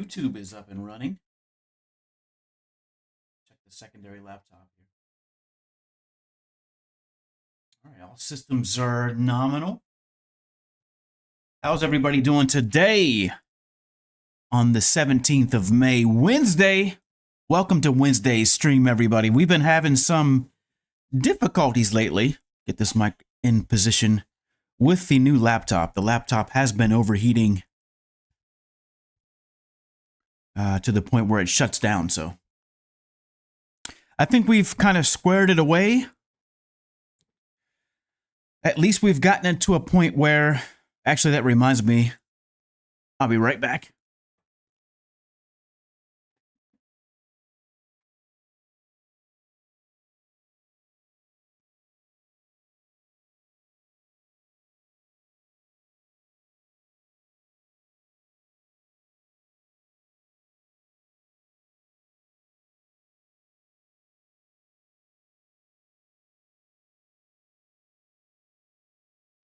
YouTube is up and running. Check the secondary laptop here. All right, all systems are nominal. How's everybody doing today on the 17th of May, Wednesday? Welcome to Wednesday's stream, everybody. We've been having some difficulties lately. Get this mic in position with the new laptop. The laptop has been overheating to the point where it shuts down. So I think we've kind of squared it away. At least we've gotten it to a point where, actually, that reminds me, I'll be right back.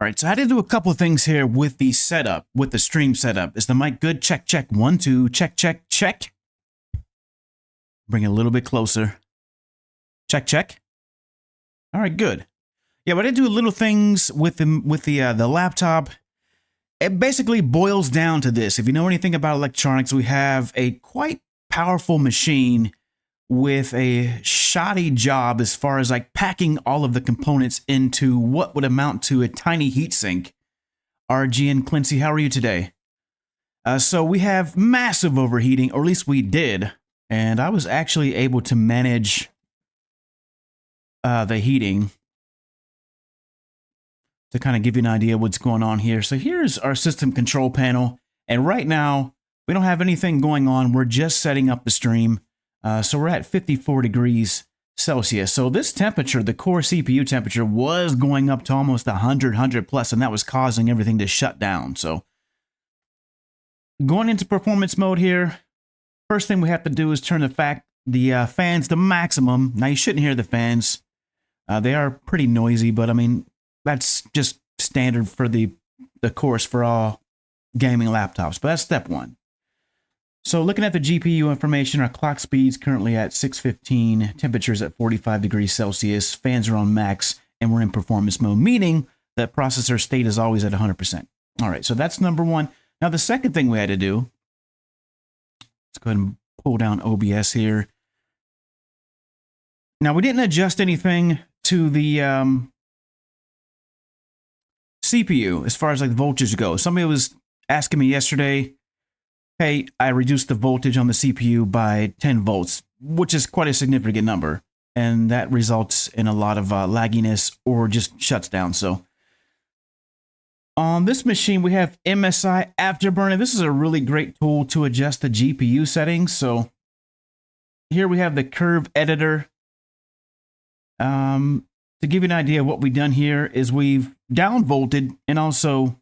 All right, so I had to do a couple of things here with the setup, with the stream setup. Is the mic good? Check, check. 1, 2, check, check, check. Bring it a little bit closer. Check, check. All right, good. Yeah, but I did do little things with the laptop. It basically boils down to this. If you know anything about electronics, we have a quite powerful machine with a shoddy job as far as like packing all of the components into what would amount to a tiny heatsink. RG and Clincy, how are you today? So we have massive overheating, or at least we did, and I was actually able to manage the heating to kind of give you an idea what's going on here. So here's our system control panel, and right now we don't have anything going on. We're just setting up the stream. So we're at 54 degrees Celsius. So this temperature, the core CPU temperature, was going up to almost 100 plus, and that was causing everything to shut down. So going into performance mode here, first thing we have to do is turn the fans to maximum. Now you shouldn't hear the fans. They are pretty noisy, but I mean, that's just standard for the course for all gaming laptops. But that's step one. So looking at the GPU information, our clock speed's currently at 615, temperatures at 45 degrees Celsius, fans are on max, and we're in performance mode, meaning that processor state is always at 100%. All right, so that's number one. Now the second thing we had to do, let's go ahead and pull down OBS here. Now we didn't adjust anything to the CPU as far as like voltage goes. Somebody was asking me yesterday, hey, I reduced the voltage on the CPU by 10 volts, which is quite a significant number. And that results in a lot of lagginess or just shuts down. So on this machine, we have MSI Afterburner. This is a really great tool to adjust the GPU settings. So here we have the curve editor. To give you an idea of what we've done here is we've downvolted and also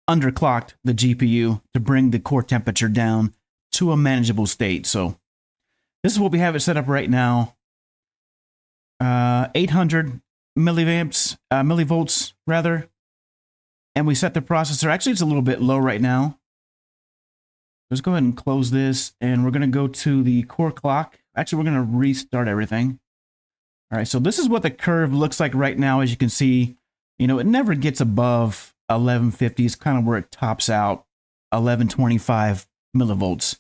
underclocked the GPU to bring the core temperature down to a manageable state. So this is what we have it set up right now. 800 millivolts rather. And we set the processor. Actually, it's a little bit low right now. Let's go ahead and close this, and we're going to go to the core clock. Actually, we're going to restart everything. All right, so this is what the curve looks like right now. As you can see, you know, it never gets above 1150 is kind of where it tops out, 1125 millivolts.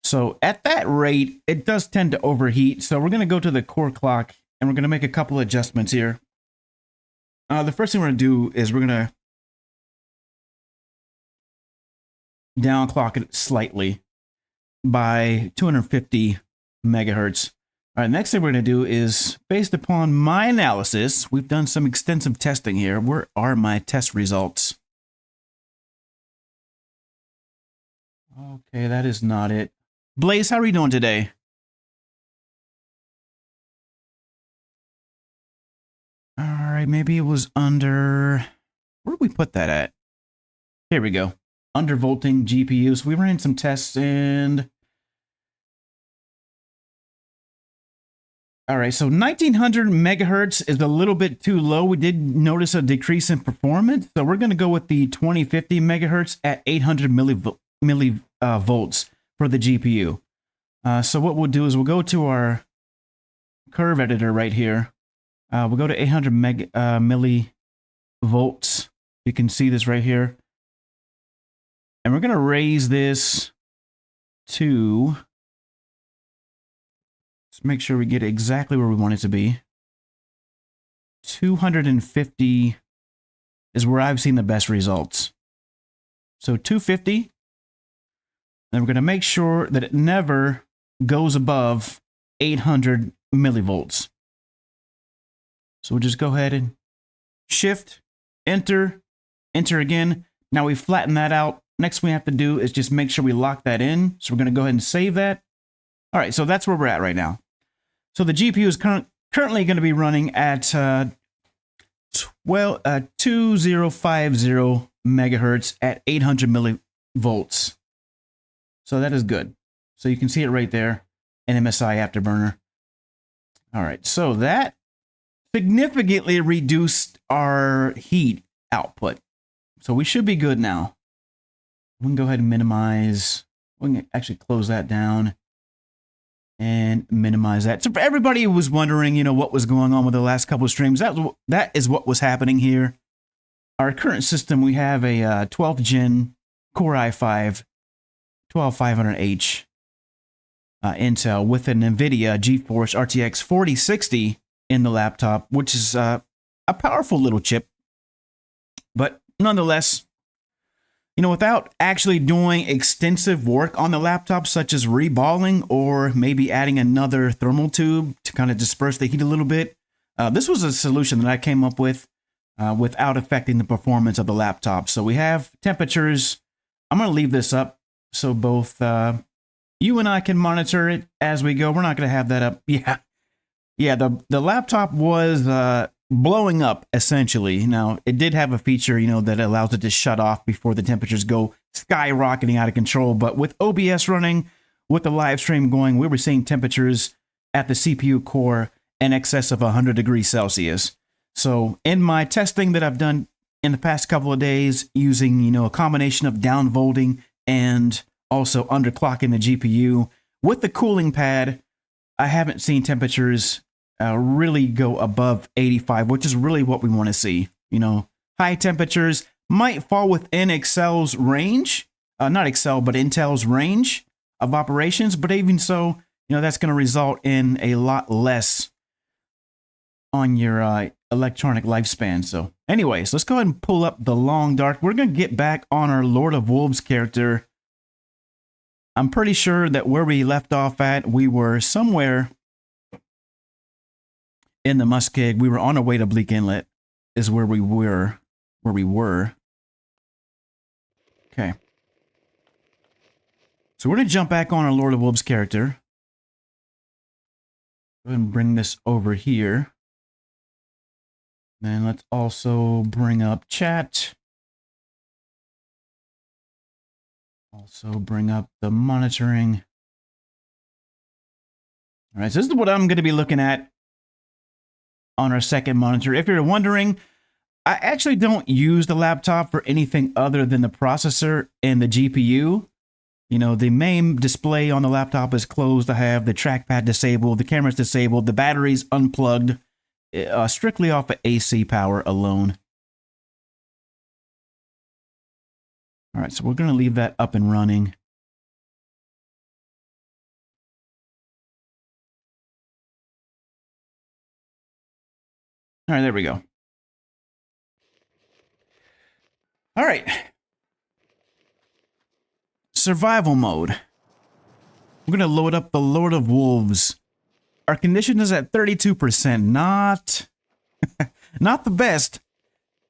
So at that rate, it does tend to overheat. So we're going to go to the core clock, and we're going to make a couple adjustments here. The first thing we're going to do is we're going to downclock it slightly by 250 megahertz. All right, next thing we're going to do is, based upon my analysis, we've done some extensive testing here. Where are my test results? Okay, that is not it. Blaze, how are you doing today? All right, maybe it was under... Where did we put that at? Here we go. Undervolting GPU. So we ran some tests and... All right, so 1900 megahertz is a little bit too low. We did notice a decrease in performance. So we're going to go with the 2050 megahertz at 800 volts for the GPU. So what we'll do is we'll go to our curve editor right here. We'll go to 800 millivolts. You can see this right here. And we're going to raise this to, let's make sure we get exactly where we want it to be. 250 is where I've seen the best results. So 250. Then we're going to make sure that it never goes above 800 millivolts. So we'll just go ahead and shift, enter, enter again. Now we flatten that out. Next we have to do is just make sure we lock that in. So we're going to go ahead and save that. All right, so that's where we're at right now. So the GPU is currently going to be running at 2050 megahertz at 800 millivolts. So that is good. So you can see it right there, an MSI Afterburner. All right, so that significantly reduced our heat output. So we should be good now. We can go ahead and minimize. We can actually close that down and minimize that. So for everybody who was wondering, you know, what was going on with the last couple of streams, that is what was happening here. Our current system, we have a 12th gen Core i5 12500H Intel with an NVIDIA GeForce RTX 4060 in the laptop, which is a powerful little chip. But nonetheless, you know, without actually doing extensive work on the laptop, such as reballing or maybe adding another thermal tube to kind of disperse the heat a little bit, this was a solution that I came up with without affecting the performance of the laptop. So we have temperatures. I'm going to leave this up so both you and I can monitor it as we go. We're not going to have that up. Yeah, the laptop was blowing up, essentially. Now, it did have a feature, you know, that allows it to shut off before the temperatures go skyrocketing out of control. But with OBS running, with the live stream going, we were seeing temperatures at the CPU core in excess of 100 degrees Celsius. So in my testing that I've done in the past couple of days, using, you know, a combination of downvolting and also underclocking the GPU with the cooling pad, I haven't seen temperatures really go above 85, which is really what we want to see. You know, high temperatures might fall within Excel's range, not Excel, but Intel's range of operations. But even so, you know, that's going to result in a lot less on your electronic lifespan. So anyways, let's go ahead and pull up the Long Dark. We're going to get back on our Lord of Wolves character. I'm pretty sure that where we left off at, we were somewhere in the Muskeg. We were on our way to Bleak Inlet is where we were. Okay. So we're going to jump back on our Lord of Wolves character. Go ahead and bring this over here. Then let's also bring up chat. Also bring up the monitoring. All right, so this is what I'm going to be looking at on our second monitor. If you're wondering, I actually don't use the laptop for anything other than the processor and the GPU. You know, the main display on the laptop is closed. I have the trackpad disabled, the camera's disabled, the battery's unplugged, strictly off of AC power alone. All right, so we're going to leave that up and running. All right, there we go. All right. Survival mode. We're going to load up the Lord of Wolves. Our condition is at 32%. Not the best.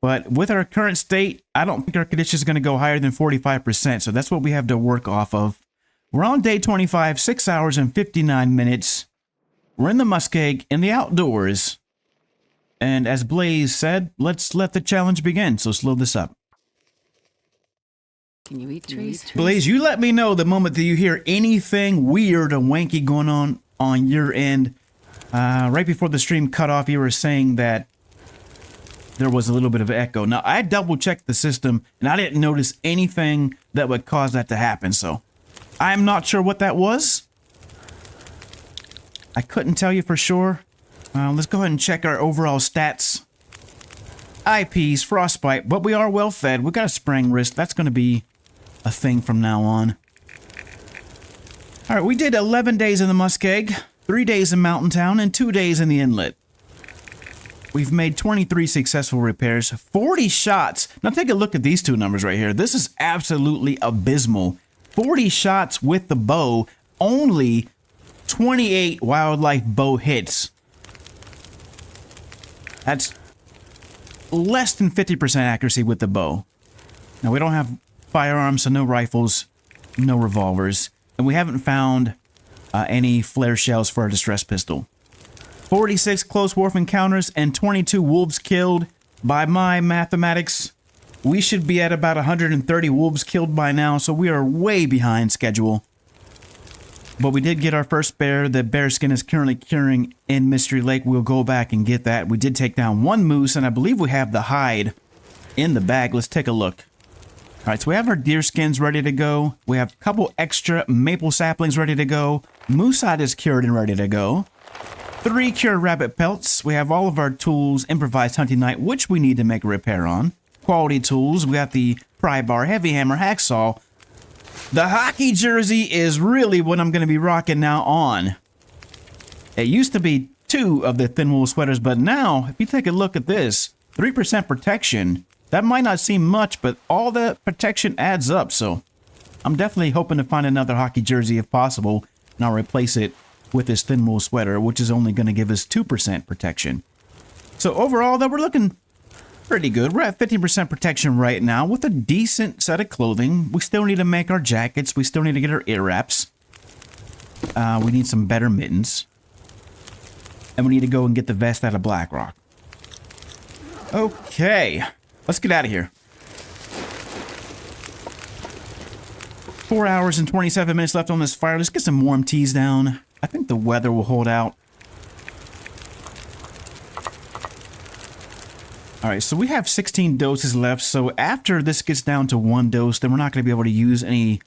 But with our current state, I don't think our condition is going to go higher than 45%. So that's what we have to work off of. We're on day 25, 6 hours and 59 minutes. We're in the Muskeg, in the outdoors. And as Blaze said, let's let the challenge begin. So slow this up. Can you eat trees? Blaze, you let me know the moment that you hear anything weird or wanky going on your end. Right before the stream cut off, you were saying that there was a little bit of echo. Now, I double-checked the system, and I didn't notice anything that would cause that to happen. So I'm not sure what that was. I couldn't tell you for sure. Let's go ahead and check our overall stats. IPs, frostbite, but we are well fed. We got a spraying wrist. That's going to be a thing from now on. All right, we did 11 days in the Muskeg, 3 days in Mountain Town, and 2 days in the Inlet. We've made 23 successful repairs, 40 shots. Now take a look at these two numbers right here. This is absolutely abysmal. 40 shots with the bow, only 28 wildlife bow hits. That's less than 50% accuracy with the bow. Now, we don't have firearms, so no rifles, no revolvers. And we haven't found any flare shells for our distress pistol. 46 close warf encounters and 22 wolves killed. By my mathematics, we should be at about 130 wolves killed by now, so we are way behind schedule. But we did get our first bear. The bear skin is currently curing in Mystery Lake. We'll go back and get that. We did take down one moose, and I believe we have the hide in the bag. Let's take a look. All right, so we have our deer skins ready to go. We have a couple extra maple saplings ready to go. Moose hide is cured and ready to go. 3 cured rabbit pelts. We have all of our tools, improvised hunting knife, which we need to make a repair on. Quality tools. We got the pry bar, heavy hammer, hacksaw. The hockey jersey is really what I'm going to be rocking now on. It used to be 2 of the thin wool sweaters, but now, if you take a look at this, 3% protection. That might not seem much, but all the protection adds up, so I'm definitely hoping to find another hockey jersey if possible, and I'll replace it with this thin wool sweater, which is only going to give us 2% protection. So overall, though, we're looking pretty good. We're at 50% protection right now with a decent set of clothing. We still need to make our jackets. We still need to get our ear wraps. We need some better mittens. And we need to go and get the vest out of Blackrock. Okay. Let's get out of here. 4 hours and 27 minutes left on this fire. Let's get some warm teas down. I think the weather will hold out. Alright, so we have 16 doses left, so after this gets down to 1 dose, then we're not going to be able to use any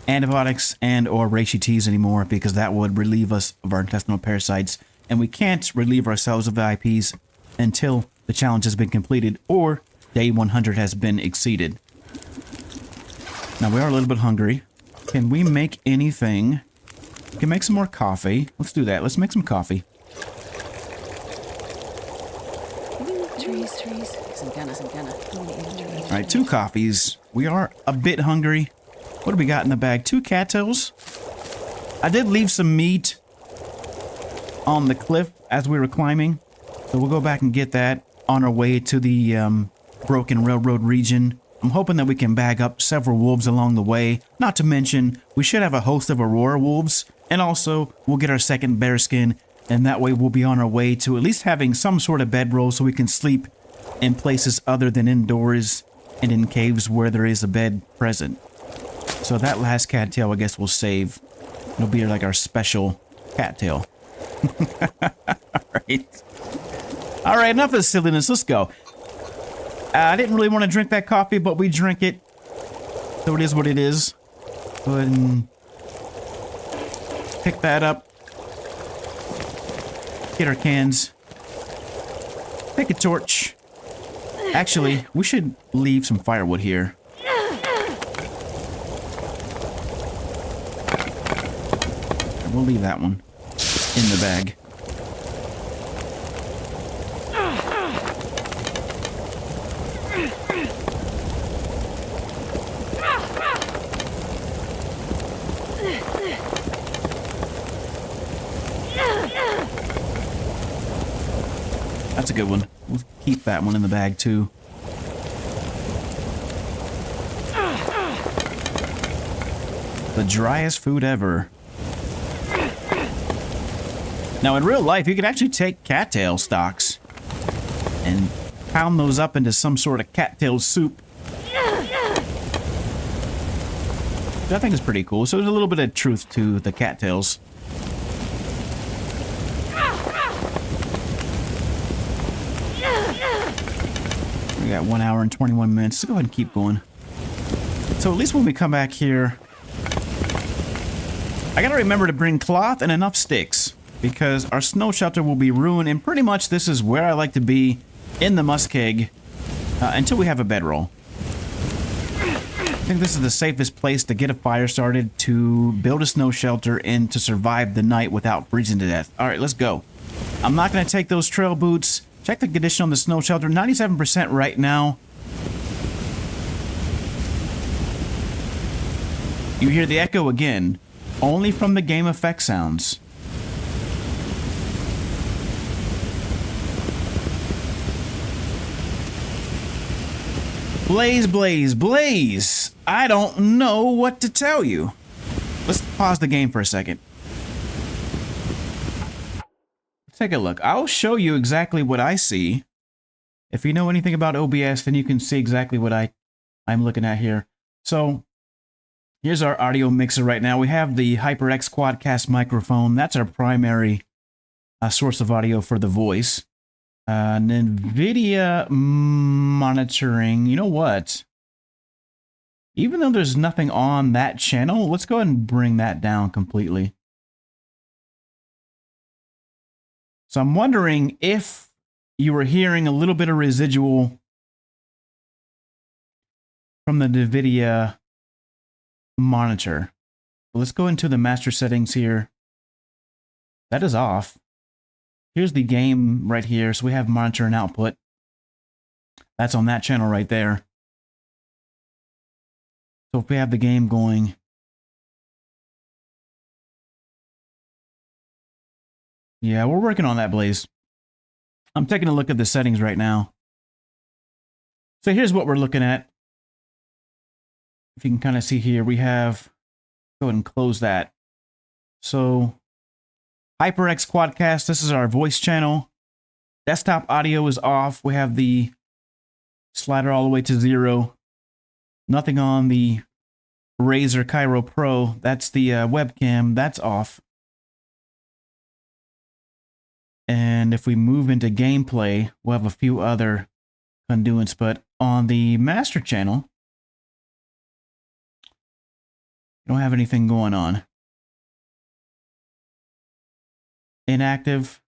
antibiotics and or reishi teas anymore, because that would relieve us of our intestinal parasites, and we can't relieve ourselves of the IPs until the challenge has been completed or day 100 has been exceeded. Now, we are a little bit hungry. Can we make anything? We can make some more coffee. Let's do that. Let's make some coffee. Trees. Some gonna. Alright, 2 coffees. We are a bit hungry. What do we got in the bag? 2 cattails. I did leave some meat on the cliff as we were climbing, so we'll go back and get that on our way to the Broken Railroad region. I'm hoping that we can bag up several wolves along the way. Not to mention, we should have a host of Aurora wolves, and also we'll get our second bear skin, and that way we'll be on our way to at least having some sort of bedroll so we can sleep in places other than indoors and in caves where there is a bed present. So that last cattail, I guess, we'll save. It'll be like our special cattail. All right, enough of silliness. Let's go. I didn't really want to drink that coffee, but we drink it. So it is what it is. Go ahead and pick that up. Get our cans. Take a torch. Actually, we should leave some firewood here. We'll leave that one in the bag. That's a good one. We'll keep that one in the bag too. The driest food ever. Now, in real life, you could actually take cattail stalks and pound those up into some sort of cattail soup. Which I think is pretty cool. So there's a little bit of truth to the cattails. We got 1 hour and 21 minutes. So go ahead and keep going. So at least when we come back here, I gotta remember to bring cloth and enough sticks, because our snow shelter will be ruined, and pretty much this is where I like to be in the muskeg until we have a bedroll. I think this is the safest place to get a fire started, to build a snow shelter, and to survive the night without freezing to death. Alright, let's go. I'm not going to take those trail boots. Check the condition on the snow shelter. 97% right now. You hear the echo again. Only from the game effect sounds. Blaze, blaze, blaze. I don't know what to tell you. Let's pause the game for a second. Let's take a look. I'll show you exactly what I see. If you know anything about OBS, then you can see exactly what I'm looking at here. So, here's our audio mixer right now. We have the HyperX Quadcast microphone. That's our primary source of audio for the voice. An NVIDIA monitoring. You know what? Even though there's nothing on that channel, let's go ahead and bring that down completely. So I'm wondering if you were hearing a little bit of residual from the NVIDIA monitor. Let's go into the master settings here. That is off. Here's the game right here. So we have monitor and output. That's on that channel right there. So if we have the game going, yeah, we're working on that, Blaze. I'm taking a look at the settings right now. So here's what we're looking at. If you can kind of see here, we have, go ahead and close that. So HyperX Quadcast, this is our voice channel. Desktop audio is off. We have the slider all the way to 0. Nothing on the Razer Cairo Pro. That's the webcam. That's off. And if we move into gameplay, we'll have a few other conduits. But on the master channel, we don't have anything going on. Inactive.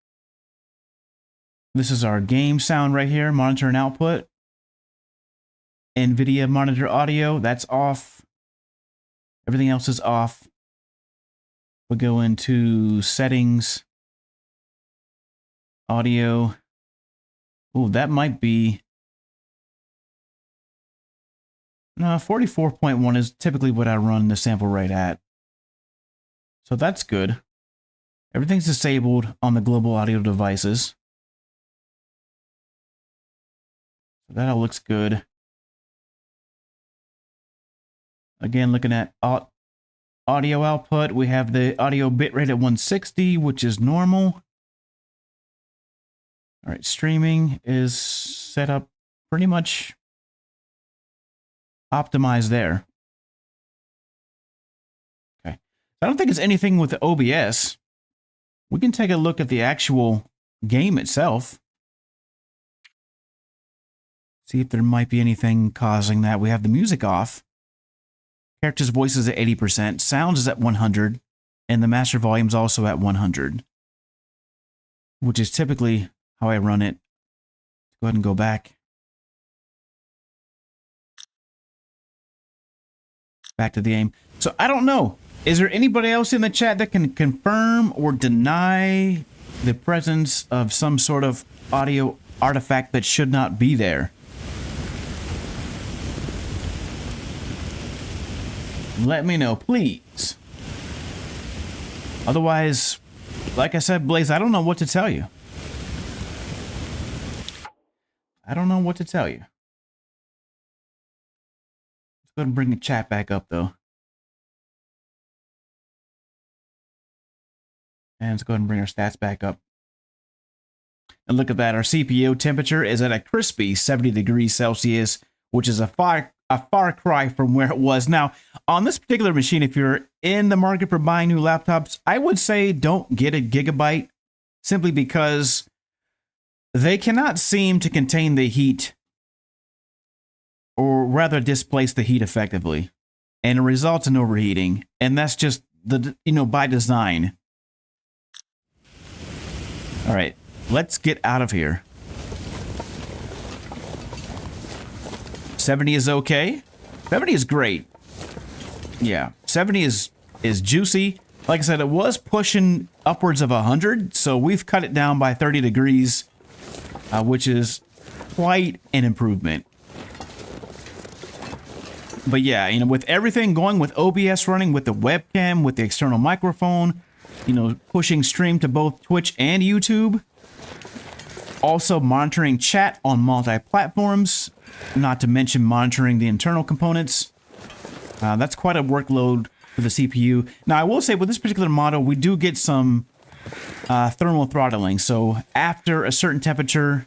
This is our game sound right here, monitor and output. NVIDIA monitor audio, that's off. Everything else is off. We'll go into settings, audio. Oh, that might be... No, 44.1 is typically what I run the sample rate at. So that's good. Everything's disabled on the global audio devices. So that all looks good. Again, looking at audio output, we have the audio bitrate at 160, which is normal. All right, streaming is set up pretty much optimized there. Okay. I don't think it's anything with the OBS. We can take a look at the actual game itself. See if there might be anything causing that. We have the music off. Character's voice is at 80%. Sound is at 100. And the master volume is also at 100. Which is typically how I run it. Go ahead and go back. Back to the game. So I don't know. Is there anybody else in the chat that can confirm or deny the presence of some sort of audio artifact that should not be there? Let me know, please. Otherwise, like I said, Blaze, I don't know what to tell you. I don't know what to tell you. Let's go ahead and bring the chat back up, though. And let's go ahead and bring our stats back up. And look at that. Our CPU temperature is at a crispy 70 degrees Celsius, which is a far cry from where it was. Now, on this particular machine, if you're in the market for buying new laptops, I would say don't get a Gigabyte, simply because they cannot seem to contain the heat, or rather displace the heat effectively, and it results in overheating. And that's just by design. All right, let's get out of here. 70 is okay. 70 is great. Yeah, 70 is juicy. Like I said, it was pushing upwards of 100, so we've cut it down by 30 degrees, which is quite an improvement. But yeah, with everything going with OBS running, with the webcam, with the external microphone, pushing stream to both Twitch and YouTube. Also monitoring chat on multi-platforms, not to mention monitoring the internal components. That's quite a workload for the CPU. Now, I will say with this particular model, we do get some thermal throttling. So after a certain temperature,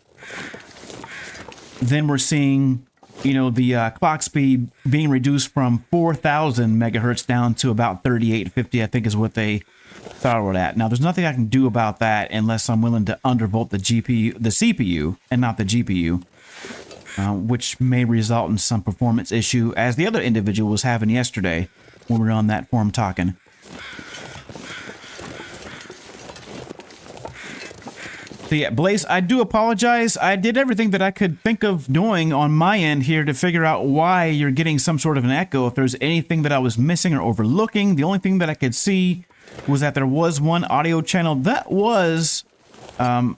then we're seeing, the clock speed being reduced from 4,000 megahertz down to about 3,850, I think is what they throttled at. Now, there's nothing I can do about that unless I'm willing to undervolt the CPU, and not the GPU, which may result in some performance issue, as the other individual was having yesterday when we were on that forum talking. So yeah, Blaze, I do apologize. I did everything that I could think of doing on my end here to figure out why you're getting some sort of an echo. If there's anything that I was missing or overlooking, the only thing that I could see was that there was one audio channel that was on,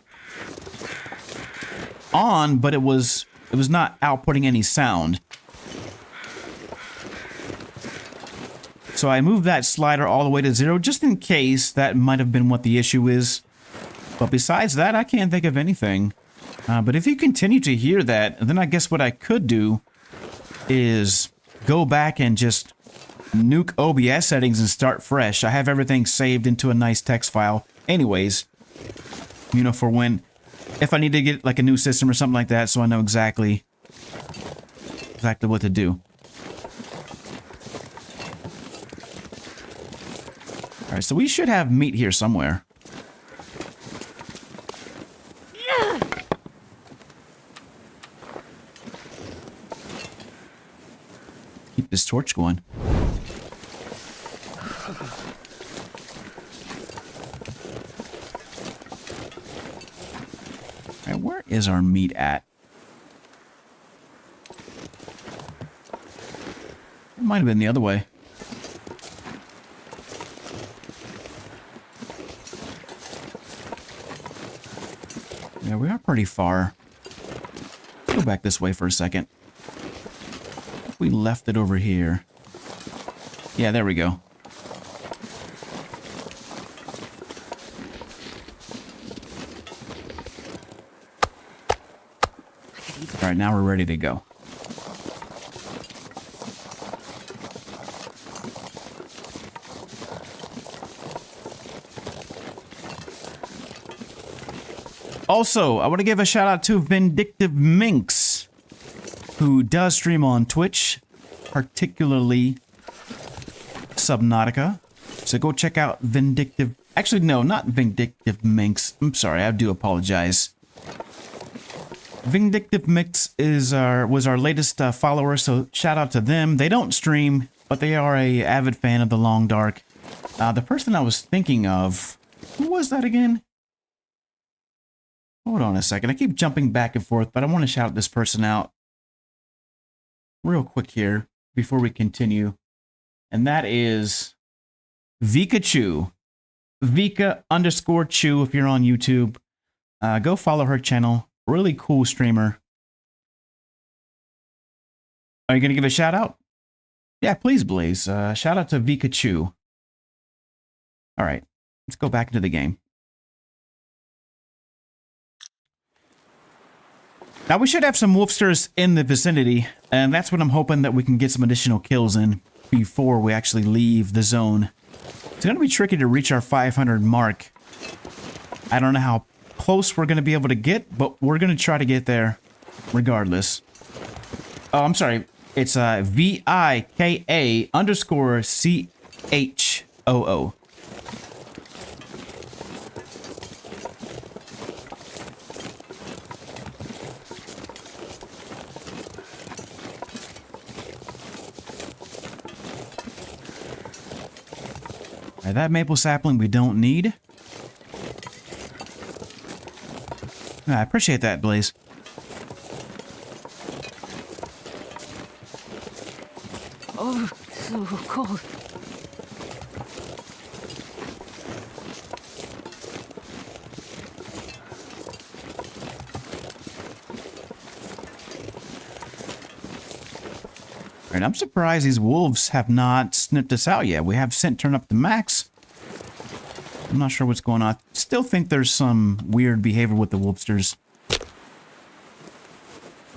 but it was not outputting any sound. So I moved that slider all the way to 0 just in case that might have been what the issue is. But besides that, I can't think of anything. But if you continue to hear that, then I guess what I could do is go back and just nuke OBS settings and start fresh. I have everything saved into a nice text file anyways, for when, if I need to get like a new system or something like that, so I know exactly what to do. All right, so we should have meat here somewhere. Keep this torch going. All right, where is our meat at? It might have been the other way. Yeah, we are pretty far. Let's go back this way for a second. We left it over here. Yeah, there we go. All right, now we're ready to go. Also, I want to give a shout out to Vindictive Minx, who does stream on Twitch, particularly Subnautica. So go check out Vindictive... Actually, no, not Vindictive Minx. I'm sorry, I do apologize. Vindictive Minx was our latest follower, so shout out to them. They don't stream, but they are a avid fan of The Long Dark. The person I was thinking of... Who was that again? Hold on a second. I keep jumping back and forth, but I want to shout this person out real quick here before we continue. And that is Vika Chu. Vika_Chu if you're on YouTube. Go follow her channel. Really cool streamer. Are you going to give a shout out? Yeah, please, Blaze. Shout out to Vika Chu. All right. Let's go back into the game. Now, we should have some wolfsters in the vicinity, and that's what I'm hoping that we can get some additional kills in before we actually leave the zone. It's going to be tricky to reach our 500 mark. I don't know how close we're going to be able to get, but we're going to try to get there regardless. Oh, I'm sorry. It's VIKA_CHOO. Now that maple sapling we don't need. I appreciate that, Blaze. Oh, so cold. Alright, I'm surprised these wolves have not sniffed us out yet. We have scent turned up to max. I'm not sure what's going on. Still think there's some weird behavior with the wolfsters.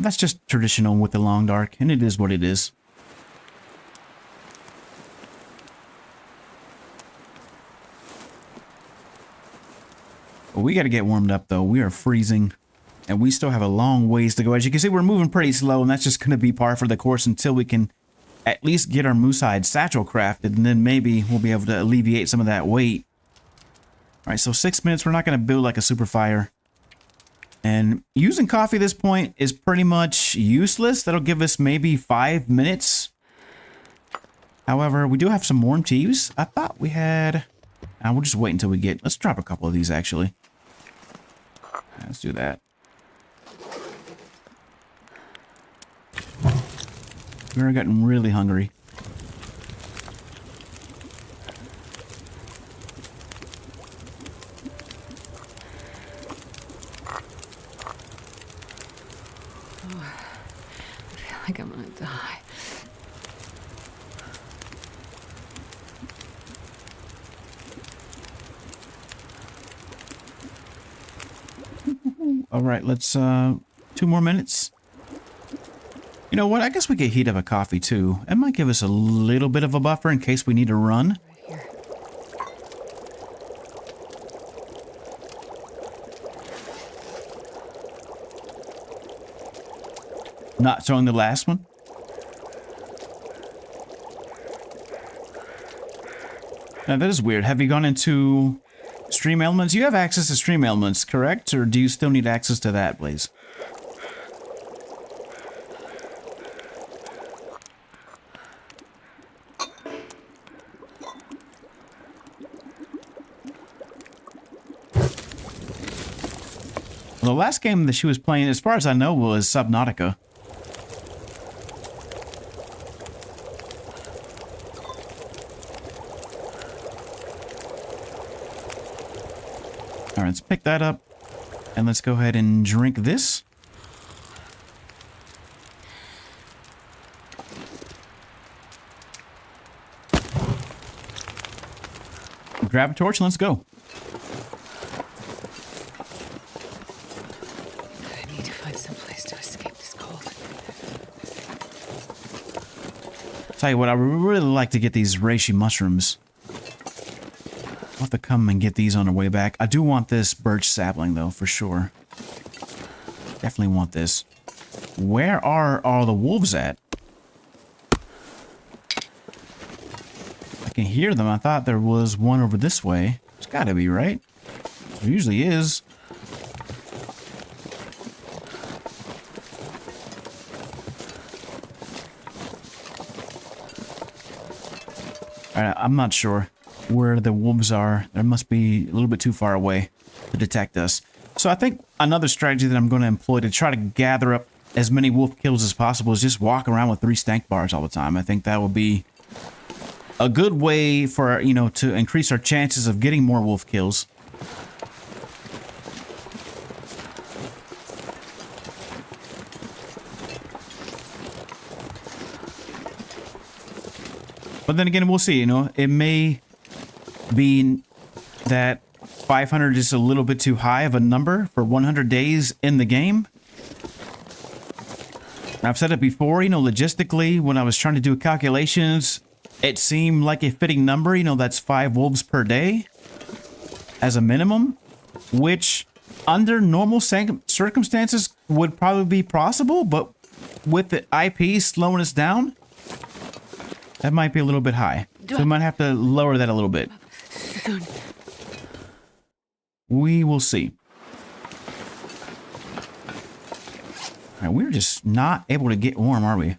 That's just traditional with the long dark, and it is what it is. We got to get warmed up, though. We are freezing, and we still have a long ways to go. As you can see, we're moving pretty slow, and that's just going to be par for the course until we can at least get our moose hide satchel crafted, and then maybe we'll be able to alleviate some of that weight. All right, so 6 minutes. We're not going to build like a super fire. And using coffee at this point is pretty much useless. That'll give us maybe 5 minutes. However, we do have some warm teas. I thought we had... we'll just wait until we get... Let's drop a couple of these, actually. Let's do that. We're getting really hungry. I feel like I'm gonna die. All right, let's 2 more minutes. You know what? I guess we could heat up a coffee too. It might give us a little bit of a buffer in case we need to run. Right here. Not throwing the last one. Now that is weird. Have you gone into Stream Elements? You have access to Stream Elements, correct? Or do you still need access to that, Blaze? The last game that she was playing, as far as I know, was Subnautica. Alright, let's pick that up. And let's go ahead and drink this. Grab a torch and let's go. I need to find some place to escape this cold. Tell you what, I would really like to get these reishi mushrooms. I'll have to come and get these on our way back. I do want this birch sapling, though, for sure. Definitely want this. Where are all the wolves at? I can hear them. I thought there was one over this way. It's gotta be, right? There usually is. Alright, I'm not sure where the wolves are. They must be a little bit too far away to detect us. So I think another strategy that I'm going to employ to try to gather up as many wolf kills as possible is just walk around with 3 stank bars all the time. I think that would be a good way for, you know, to increase our chances of getting more wolf kills. But then again, we'll see, you know, it may be that 500 is a little bit too high of a number for 100 days in the game. I've said it before, you know, logistically, when I was trying to do calculations, it seemed like a fitting number, you know, that's 5 wolves per day as a minimum, which under normal circumstances would probably be possible, but with the IP slowing us down, that might be a little bit high. So we might have to lower that a little bit. Soon. We will see. All right, we're just not able to get warm, are we?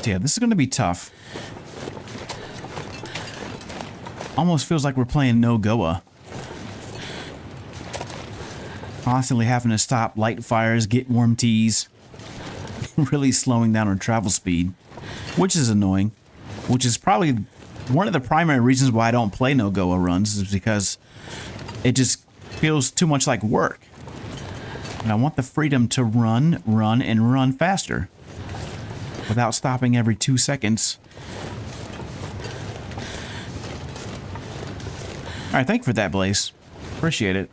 So yeah, this is going to be tough. Almost feels like we're playing no Goa. Constantly having to stop, light fires, get warm teas. Really slowing down our travel speed, which is annoying. Which is probably one of the primary reasons why I don't play no Goa runs, is because it just feels too much like work. And I want the freedom to run, and run faster without stopping every 2 seconds. All right, thank you for that, Blaze. Appreciate it.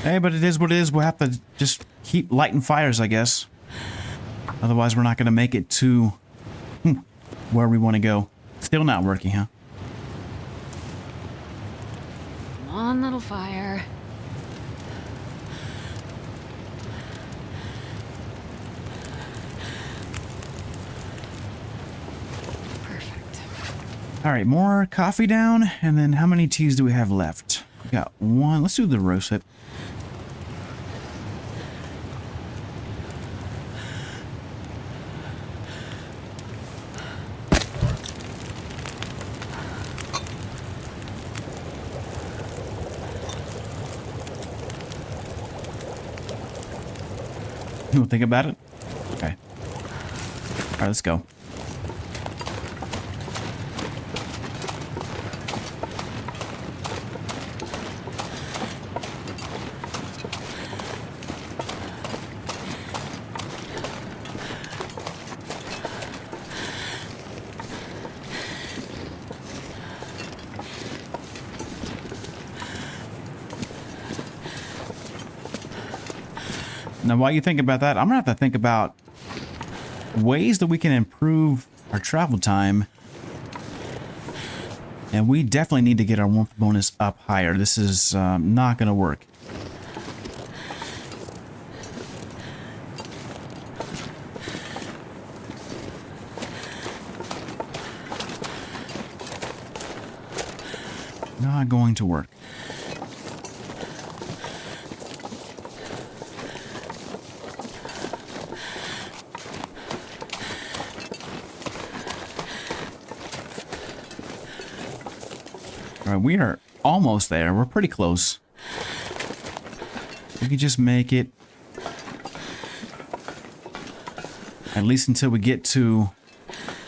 Hey, but it is what it is. We'll have to just keep lighting fires, I guess. Otherwise, we're not going to make it to where we want to go. Still not working, huh? Come on, little fire. Perfect. All right, more coffee down. And then how many teas do we have left? We got one. Let's do the rose hip. You want to think about it? Okay. All right, let's go. Now, while you think about that, I'm going to have to think about ways that we can improve our travel time. And we definitely need to get our warmth bonus up higher. This is not going to work. Not going to work. All right, we are almost there. We're pretty close. We can just make it at least until we get to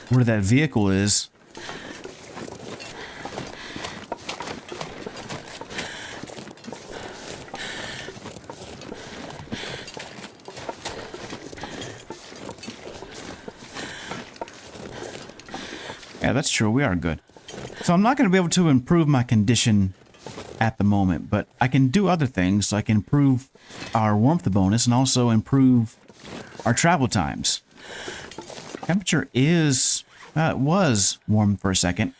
where that vehicle is. Yeah, that's true. We are good. So I'm not going to be able to improve my condition at the moment, but I can do other things. I can improve our warmth bonus and also improve our travel times. Temperature is, it was warm for a second.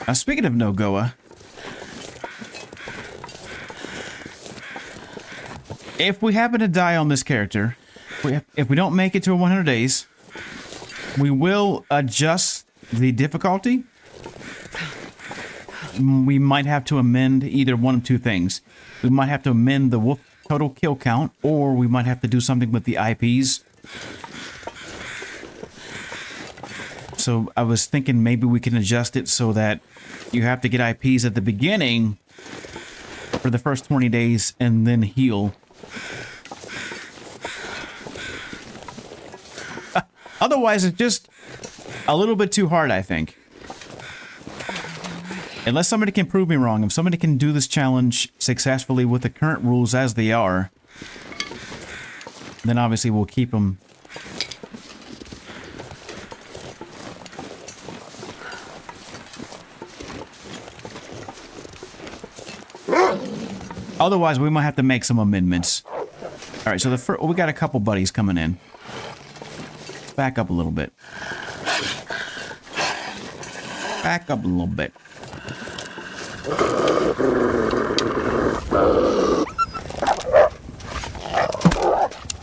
Now, speaking of no Goa, if we happen to die on this character, if we don't make it to 100 days, we will adjust the difficulty. We might have to amend either one of two things. We might have to amend the wolf total kill count, or we might have to do something with the IPs. So I was thinking maybe we can adjust it so that you have to get IPs at the beginning for the first 20 days and then heal. Otherwise, it's just a little bit too hard, I think. Unless somebody can prove me wrong. If somebody can do this challenge successfully with the current rules as they are, then obviously we'll keep them. Otherwise, we might have to make some amendments. All right, so we got a couple buddies coming in. Let's back up a little bit. Back up a little bit.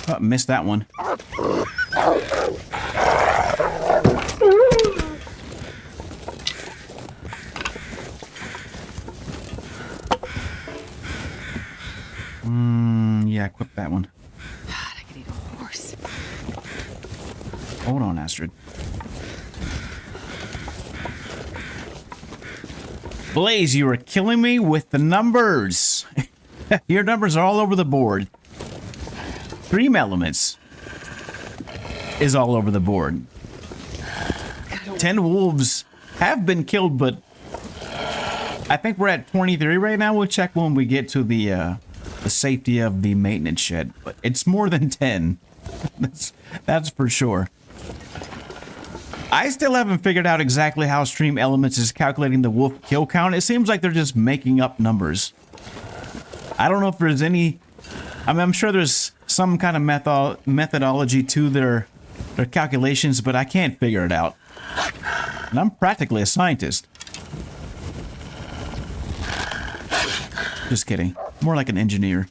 Oh, missed that one. Yeah, equip that one. God, I could eat a horse. Hold on, Astrid. Blaze, you are killing me with the numbers. Your numbers are all over the board. Dream Elements is all over the board. 10 wolves have been killed, but I think we're at 23 right now. We'll check when we get to the safety of the maintenance shed. But it's more than 10. That's for sure. I still haven't figured out exactly how Stream Elements is calculating the wolf kill count. It seems like they're just making up numbers. I don't know if there's any... I mean, I'm sure there's some kind of methodology to their calculations, but I can't figure it out. And I'm practically a scientist. Just kidding. More like an engineer.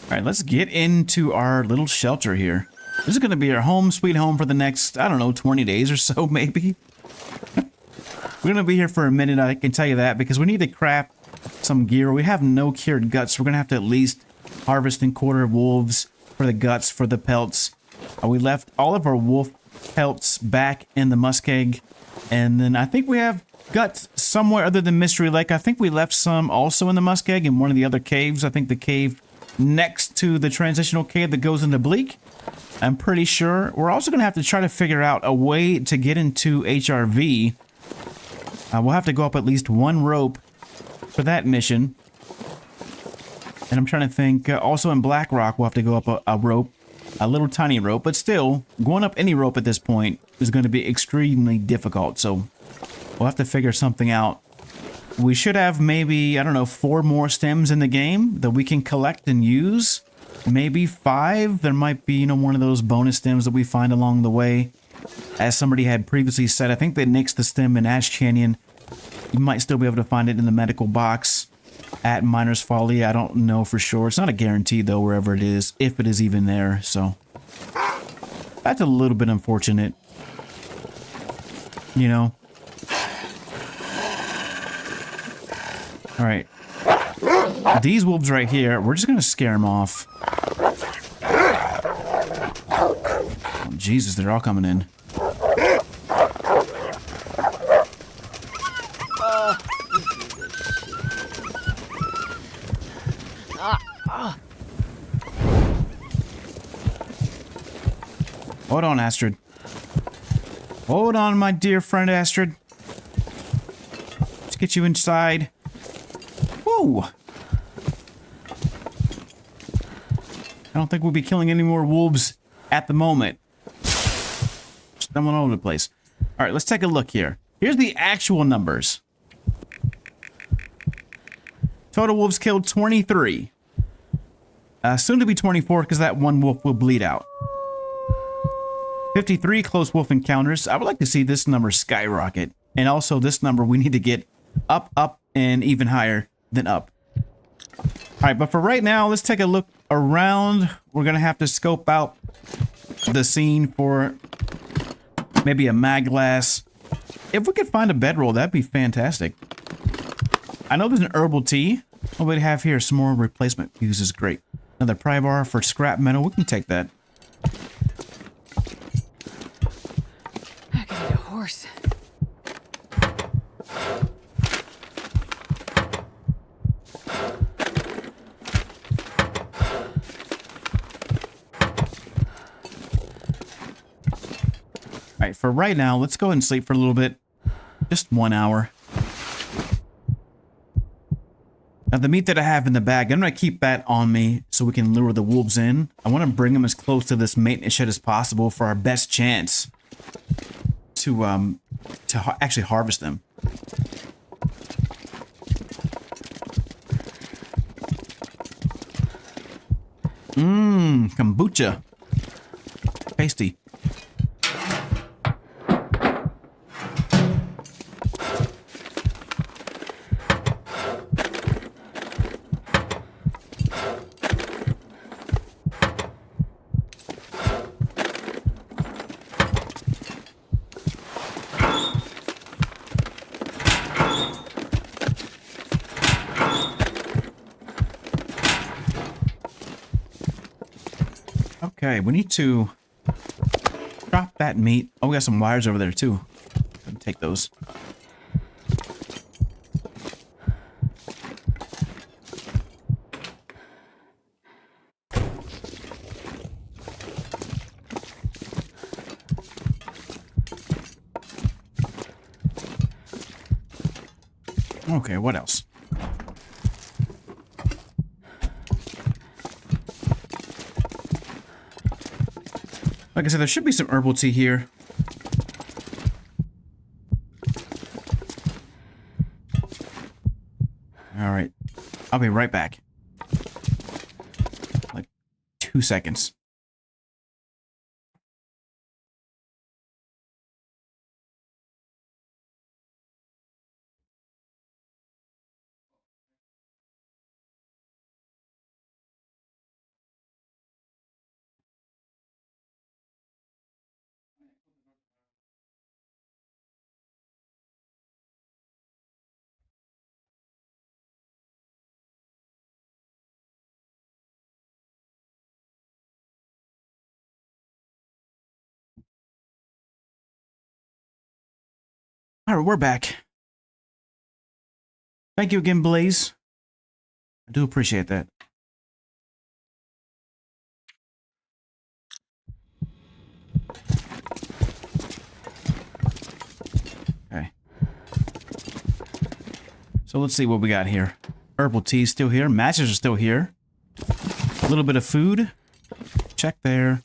All right, let's get into our little shelter here. This is going to be our home sweet home for the next, I don't know, 20 days or so, maybe. We're going to be here for a minute, I can tell you that, because we need to craft some gear. We have no cured guts. We're going to have to at least harvest and quarter wolves for the guts, for the pelts. We left all of our wolf pelts back in the muskeg. And then I think we have guts somewhere other than Mystery Lake. I think we left some also in the muskeg in one of the other caves. I think the cave next to the transitional cave that goes into Bleak. I'm pretty sure. We're also going to have to try to figure out a way to get into HRV. We'll have to go up at least one rope for that mission. And I'm trying to think, also in Black Rock, we'll have to go up a rope, a little tiny rope, but still, going up any rope at this point is going to be extremely difficult. So we'll have to figure something out. We should have maybe, I don't know, 4 more stems in the game that we can collect and use. Maybe 5. There might be, you know, one of those bonus stems that we find along the way. As somebody had previously said, I think they nixed the stem in Ash Canyon. You might still be able to find it in the medical box at Miner's Folly. I don't know for sure. It's not a guarantee, though, wherever it is, if it is even there. So that's a little bit unfortunate. You know? All right. These wolves right here, we're just going to scare them off. Oh, Jesus, they're all coming in. Hold on, Astrid. Hold on, my dear friend Astrid. Let's get you inside. Whoa! I don't think we'll be killing any more wolves at the moment. Stumbling all over the place. Alright, let's take a look here. Here's the actual numbers. Total wolves killed 23. Soon to be 24 because that one wolf will bleed out. 53 close wolf encounters. I would like to see this number skyrocket. And also this number we need to get up, and even higher. then up. All right, but for right now, let's take a look around. We're going to have to scope out the scene for maybe a mag glass. If we could find a bedroll, that'd be fantastic. I know there's an herbal tea. What we have here, some more replacement fuses. Great. Another pry bar for scrap metal. We can take that. I could eat a horse. All right, for right now, let's go ahead and sleep for a little bit. Just 1 hour. Now, the meat that I have in the bag, I'm going to keep that on me so we can lure the wolves in. I want to bring them as close to this maintenance shed as possible for our best chance to actually harvest them. Kombucha. Tasty. Okay, we need to drop that meat. Oh, we got some wires over there too. Take those. Okay, what else? Like I said, there should be some herbal tea here. All right. I'll be right back. Like 2 seconds. All right, we're back. Thank you again, Blaze. I do appreciate that. Okay. So let's see what we got here. Herbal tea is still here. Matches are still here. A little bit of food. Check there.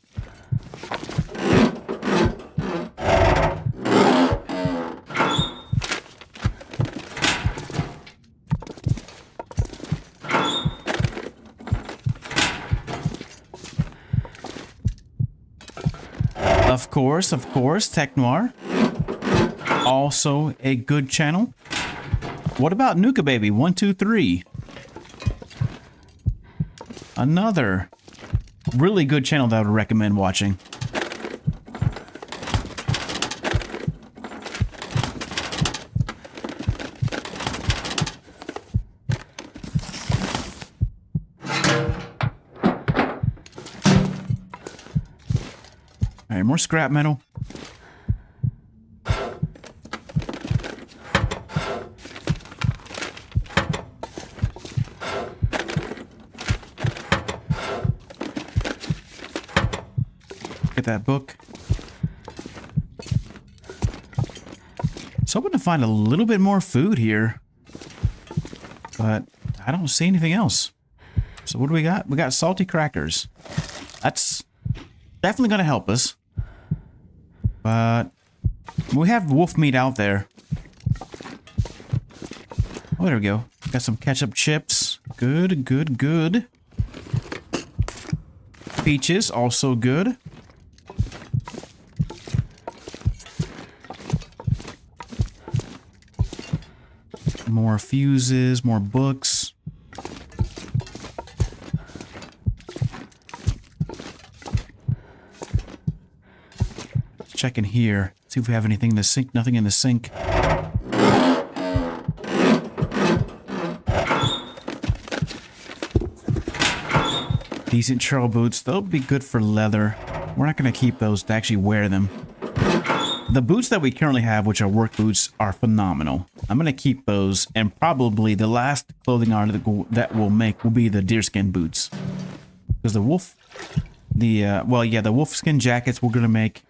Of course, Tech Noir. Also a good channel. What about Nuka Baby 123? Another really good channel that I would recommend watching. All right, more scrap metal. Get that book. So I'm hoping to find a little bit more food here, but I don't see anything else. So what do we got? We got salty crackers. That's definitely going to help us. But we have wolf meat out there. Oh, there we go. Got some ketchup chips. Good, good, good. Peaches, also good. More fuses, more books. check in here. See if we have anything in the sink. Nothing in the sink. Decent trail boots. They'll be good for leather. We're not going to keep those to actually wear them. The boots that we currently have, which are work boots, are phenomenal. I'm going to keep those, and probably the last clothing article that we'll make will be the deerskin boots. Because the wolf... the wolfskin jackets we're going to make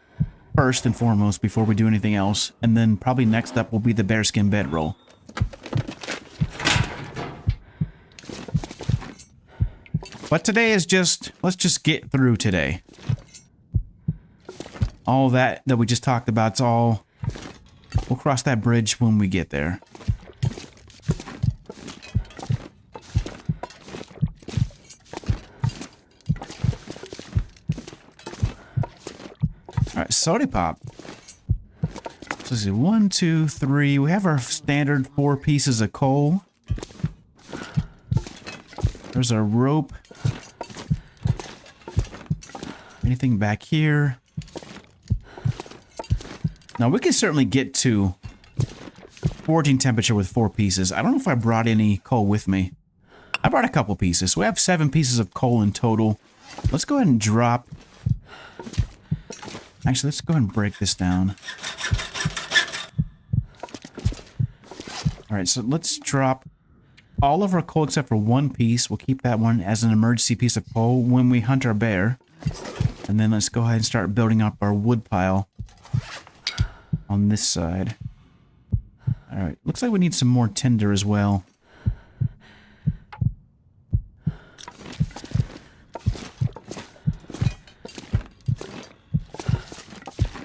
first and foremost before we do anything else. And then probably next up will be the bearskin bedroll. But today is just... let's just get through today. All that we just talked about, it's all... we'll cross that bridge when we get there. Alright, soda pop. So let's see, 1, 2, 3. We have our standard 4 pieces of coal. There's our rope. Anything back here? Now, we can certainly get to forging temperature with 4 pieces. I don't know if I brought any coal with me. I brought a couple pieces. So we have 7 pieces of coal in total. Let's go ahead and drop... actually, let's go ahead and break this down. Alright, so let's drop all of our coal except for 1 piece. We'll keep that one as an emergency piece of coal when we hunt our bear. And then let's go ahead and start building up our wood pile on this side. Alright, looks like we need some more tinder as well.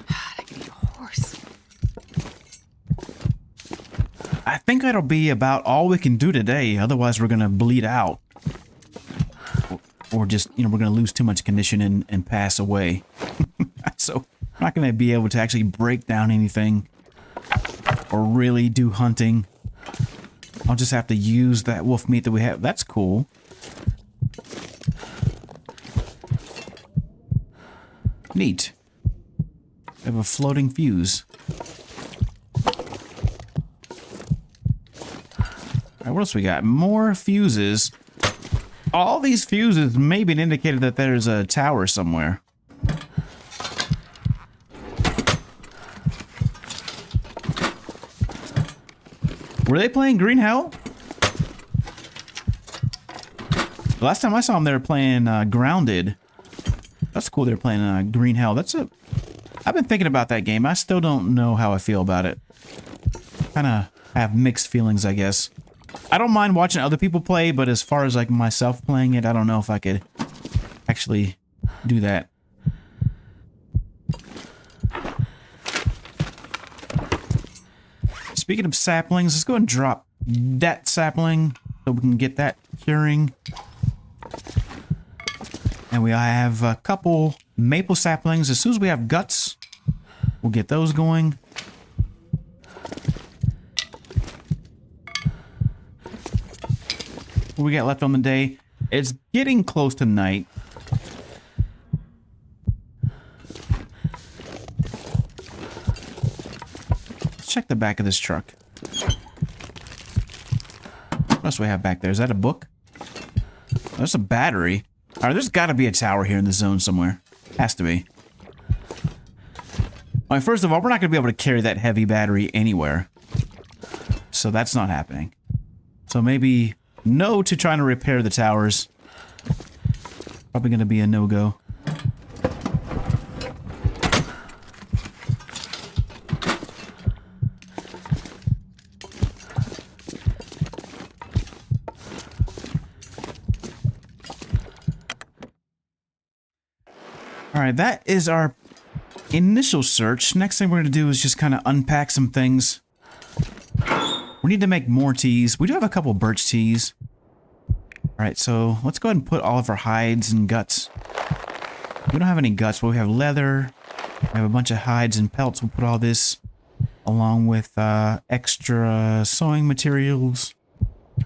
I could eat a horse. I think that'll be about all we can do today, otherwise we're gonna bleed out. Or just, you know, we're gonna lose too much condition and pass away. So, I'm not gonna be able to actually break down anything or really do hunting. I'll just have to use that wolf meat that we have. That's cool. Neat. We have a floating fuse. Alright, what else we got? More fuses. All these fuses may be an indicator that there's a tower somewhere. Were they playing Green Hell? The last time I saw them, they were playing Grounded. That's cool. They're playing Green Hell. I've been thinking about that game. I still don't know how I feel about it. Kind of have mixed feelings, I guess. I don't mind watching other people play, but as far as like myself playing it, I don't know if I could actually do that. Speaking of saplings, let's go and drop that sapling so we can get that curing. And we have a couple maple saplings. As soon as we have guts, we'll get those going. What we got left on the day? It's getting close to night. Let's check the back of this truck. What else do we have back there? Is that a book? There's a battery. Alright, there's got to be a tower here in the zone somewhere. Has to be. Alright, first of all, we're not going to be able to carry that heavy battery anywhere. So that's not happening. So maybe no to trying to repair the towers. Probably going to be a no-go. Alright, that is our initial search. Next thing we're going to do is just kind of unpack some things. We need to make more teas. We do have a couple birch teas. Alright, so let's go ahead and put all of our hides and guts. We don't have any guts, but we have leather. We have a bunch of hides and pelts. We'll put all this along with extra sewing materials. I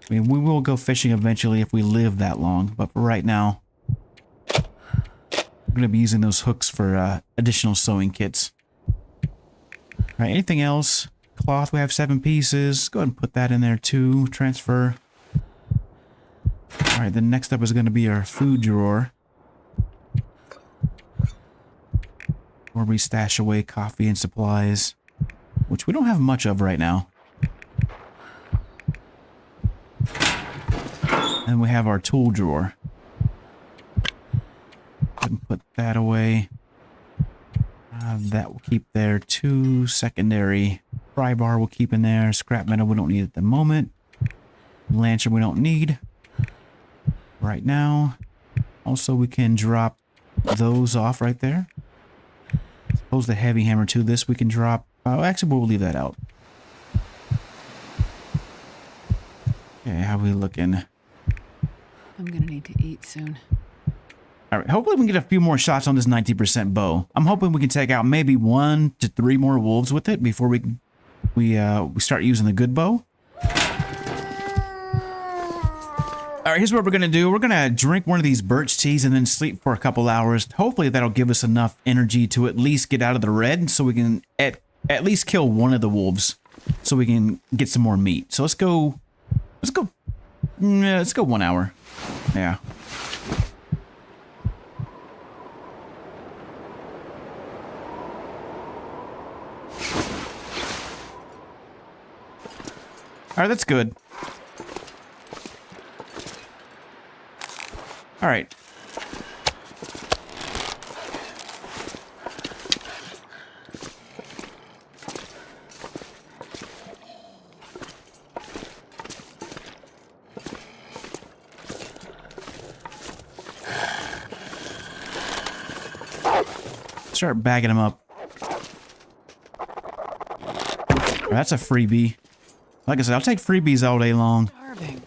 mean, we will go fishing eventually if we live that long, but for right now, we're going to be using those hooks for additional sewing kits. All right, anything else? Cloth, we have 7 pieces. Go ahead and put that in there too. Transfer. All right, then next up is going to be our food drawer, where we stash away coffee and supplies, which we don't have much of right now. And we have our tool drawer. Go ahead and put that away. That will keep there. 2 secondary. Pry bar we'll keep in there. Scrap metal we don't need at the moment. Lantern we don't need right now. Also, we can drop those off right there. Suppose the heavy hammer too. This we can drop. Oh, actually, we'll leave that out. Okay, how we looking? I'm gonna need to eat soon. All right, hopefully we can get a few more shots on this 90% bow. I'm hoping we can take out maybe 1 to 3 more wolves with it before we start using the good bow. All right, here's what we're gonna do. We're gonna drink one of these birch teas and then sleep for a couple hours. Hopefully that'll give us enough energy to at least get out of the red, so we can at least kill one of the wolves, so we can get some more meat. So let's go 1 hour. Yeah. All right, that's good. All right. Start bagging them up. That's a freebie. Like I said, I'll take freebies all day long. Starving.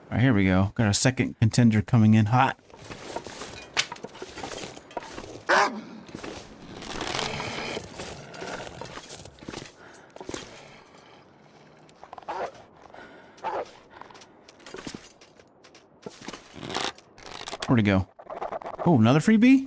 All right, here we go. Got a second contender coming in hot. Where'd it go? Oh, another freebie?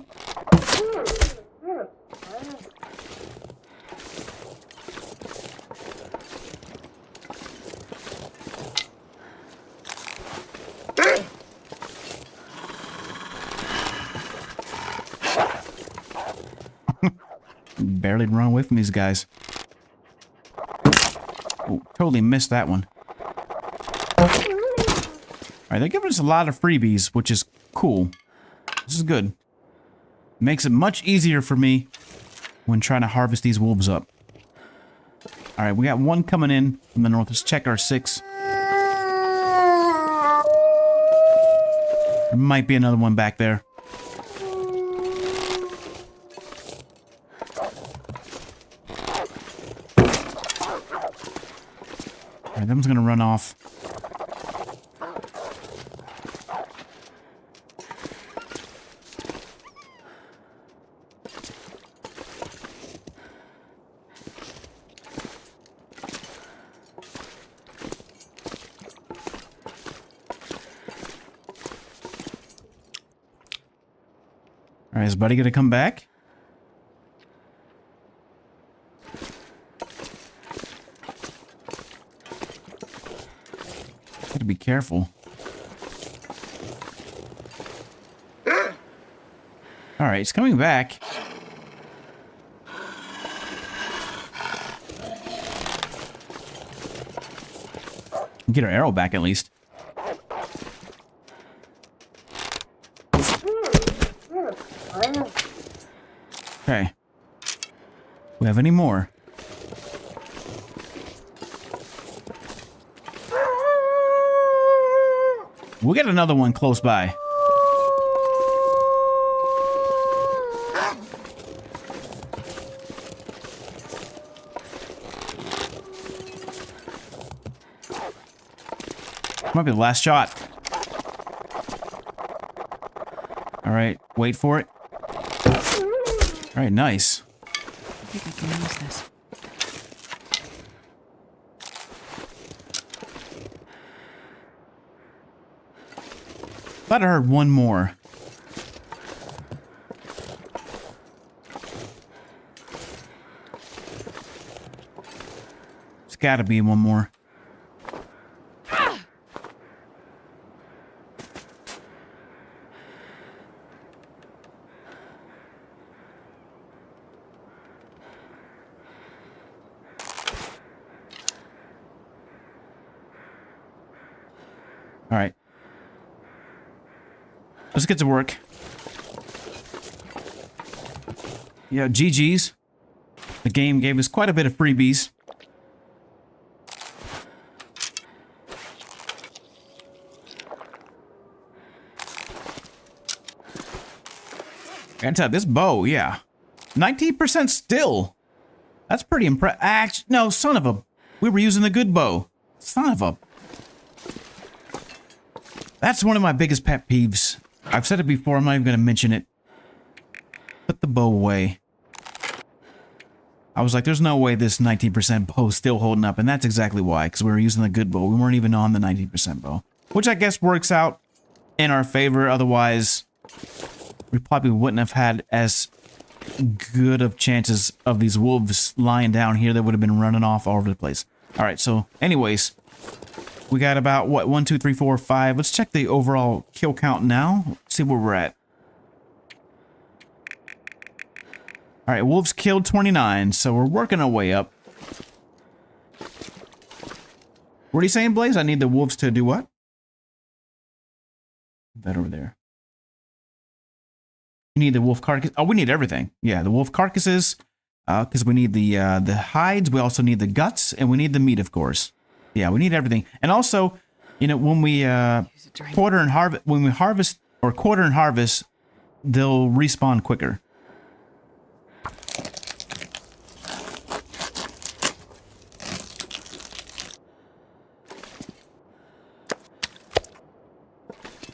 Barely run away from these guys. Oh, totally missed that one. Alright, they're giving us a lot of freebies, which is cool. This is good. Makes it much easier for me when trying to harvest these wolves up. Alright, we got one coming in from the north. Let's check our 6. There might be another one back there. Alright, that one's gonna run off. Alright, is Buddy gonna come back? Gotta be careful. Alright, he's coming back. Get our arrow back at least. Okay. We have any more? We'll get another one close by. Might be the last shot. All right, wait for it. All right, nice. I think I can use this. Thought I heard one more. It's gotta be one more. All right. Let's get to work. Yeah, GG's. The game gave us quite a bit of freebies. I gotta tell you, this bow, yeah. 19% still. That's pretty impressive. No, son of a... We were using the good bow. Son of a... That's one of my biggest pet peeves. I've said it before, I'm not even going to mention it. Put the bow away. I was like, there's no way this 19% bow is still holding up, and that's exactly why, because we were using the good bow. We weren't even on the 19% bow. Which I guess works out in our favor, otherwise we probably wouldn't have had as good of chances of these wolves lying down here that would have been running off all over the place. Alright, so anyways... We got about, what, 1, 2, 3, 4, 5. Let's check the overall kill count now. See where we're at. All right, wolves killed 29, so we're working our way up. What are you saying, Blaze? I need the wolves to do what? That over there. You need the wolf carcass. Oh, we need everything. Yeah, the wolf carcasses, because we need the hides. We also need the guts, and we need the meat, of course. Yeah, we need everything. And also, you know, when we quarter and harvest, when we harvest or quarter and harvest, they'll respawn quicker.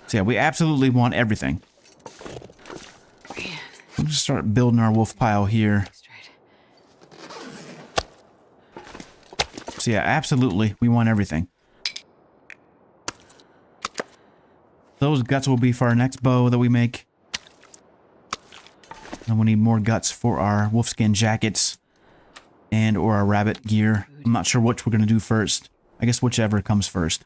So yeah, we absolutely want everything. We'll just start building our wolf pile here. So yeah, absolutely, we want everything. Those guts will be for our next bow that we make. And we need more guts for our wolfskin jackets and or our rabbit gear. I'm not sure which we're going to do first. I guess whichever comes first.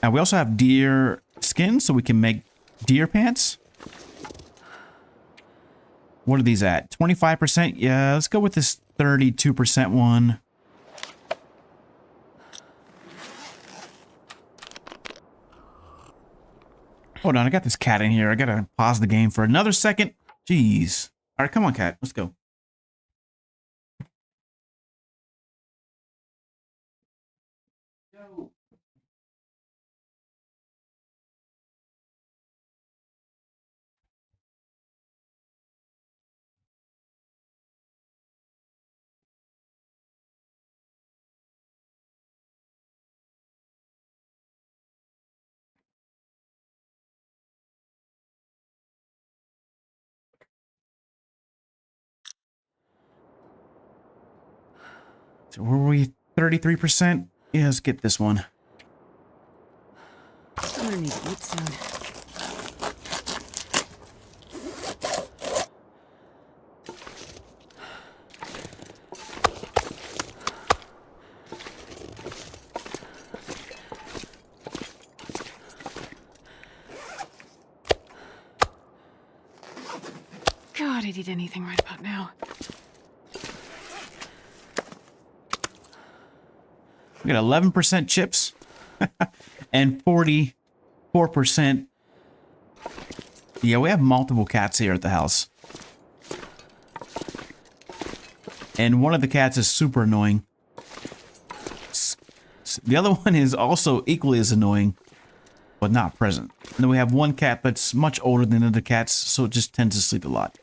Now we also have deer skin, so we can make deer pants. What are these at? 25%? Yeah, let's go with this 32% one. Hold on, I got this cat in here. I gotta pause the game for another second. Jeez. All right, come on, cat. Let's go. Go. So were we 33%? Yeah, let's get this one. I'm gonna need to eat soon. God, I'd eat anything right about now. We got 11% chips and 44%. Yeah, we have multiple cats here at the house. And one of the cats is super annoying. The other one is also equally as annoying, but not present. And then we have one cat that's much older than the other cats, so it just tends to sleep a lot.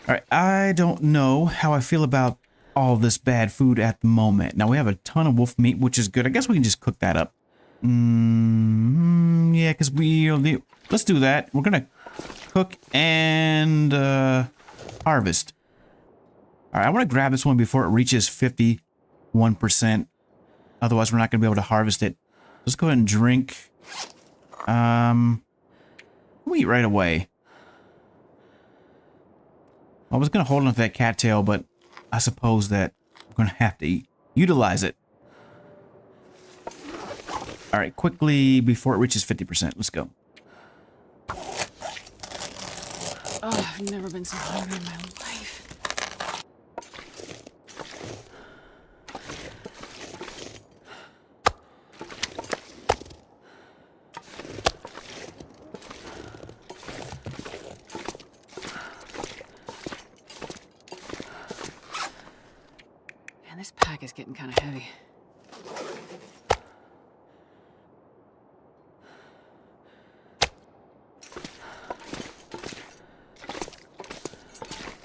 Alright, I don't know how I feel about all this bad food at the moment. Now we have a ton of wolf meat, which is good. I guess we can just cook that up. Yeah, because let's do that. We're gonna cook and harvest. All right, I want to grab this one before it reaches 51%. Otherwise, we're not gonna be able to harvest it. Let's go ahead and drink. We'll eat right away. I was going to hold on to that cattail, but I suppose that we're going to have to utilize it. All right, quickly before it reaches 50%. Let's go. Oh, I've never been so hungry in my life. Man, this pack is getting kind of heavy.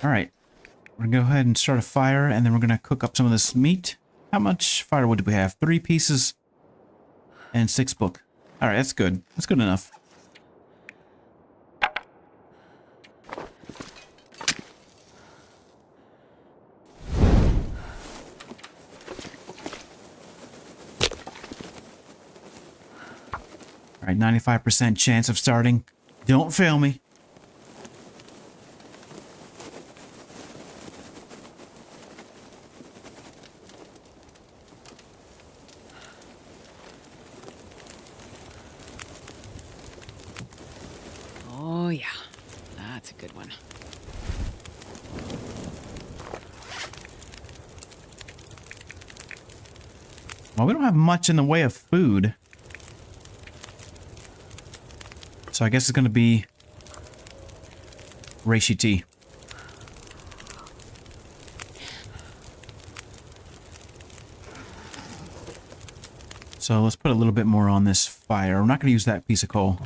All right, we're gonna go ahead and start a fire, and then we're gonna cook up some of this meat. How much firewood do we have? 3 pieces and 6 book. All right, that's good. That's good enough. All right, 95% chance of starting. Don't fail me. Oh, yeah. That's a good one. Well, we don't have much in the way of food. So I guess it's going to be reishi tea. So let's put a little bit more on this fire. I'm not going to use that piece of coal.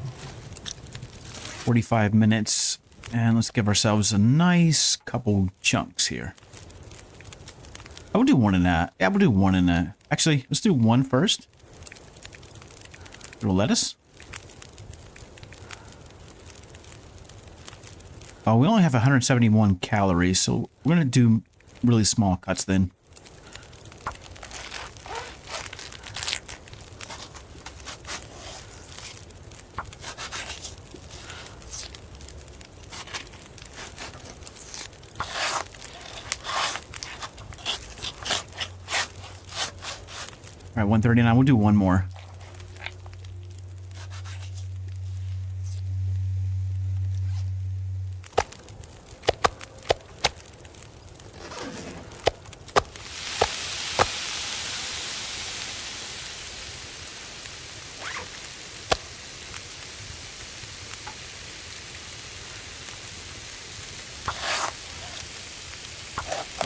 45 minutes. And let's give ourselves a nice couple chunks here. I will do one in that. Yeah, we'll do one in that. Actually, let's do one first. A little lettuce. Oh, we only have 171 calories, so we're going to do really small cuts then. All right, 139. We'll do one more.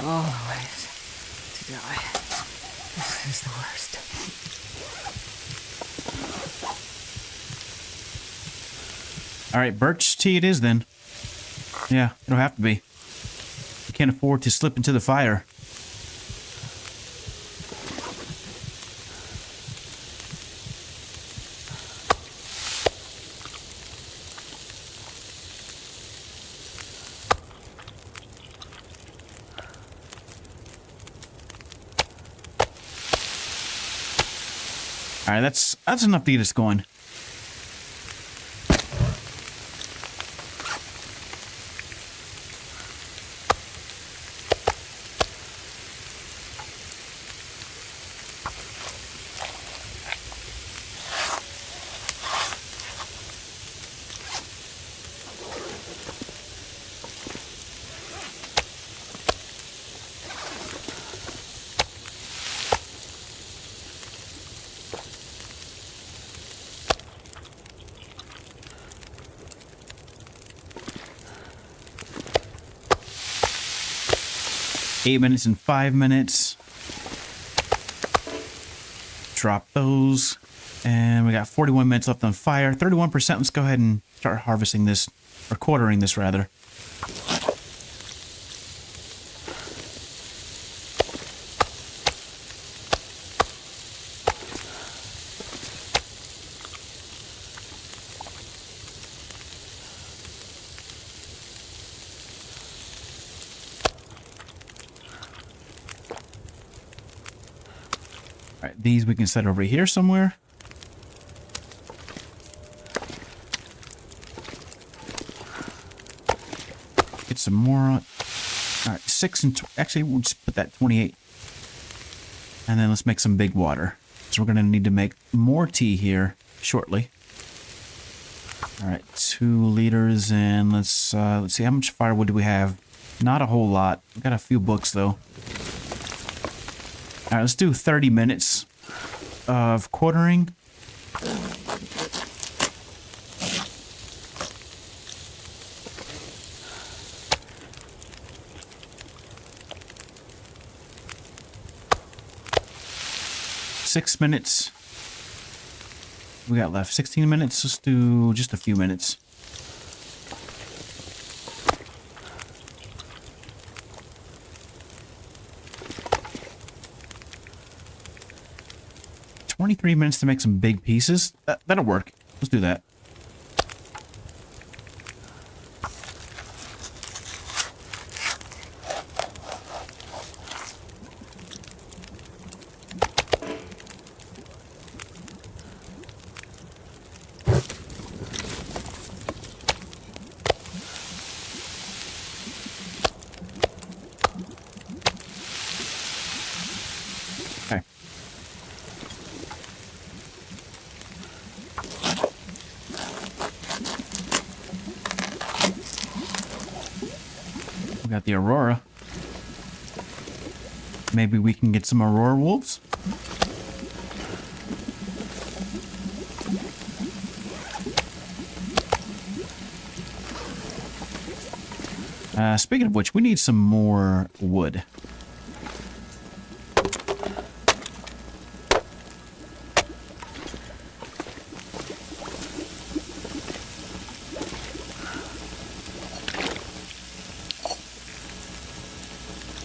Oh, ways to die. This is the worst. All right, birch tea it is then. Yeah, it'll have to be. We can't afford to slip into the fire. All right, that's enough to get us going. Eight minutes and 5 minutes. Drop those. And we got 41 minutes left on fire. 31%. Let's go ahead and start harvesting this, or quartering this rather. All right, these we can set over here somewhere. some more on. All right, 6 and actually we'll just put that 28. And then let's make some big water. So we're gonna need to make more tea here shortly. All right, 2 liters, and let's see, how much firewood do we have? Not a whole lot. We got a few books though. All right, let's do 30 minutes of quartering. Six minutes. We got left 16 minutes. Let's do just a few minutes. $23 minutes to make some big pieces. That'll work. Let's do that. Okay. We got the Aurora. Maybe we can get some Aurora wolves? Speaking of which, we need some more wood.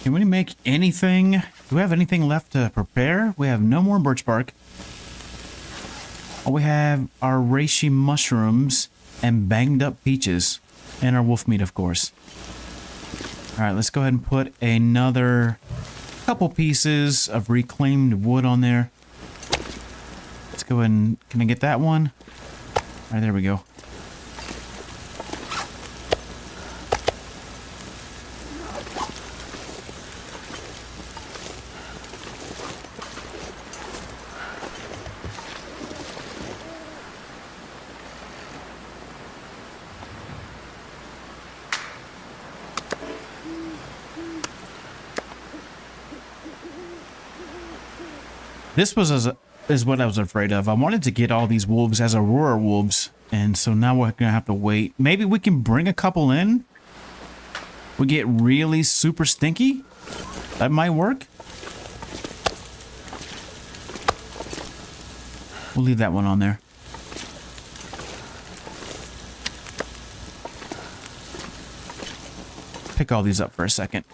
Can we make anything? Do we have anything left to prepare? We have no more birch bark. We have our reishi mushrooms and banged up peaches. And our wolf meat, of course. Alright, let's go ahead and put another couple pieces of reclaimed wood on there. Let's go ahead and... Can I get that one? Alright, there we go. This is what I was afraid of. I wanted to get all these wolves as Aurora wolves, and so now we're gonna have to wait. Maybe we can bring a couple in. We get really super stinky. That might work. We'll leave that one on there. Pick all these up for a second.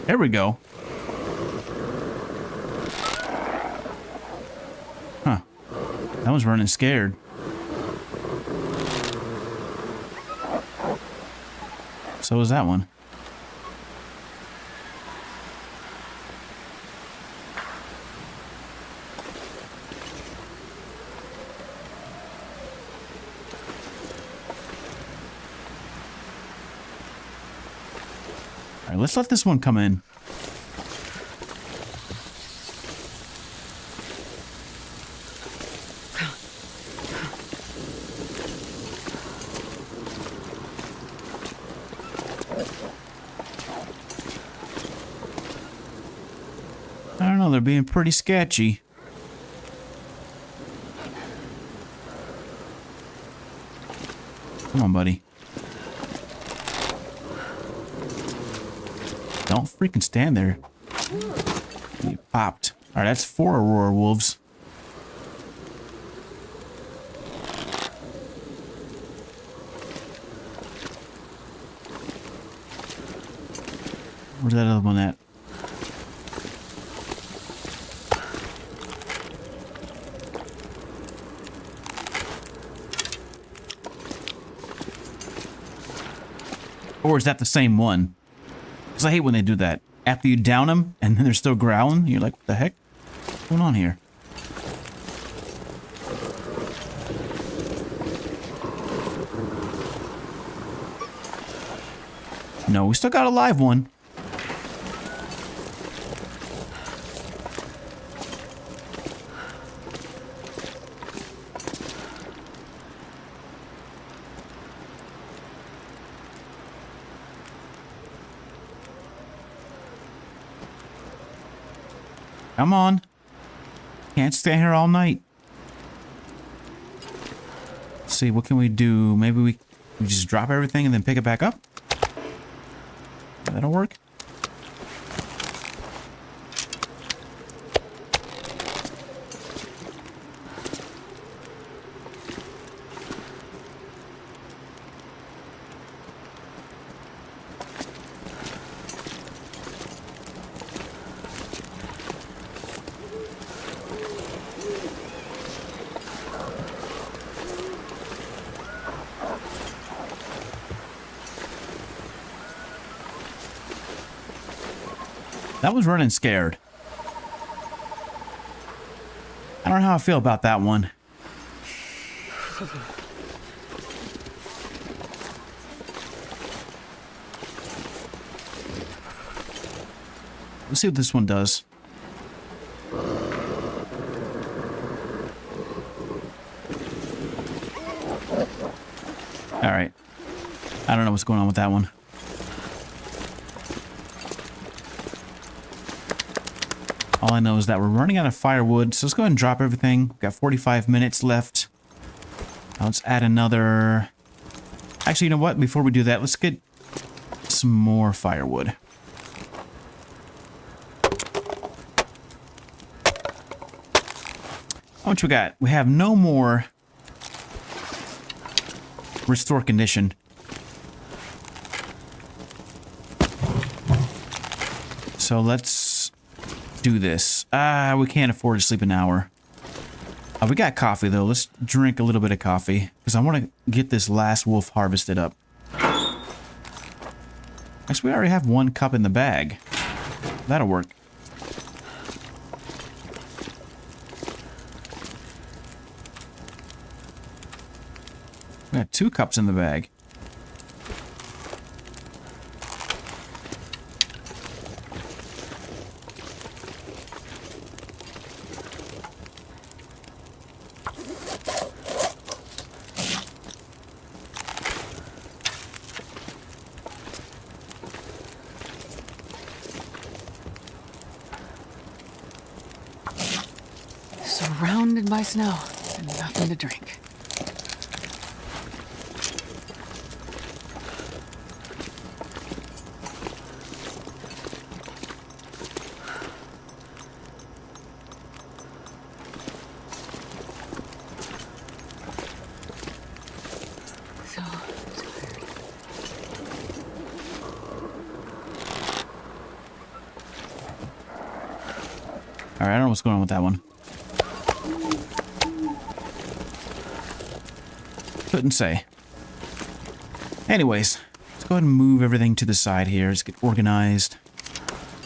There we go. Huh. That was running scared. So was that one. All right, let's let this one come in. I don't know, they're being pretty sketchy. Come on, buddy. Don't freaking stand there. You popped. Alright, that's 4 Aurora wolves. Where's that other one at? Or is that the same one? Because I hate when they do that. After you down them, and then they're still growling, you're like, what the heck? What's going on here? No, we still got a live one. Come on. Can't stay here all night. Let's see, what can we do? Maybe we just drop everything and then pick it back up? That'll work. That was running scared. I don't know how I feel about that one. Let's see what this one does. All right. I don't know what's going on with that one. All I know is that we're running out of firewood, so let's go ahead and drop everything. We've got 45 minutes left. Now let's add another... Actually, you know what? Before we do that, let's get some more firewood. How much we got? We have no more restore condition. So let's do this. We can't afford to sleep an hour. We got coffee though. Let's drink a little bit of coffee because I want to get this last wolf harvested up. Actually, we already have 1 cup in the bag. That'll work. We got 2 cups in the bag. Surrounded by snow and nothing to drink. So tired. All right, I don't know what's going on with that one. Couldn't say. Anyways, let's go ahead and move everything to the side here. Let's get organized.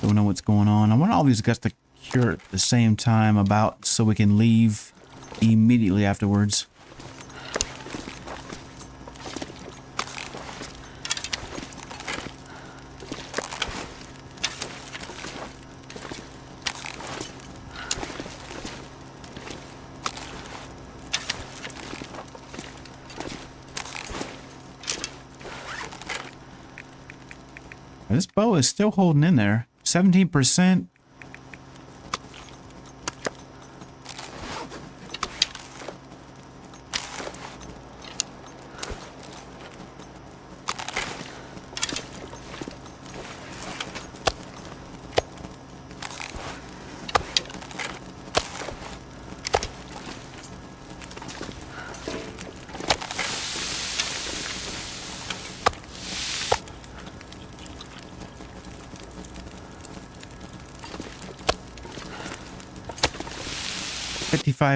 Don't know what's going on. I want all these guys to cure at the same time about so we can leave immediately afterwards. This bow is still holding in there. 17%.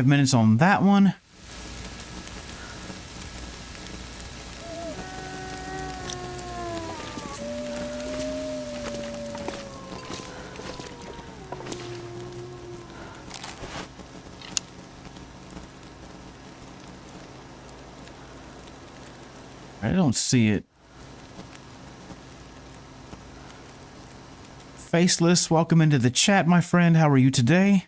Minutes on that one. don't see it. Faceless, welcome into the chat, my friend. How are you today?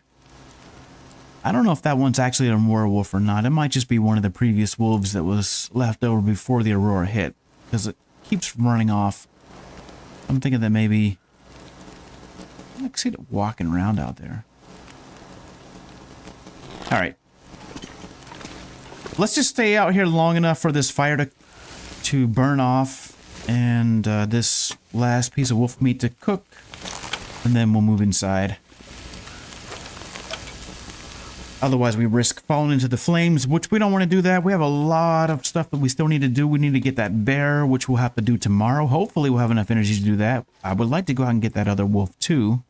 I don't know if that one's actually a werewolf or not. It might just be one of the previous wolves that was left over before the Aurora hit, because it keeps running off. I'm thinking that maybe I can see it walking around out there. All right. Let's just stay out here long enough for this fire to burn off and this last piece of wolf meat to cook, and then we'll move inside. Otherwise, we risk falling into the flames, which we don't want to do that. We have a lot of stuff that we still need to do. We need to get that bear, which we'll have to do tomorrow. Hopefully, we'll have enough energy to do that. I would like to go out and get that other wolf, too.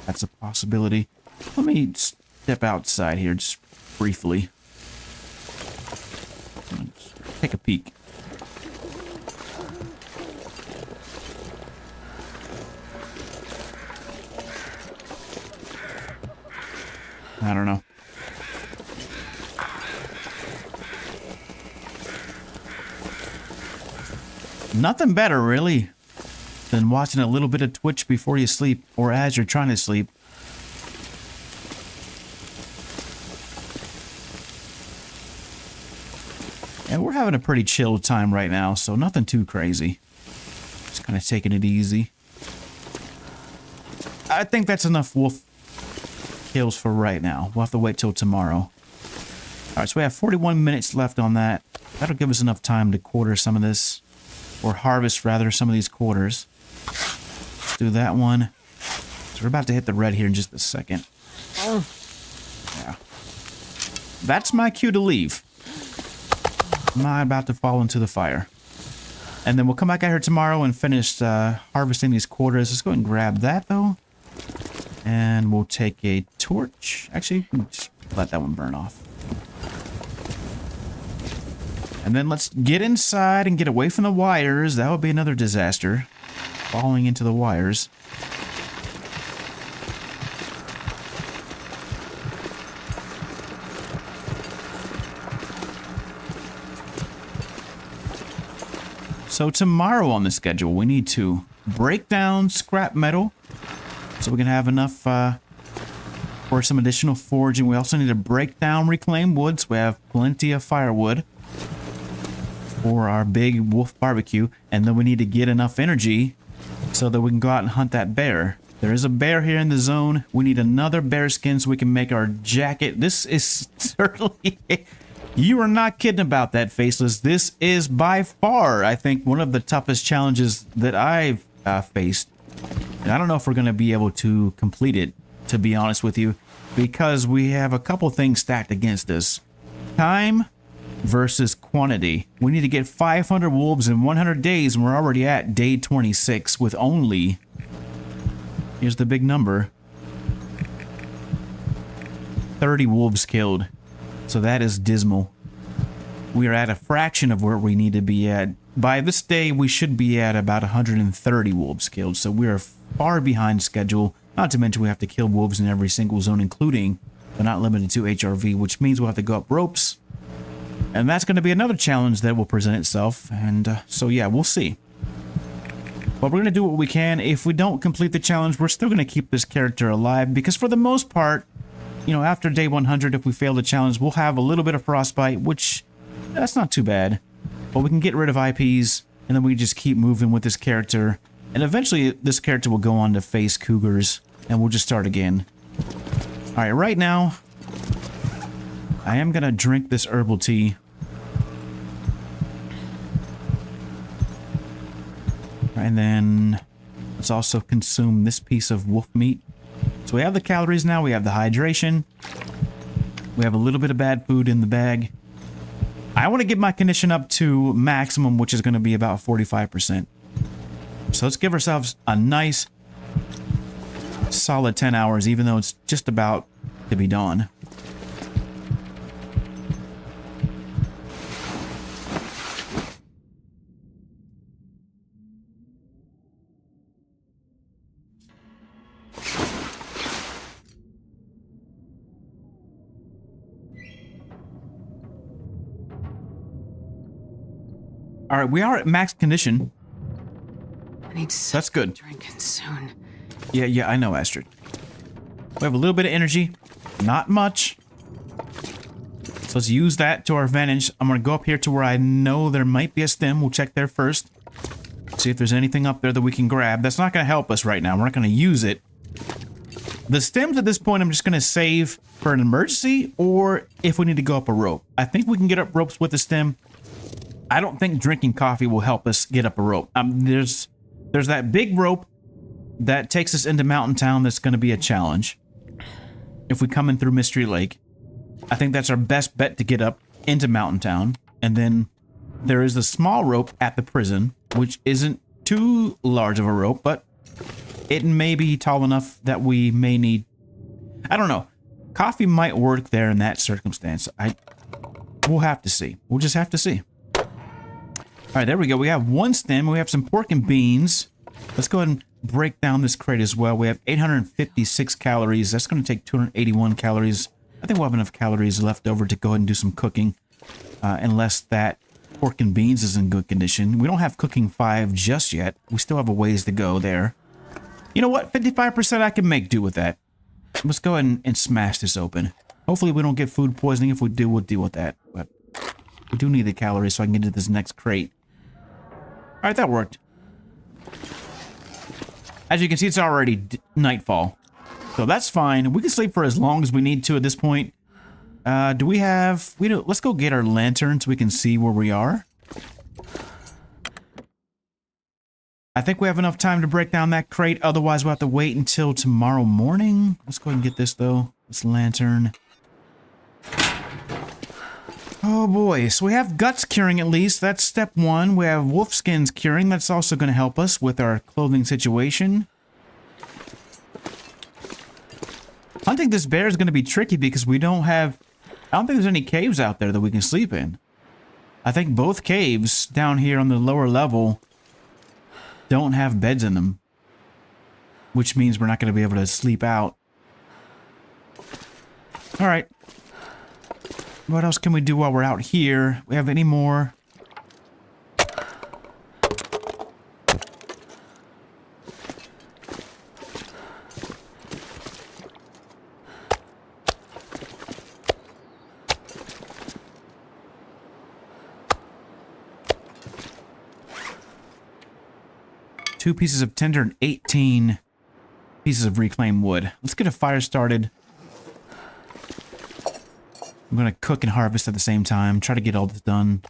That's a possibility. Let me step outside here just briefly. Let's take a peek. I don't know. Nothing better, really, than watching a little bit of Twitch before you sleep, or as you're trying to sleep. And we're having a pretty chill time right now, so nothing too crazy. Just kind of taking it easy. I think that's enough wolf kills for right now. We'll have to wait till tomorrow. Alright, so we have 41 minutes left on that. That'll give us enough time to quarter some of this. Or harvest, rather, some of these quarters. Let's do that one. So we're about to hit the red here in just a second. Yeah. That's my cue to leave. I'm not about to fall into the fire. And then we'll come back out here tomorrow and finish harvesting these quarters. Let's go ahead and grab that, though. And we'll take a torch. Actually, just let that one burn off. And then let's get inside and get away from the wires. That would be another disaster. Falling into the wires. So tomorrow on the schedule, we need to break down scrap metal so we can have enough for some additional forging. We also need to break down reclaimed wood so we have plenty of firewood for our big wolf barbecue, and then we need to get enough energy so that we can go out and hunt that bear. There is a bear here in the zone. We need another bear skin so we can make our jacket. This is certainly... You are not kidding about that, Faceless. This is by far, I think, one of the toughest challenges that I've faced. And I don't know if we're going to be able to complete it, to be honest with you, because we have a couple things stacked against us. Time versus quantity. We need to get 500 wolves in 100 days, and we're already at day 26 with only, here's the big number, 30 wolves killed. So that is dismal. We are at a fraction of where we need to be at. By this day, we should be at about 130 wolves killed, so we are far behind schedule. Not to mention we have to kill wolves in every single zone, including, but not limited to, HRV, which means we'll have to go up ropes. And that's going to be another challenge that will present itself. And so, yeah, we'll see. But we're going to do what we can. If we don't complete the challenge, we're still going to keep this character alive. Because for the most part, you know, after day 100, if we fail the challenge, we'll have a little bit of frostbite, which, that's not too bad. But we can get rid of IPs, and then we just keep moving with this character. And eventually, this character will go on to face cougars, and we'll just start again. Alright, right now, I am going to drink this herbal tea. And then let's also consume this piece of wolf meat. So we have the calories now, we have the hydration. We have a little bit of bad food in the bag. I want to get my condition up to maximum, which is going to be about 45%. So let's give ourselves a nice, solid 10 hours, even though it's just about to be dawn. All right, we are at max condition. I need That's good. drinking soon. Yeah, I know, Astrid. We have a little bit of energy. Not much. So let's use that to our advantage. I'm going to go up here to where I know there might be a stem. We'll check there first. See if there's anything up there that we can grab. That's not going to help us right now. We're not going to use it. The stems at this point, I'm just going to save for an emergency or if we need to go up a rope. I think we can get up ropes with the stem. I don't think drinking coffee will help us get up a rope. There's that big rope that takes us into Mountain Town that's going to be a challenge. If we come in through Mystery Lake, I think that's our best bet to get up into Mountain Town. And then there is the small rope at the prison, which isn't too large of a rope, but it may be tall enough that we may need... I don't know. Coffee might work there in that circumstance. We'll have to see. We'll just have to see. All right, there we go. We have one stem. We have some pork and beans. Let's go ahead and break down this crate as well. We have 856 calories. That's going to take 281 calories. I think we'll have enough calories left over to go ahead and do some cooking. Unless that pork and beans is in good condition. We don't have cooking 5 just yet. We still have a ways to go there. You know what? 55% I can make do with that. Let's go ahead and smash this open. Hopefully we don't get food poisoning. If we do, we'll deal with that. But we do need the calories so I can get into this next crate. All right, that worked. As you can see, it's already nightfall. So that's fine. We can sleep for as long as we need to at this point. Do we have... let's go get our lantern so we can see where we are. I think we have enough time to break down that crate. Otherwise, we'll have to wait until tomorrow morning. Let's go ahead and get this, though. This lantern. Oh, boy. So we have guts curing at least. That's step 1. We have wolf skins curing. That's also going to help us with our clothing situation. Hunting this bear is going to be tricky because we don't have... I don't think there's any caves out there that we can sleep in. I think both caves down here on the lower level don't have beds in them. Which means we're not going to be able to sleep out. Alright. What else can we do while we're out here? We have any more? Two pieces of tinder and 18 pieces of reclaimed wood. Let's get a fire started. I'm going to cook and harvest at the same time. Try to get all this done.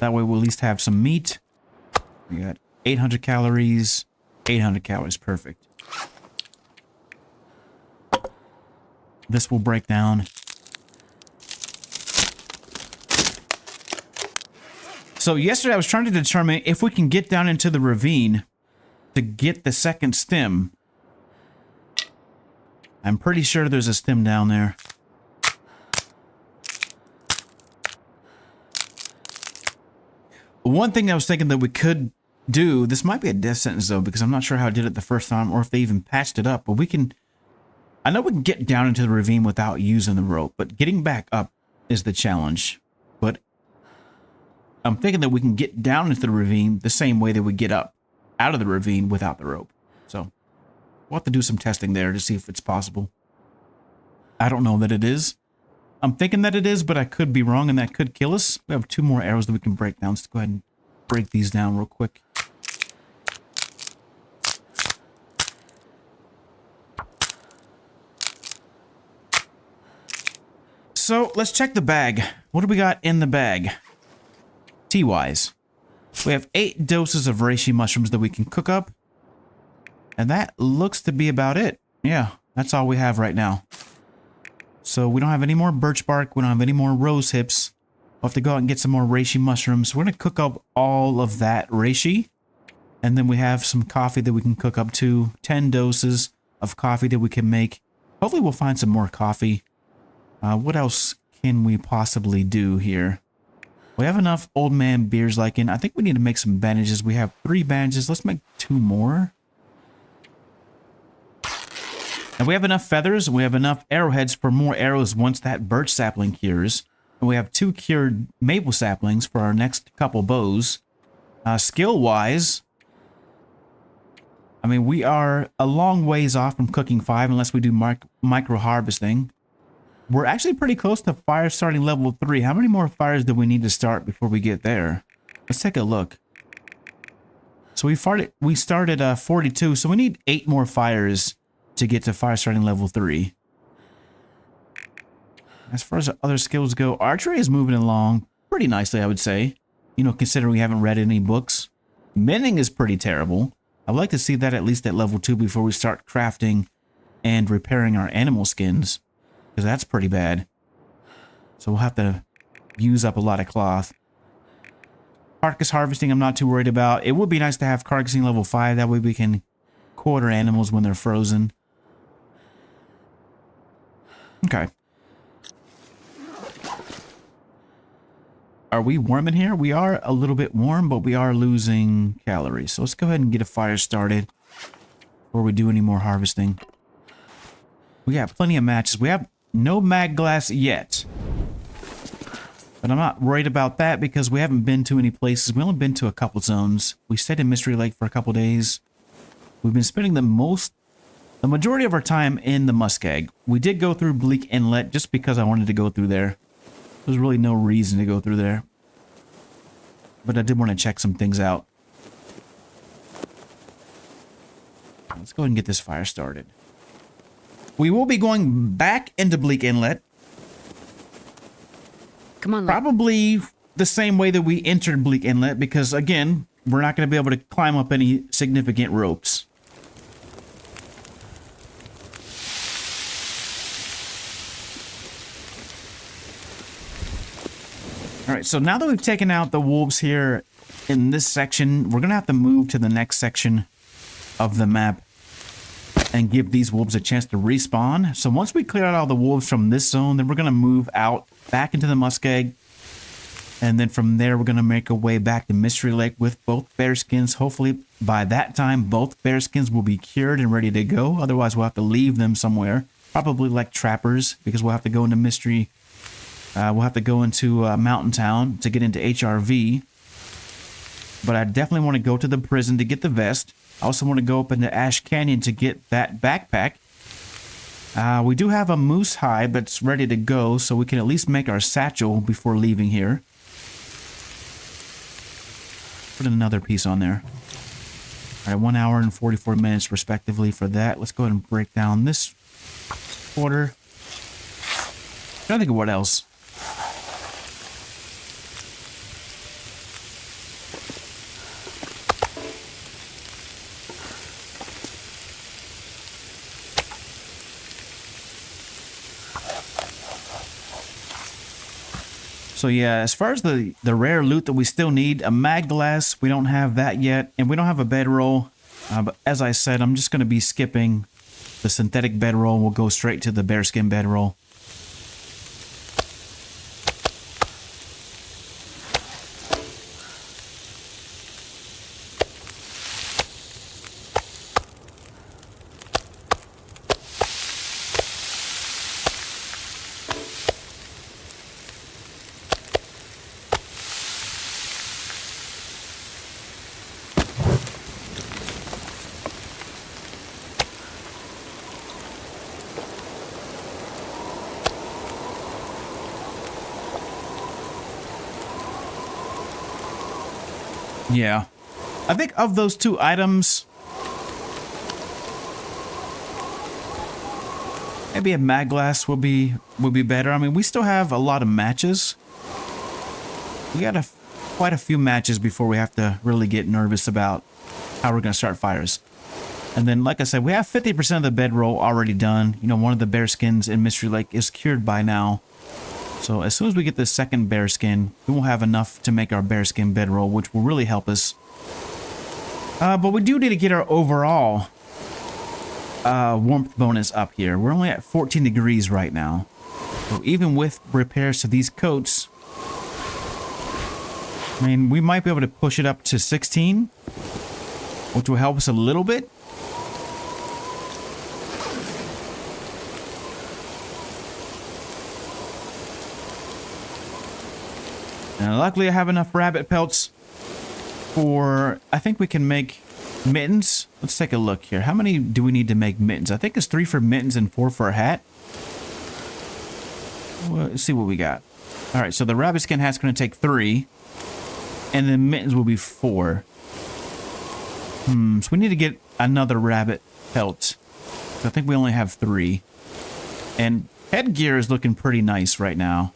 That way we'll at least have some meat. We got 800 calories. 800 calories. Perfect. This will break down. So yesterday I was trying to determine if we can get down into the ravine to get the second stem. I'm pretty sure there's a stem down there. One thing I was thinking that we could do, this might be a death sentence though, because I'm not sure how I did it the first time or if they even patched it up, but we can, I know we can get down into the ravine without using the rope, but getting back up is the challenge. But I'm thinking that we can get down into the ravine the same way that we get up out of the ravine without the rope. So we'll have to do some testing there to see if it's possible. I don't know that it is. I'm thinking that it is, but I could be wrong and that could kill us. We have 2 more arrows that we can break down. Let's go ahead and break these down real quick. So let's check the bag. What do we got in the bag? Tea-wise. We have 8 doses of reishi mushrooms that we can cook up. And that looks to be about it. Yeah, that's all we have right now. So we don't have any more birch bark. We don't have any more rose hips. We'll have to go out and get some more reishi mushrooms. We're going to cook up all of that reishi. And then we have some coffee that we can cook up too. 10 doses of coffee that we can make. Hopefully we'll find some more coffee. What else can we possibly do here? We have enough old man beers lichen. I think we need to make some bandages. We have 3 bandages. Let's make 2 more. And we have enough feathers. And we have enough arrowheads for more arrows once that birch sapling cures. And we have 2 cured maple saplings for our next couple bows. Skill-wise, I mean, we are a long ways off from cooking 5 unless we do micro-harvesting. We're actually pretty close to fire starting level 3. How many more fires do we need to start before we get there? Let's take a look. So we started 42, so we need 8 more fires to get to fire starting level 3. As far as other skills go, archery is moving along pretty nicely, I would say. You know, considering we haven't read any books. Mending is pretty terrible. I'd like to see that at least at level 2 before we start crafting and repairing our animal skins. Because that's pretty bad. So we'll have to use up a lot of cloth. Carcass harvesting I'm not too worried about. It would be nice to have carcassing level 5. That way we can quarter animals when they're frozen. Okay. Are we warm in here? We are a little bit warm, but we are losing calories. So let's go ahead and get a fire started before we do any more harvesting. We got plenty of matches. We have no mag glass yet. But I'm not worried about that because we haven't been to any places. We've only been to a couple zones. We stayed in Mystery Lake for a couple days. We've been spending the majority of our time in the Muskeg. We did go through Bleak Inlet just because I wanted to go through there. There's really no reason to go through there. But I did want to check some things out. Let's go ahead and get this fire started. We will be going back into Bleak Inlet. Come on, Probably the same way that we entered Bleak Inlet because, again, we're not going to be able to climb up any significant ropes. All right, so now that we've taken out the wolves here in this section, we're going to have to move to the next section of the map and give these wolves a chance to respawn. So once we clear out all the wolves from this zone, then we're going to move out back into the Muskeg. And then from there, we're going to make our way back to Mystery Lake with both bearskins. Hopefully, by that time, both bearskins will be cured and ready to go. Otherwise, we'll have to leave them somewhere. Probably like trappers, because we'll have to go into Mystery. We'll have to go into Mountain Town to get into HRV. But I definitely want to go to the prison to get the vest. I also want to go up into Ash Canyon to get that backpack. We do have a moose hide that's ready to go, so we can at least make our satchel before leaving here. Put another piece on there. All right, 1 hour and 44 minutes respectively for that. Let's go ahead and break down this order. I'm trying to think of what else. So yeah, as far as the rare loot that we still need, a mag glass, we don't have that yet, and we don't have a bedroll. But as I said, I'm just going to be skipping the synthetic bedroll. We'll go straight to the bearskin bedroll. Yeah. I think of those two items, maybe a mag glass would be better. I mean, we still have a lot of matches. We got quite a few matches before we have to really get nervous about how we're going to start fires. And then, like I said, we have 50% of the bedroll already done. You know, one of the bearskins in Mystery Lake is cured by now. So as soon as we get the second bearskin, we will have enough to make our bearskin bedroll, which will really help us. But we do need to get our overall warmth bonus up here. We're only at 14 degrees right now. So even with repairs to these coats, I mean, we might be able to push it up to 16, which will help us a little bit. And luckily I have enough rabbit pelts for... I think we can make mittens. Let's take a look here. How many do we need to make mittens? I think it's 3 for mittens and 4 for a hat. Well, let's see what we got. All right, so the rabbit skin hat's going to take 3. And then mittens will be 4. So we need to get another rabbit pelt. I think we only have 3. And headgear is looking pretty nice right now.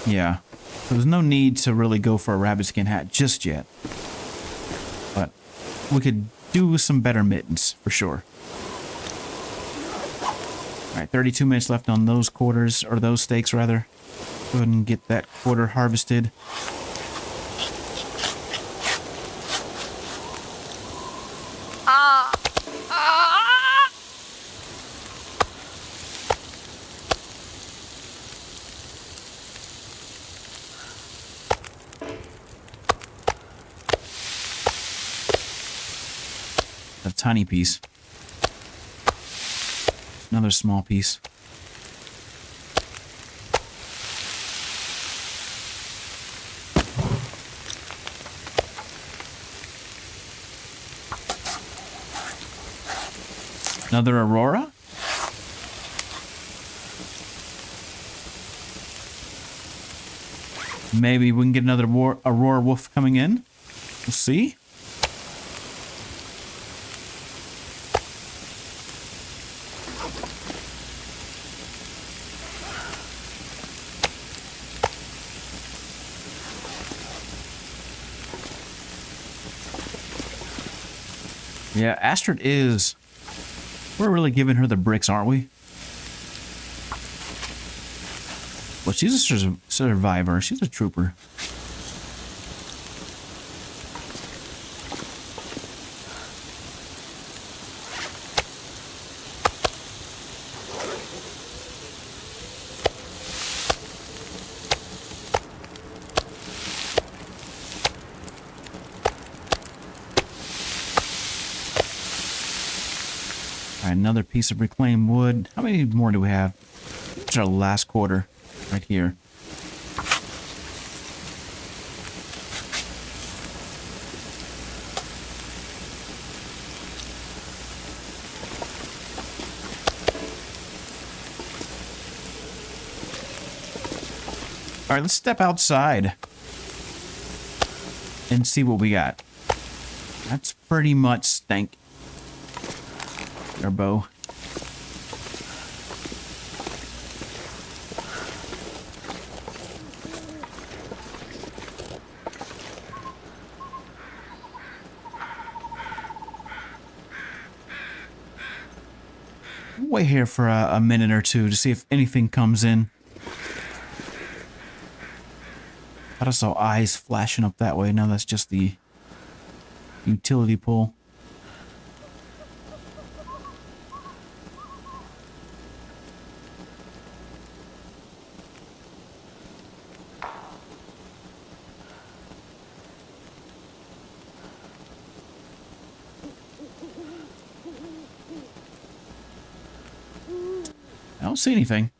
Yeah. So there's no need to really go for a rabbit skin hat just yet. But we could do some better mittens for sure. All right, 32 minutes left on those quarters, or those steaks rather. Go ahead and get that quarter harvested. A tiny piece. Another small piece. Another Aurora? Maybe we can get another Aurora wolf coming in. We'll see. Yeah, Astrid is... We're really giving her the bricks, aren't we? Well, she's a survivor. She's a trooper. Another piece of reclaimed wood. How many more do we have? It's our last quarter right here. All right, let's step outside and see what we got. That's pretty much stank. Our bow. We'll wait here for a minute or two to see if anything comes in. I just saw eyes flashing up that way. Now that's just the utility pole. I don't see anything.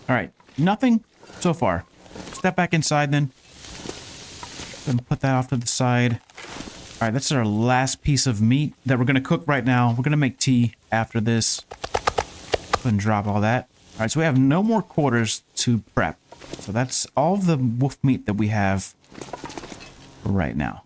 All right, nothing so far. Step back inside then. And put that off to the side. All right, that's our last piece of meat that we're going to cook right now. We're going to make tea after this. Go ahead and drop all that. All right, so we have no more quarters to prep. So that's all the wolf meat that we have right now.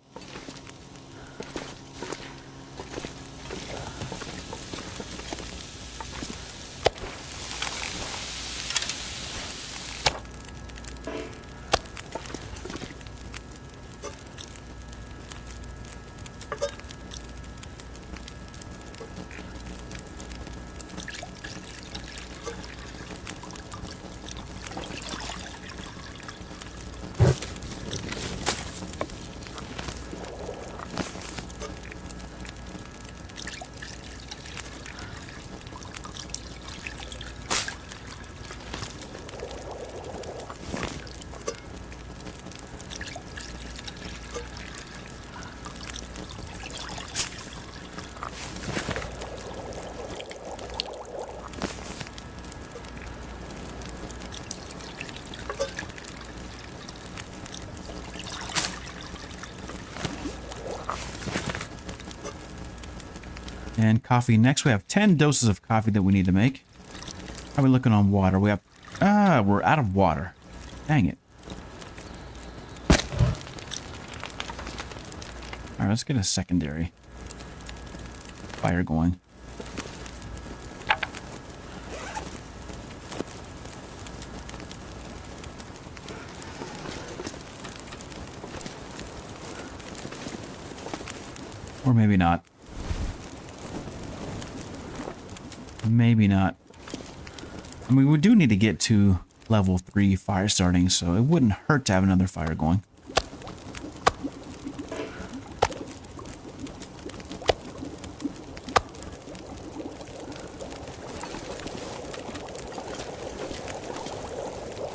And coffee next. We have 10 doses of coffee that we need to make. How are we looking on water? We have... we're out of water. Dang it. Alright, let's get a secondary fire going. Or maybe not. Maybe not. I mean, we do need to get to level 3 fire starting, so it wouldn't hurt to have another fire going.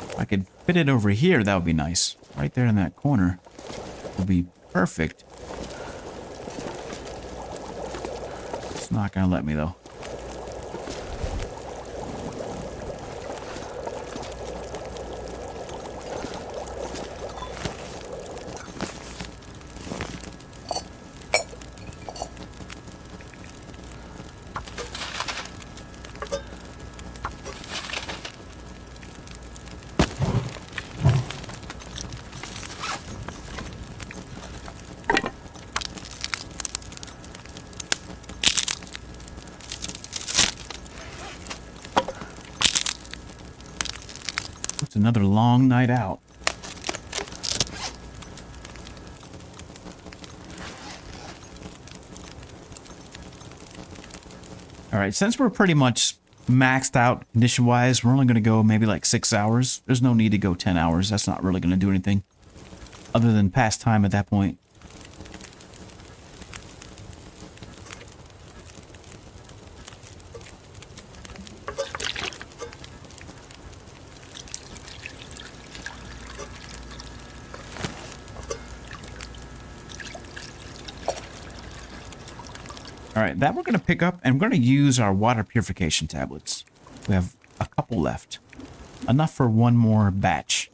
If I could fit it over here, that would be nice. Right there in that corner would be perfect. It's not gonna let me, though. It's another long night out. Alright, since we're pretty much maxed out condition-wise, we're only going to go maybe like 6 hours. There's no need to go 10 hours. That's not really going to do anything other than pass time at that point. Alright, that we're going to pick up, and we're going to use our water purification tablets. We have a couple left. Enough for one more batch.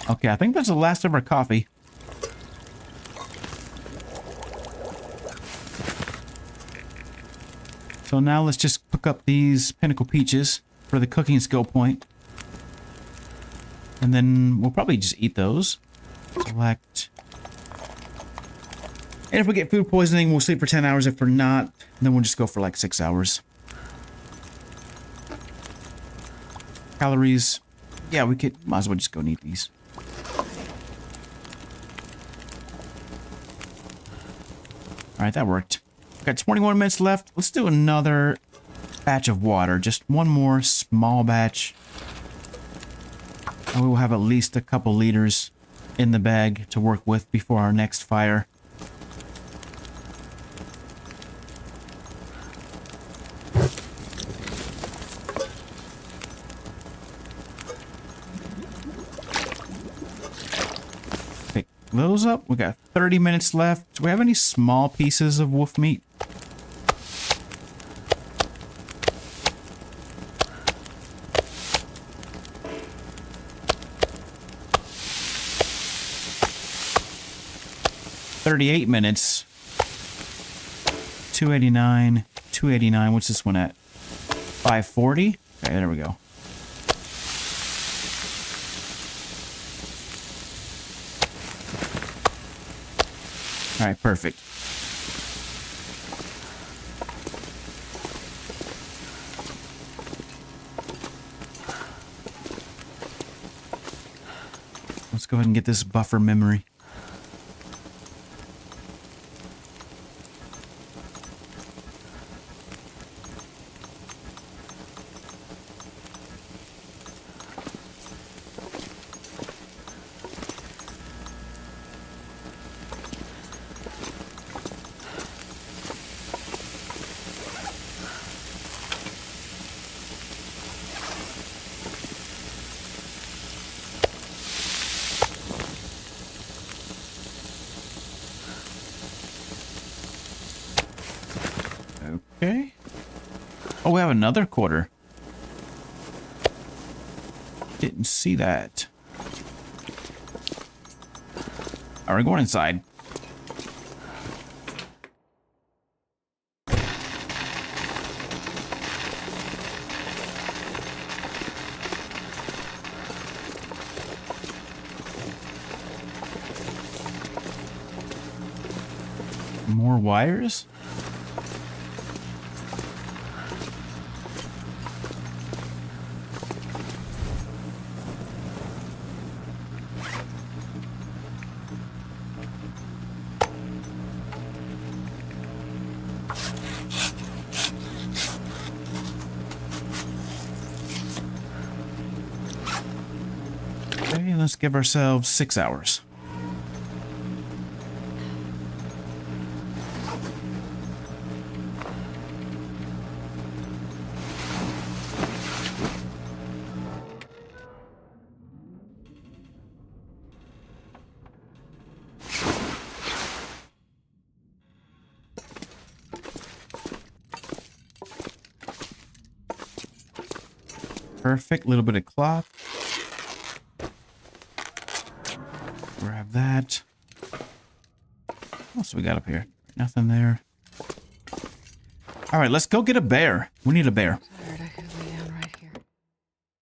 Okay, I think that's the last of our coffee. So now let's just cook up these pinnacle peaches for the cooking skill point. And then we'll probably just eat those. Select. And if we get food poisoning, we'll sleep for 10 hours. If we're not, then we'll just go for like 6 hours. Calories. Yeah, we could, might as well just go and eat these. Alright, that worked. Got 21 minutes left. Let's do another batch of water. Just one more small batch. And we will have at least a couple liters in the bag to work with before our next fire. Those up. We got 30 minutes left. Do we have any small pieces of wolf meat? $38 minutes. 289. 289. What's this one at? 540? Okay, there we go. All right, perfect. Let's go ahead and get this buffer memory. Okay. Oh, we have another quarter. Didn't see that. All right, going inside. More wires? Okay, let's give ourselves 6 hours. Perfect, little bit of cloth. Grab that. What else we got up here? Nothing there. All right, let's go get a bear. We need a bear. Tired, I could lay down right here.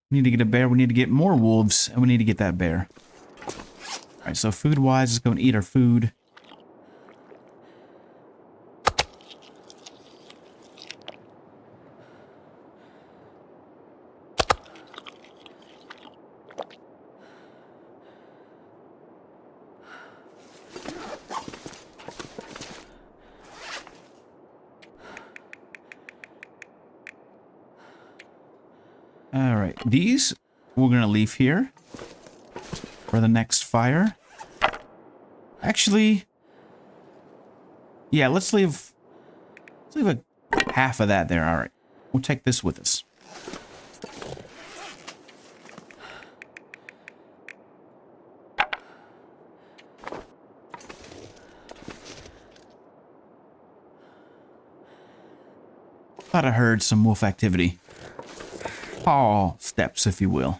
We need to get a bear. We need to get more wolves, and we need to get that bear. All right, so food-wise, let's go and eat our food. All right, these we're gonna leave here for the next fire. Actually, yeah, let's leave a half of that there. All right, we'll take this with us. Thought I heard some wolf activity. Paw steps, if you will.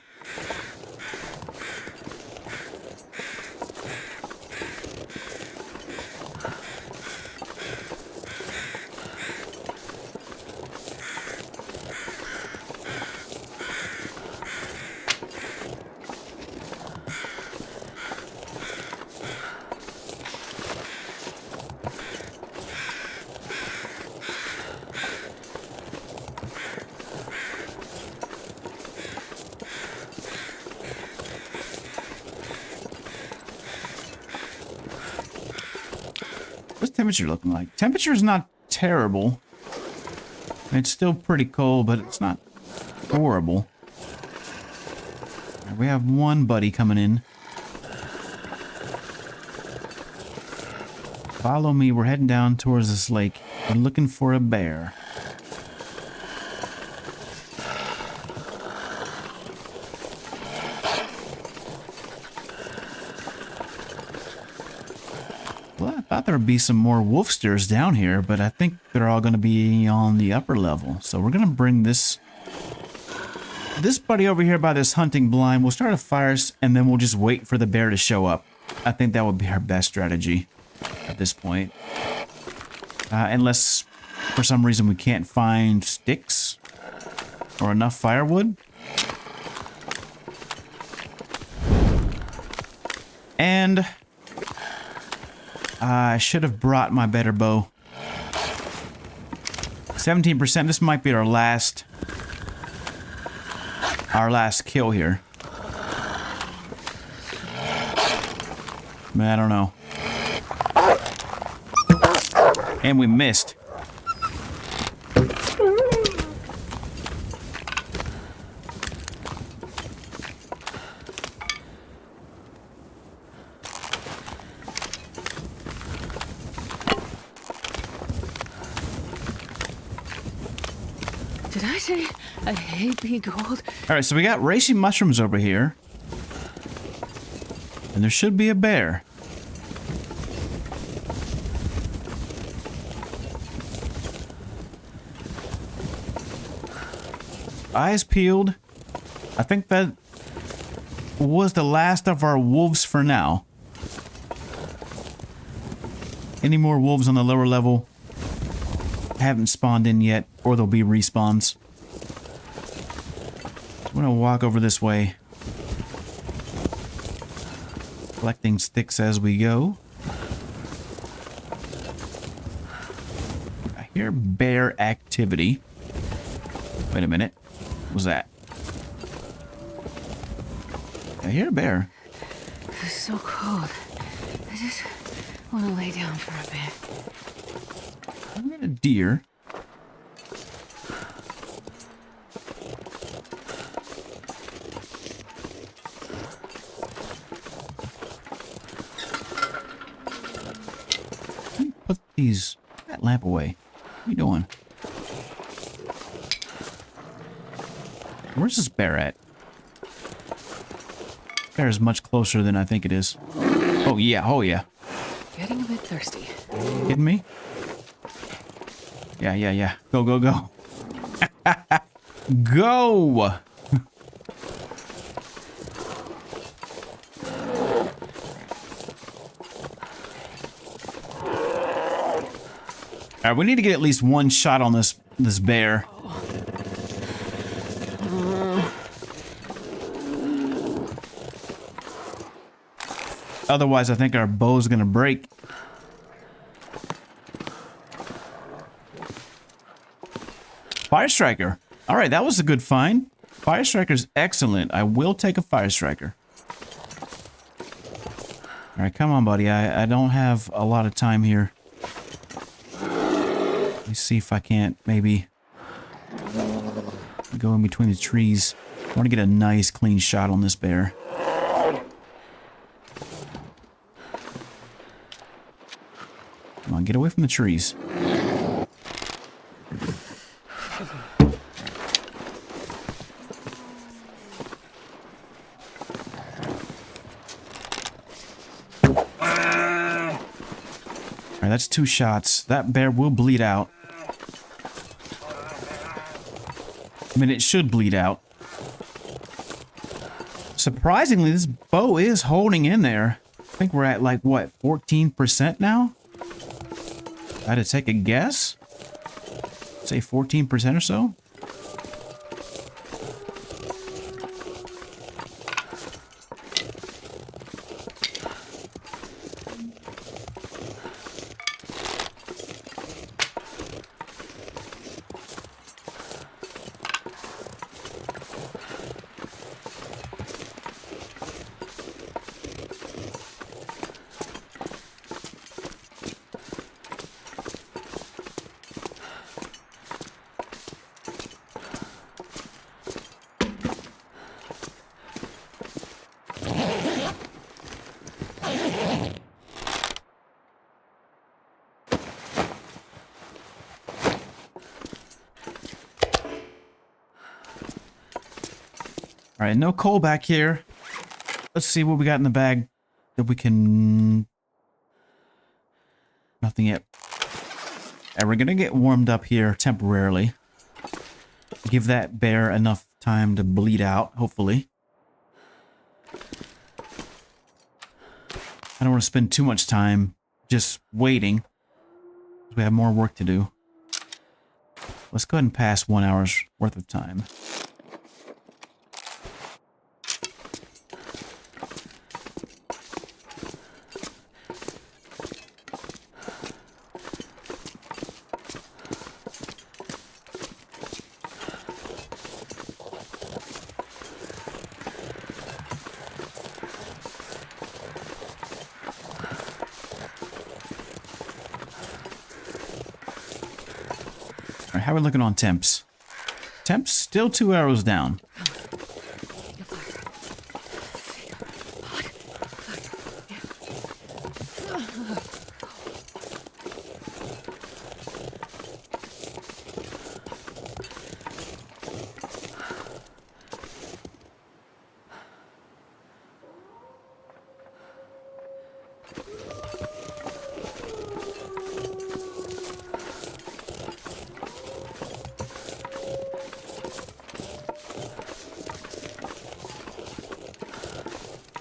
What's temperature looking like? Temperature is not terrible. It's still pretty cold, but it's not horrible. Right, we have one buddy coming in. Follow me. We're heading down towards this lake. We're looking for a bear. Well, I thought there would be some more wolfsters down here, but I think they're all going to be on the upper level. So we're going to bring this buddy over here by this hunting blind. We'll start a fire, and then we'll just wait for the bear to show up. I think that would be our best strategy at this point. Unless, for some reason, we can't find sticks or enough firewood. And I should have brought my better bow. 17%. This might be our last kill here. I don't know. And we missed. Did I say I hate being cold? All right, so we got reishi mushrooms over here. And there should be a bear. Eyes peeled. I think that was the last of our wolves for now. Any more wolves on the lower level haven't spawned in yet, or there'll be respawns. I'm gonna walk over this way. Collecting sticks as we go. I hear bear activity. Wait a minute. What was that? I hear a bear. It's so cold. I just want to lay down for a bit. I got a deer. Put that lamp away. What are you doing? Where's this bear at? Bear is much closer than I think it is. Oh yeah, oh yeah. Getting a bit thirsty. Kidding me? Yeah. Go. Go! Alright, we need to get at least one shot on this bear. Otherwise, I think our bow's gonna break. Fire Striker. Alright, that was a good find. Fire Striker's excellent. I will take a Fire Striker. Alright, come on, buddy. I don't have a lot of time here. Let me see if I can't maybe go in between the trees. I want to get a nice, clean shot on this bear. Come on, get away from the trees. Alright, that's 2 shots. That bear will bleed out. I mean, it should bleed out. Surprisingly, this bow is holding in there. I think we're at like, what, 14% now? I had to take a guess. Say 14% or so. All right, no coal back here. Let's see what we got in the bag that we can... Nothing yet. And we're gonna get warmed up here temporarily. Give that bear enough time to bleed out, hopefully. I don't want to spend too much time just waiting. We have more work to do. Let's go ahead and pass 1 hour's worth of time. how are we looking on temps? Temps still 2 arrows down.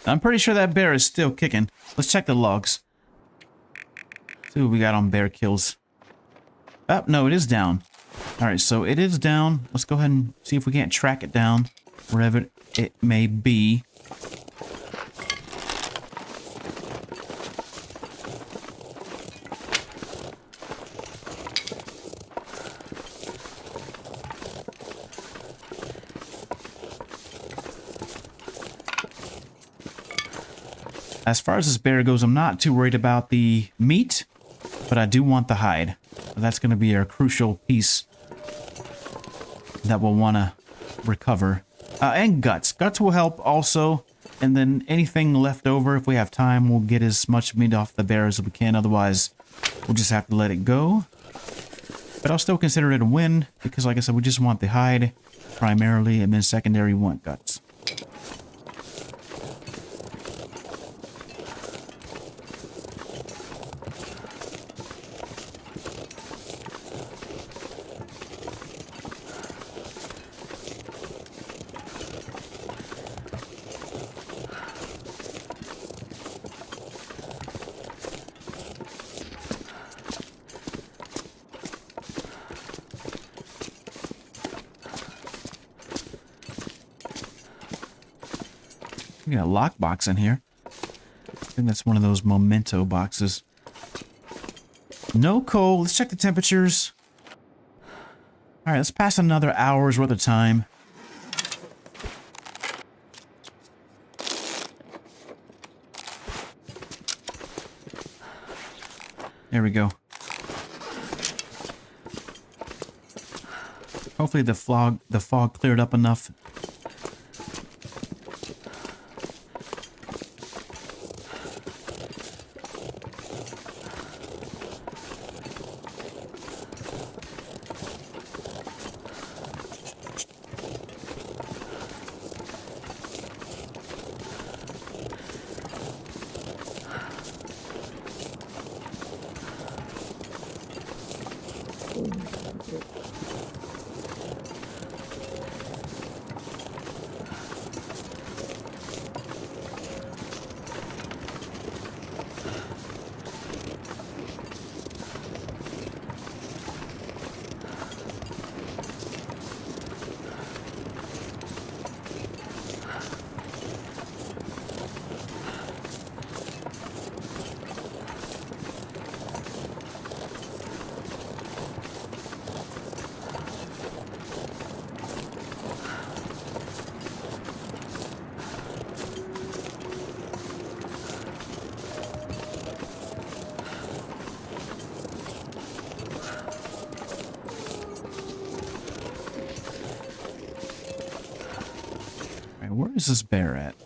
I'm pretty sure that bear is still kicking. Let's check the logs. See what we got on bear kills. Oh, no, it is down. Alright, so it is down. Let's go ahead and see if we can't track it down wherever it may be. As far as this bear goes, I'm not too worried about the meat, but I do want the hide. That's going to be a crucial piece that we'll want to recover. And guts. Guts will help also. And then anything left over, if we have time, we'll get as much meat off the bear as we can. Otherwise, we'll just have to let it go. But I'll still consider it a win, because like I said, we just want the hide primarily, and then secondary we want guts. We got a lockbox in here. I think that's one of those memento boxes. No coal. Let's check the temperatures. Alright, let's pass another hour's worth of time. There we go. Hopefully the fog cleared up enough. Where is this bear at?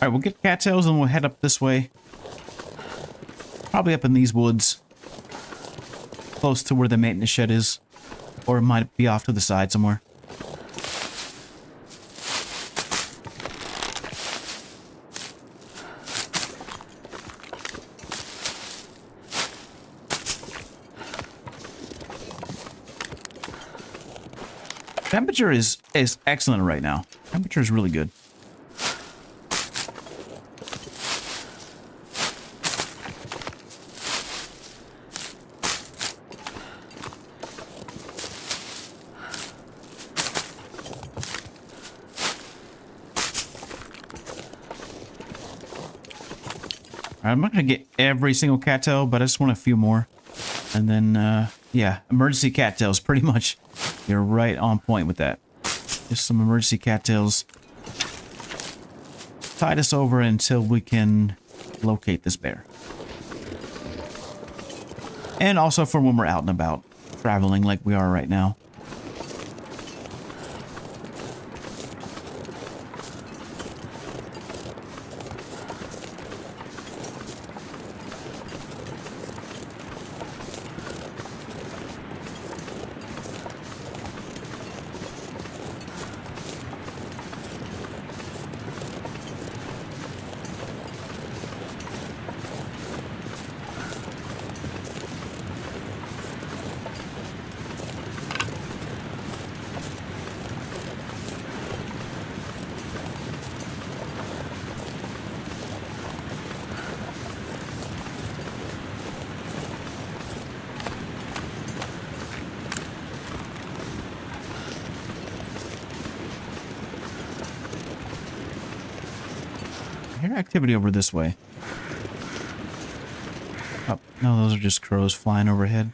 right, we'll get cattails and we'll head up this way. Probably up in these woods. Close to where the maintenance shed is. Or it might be off to the side somewhere. Temperature is excellent right now. Temperature is really good. I'm not going to get every single cattail, but I just want a few more. And then, yeah, emergency cattails, pretty much. You're right on point with that. Just some emergency cattails. Tide us over until we can locate this bear. And also for when we're out and about, traveling like we are right now. I hear activity over this way. Oh, no, those are just crows flying overhead.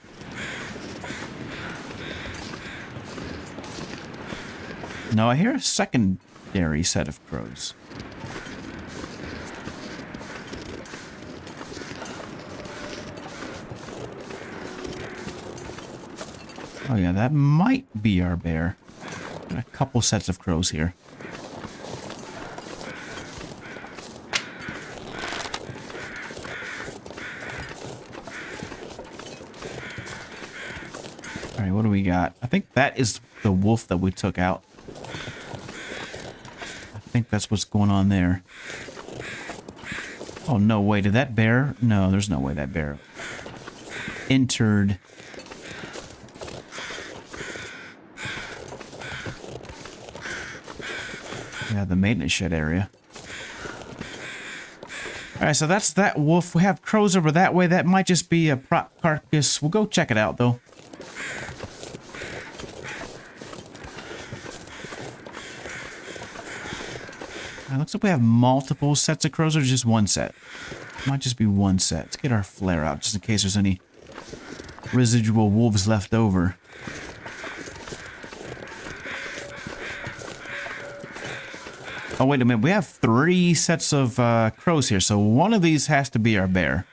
No, I hear a secondary set of crows. Oh yeah, that might be our bear. Got a couple sets of crows here. Alright, what do we got? I think that is the wolf that we took out. I think that's what's going on there. Oh, no way. Did that bear? No, there's no way that bear entered. Yeah, the maintenance shed area. Alright, so that's that wolf. We have crows over that way. That might just be a prop carcass. We'll go check it out, though. It looks like we have multiple sets of crows or just one set. Might just be one set. Let's get our flare out just in case there's any residual wolves left over. Oh, wait a minute. We have 3 sets of crows here, so one of these has to be our bear.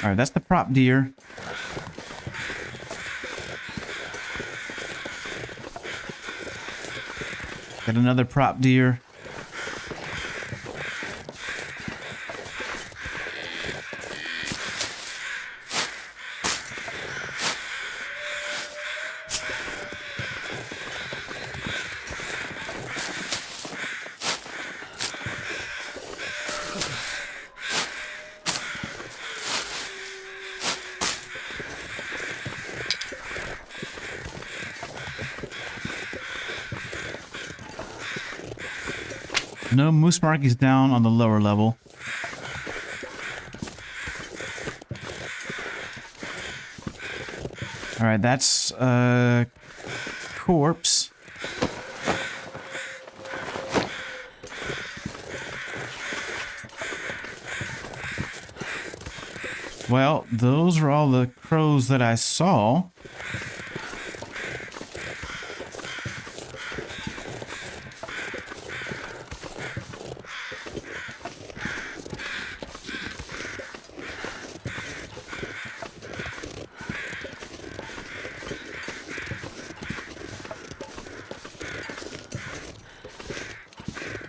Alright, that's the prop deer. Got another prop deer. No moose markings down on the lower level. Alright, that's corpse. Well, those are all the crows that I saw.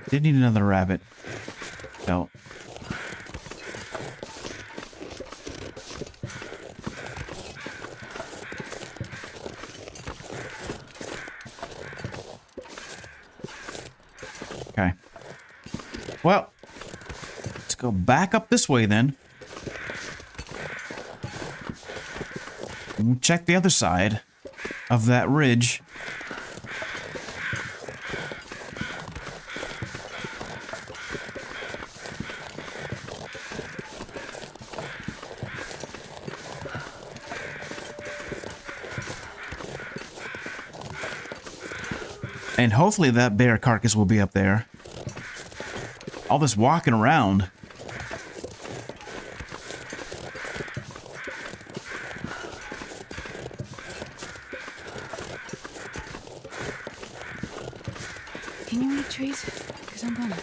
Did need another rabbit. No. Okay. Well, let's go back up this way then. And check the other side of that ridge. And hopefully that bear carcass will be up there. All this walking around. Can you eat trees? Because I'm gonna.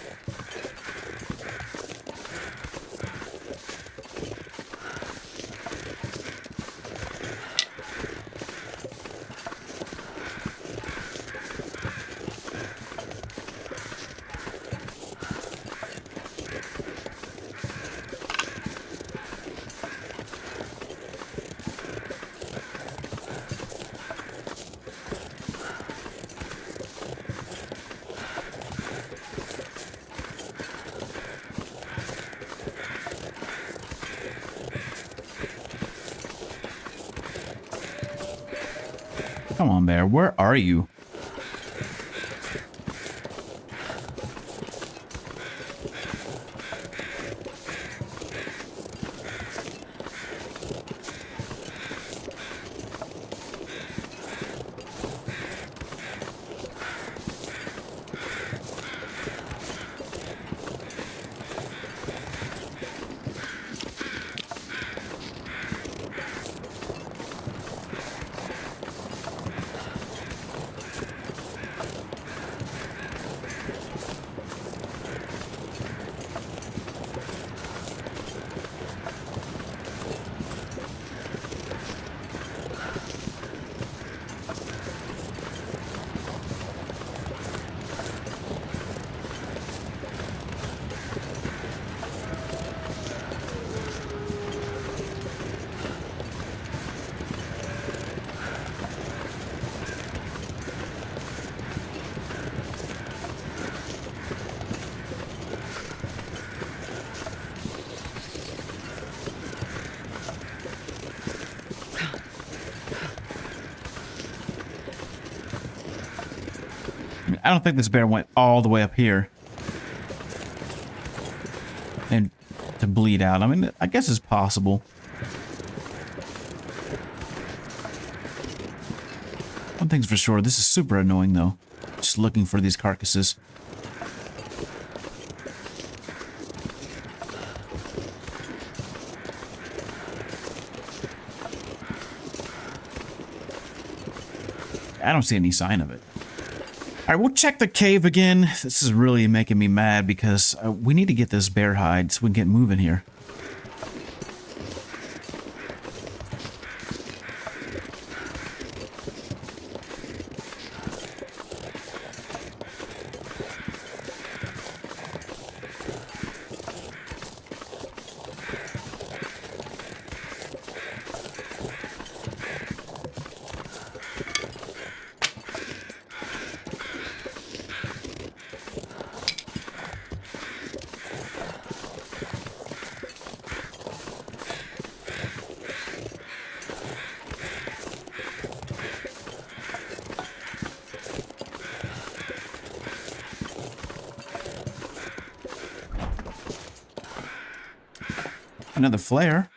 Come on, bear. Where are you? I don't think this bear went all the way up here. And to bleed out. I mean, I guess it's possible. One thing's for sure, this is super annoying though. Just looking for these carcasses. I don't see any sign of it. All right, we'll check the cave again. This is really making me mad because we need to get this bear hide so we can get moving here. Another flare.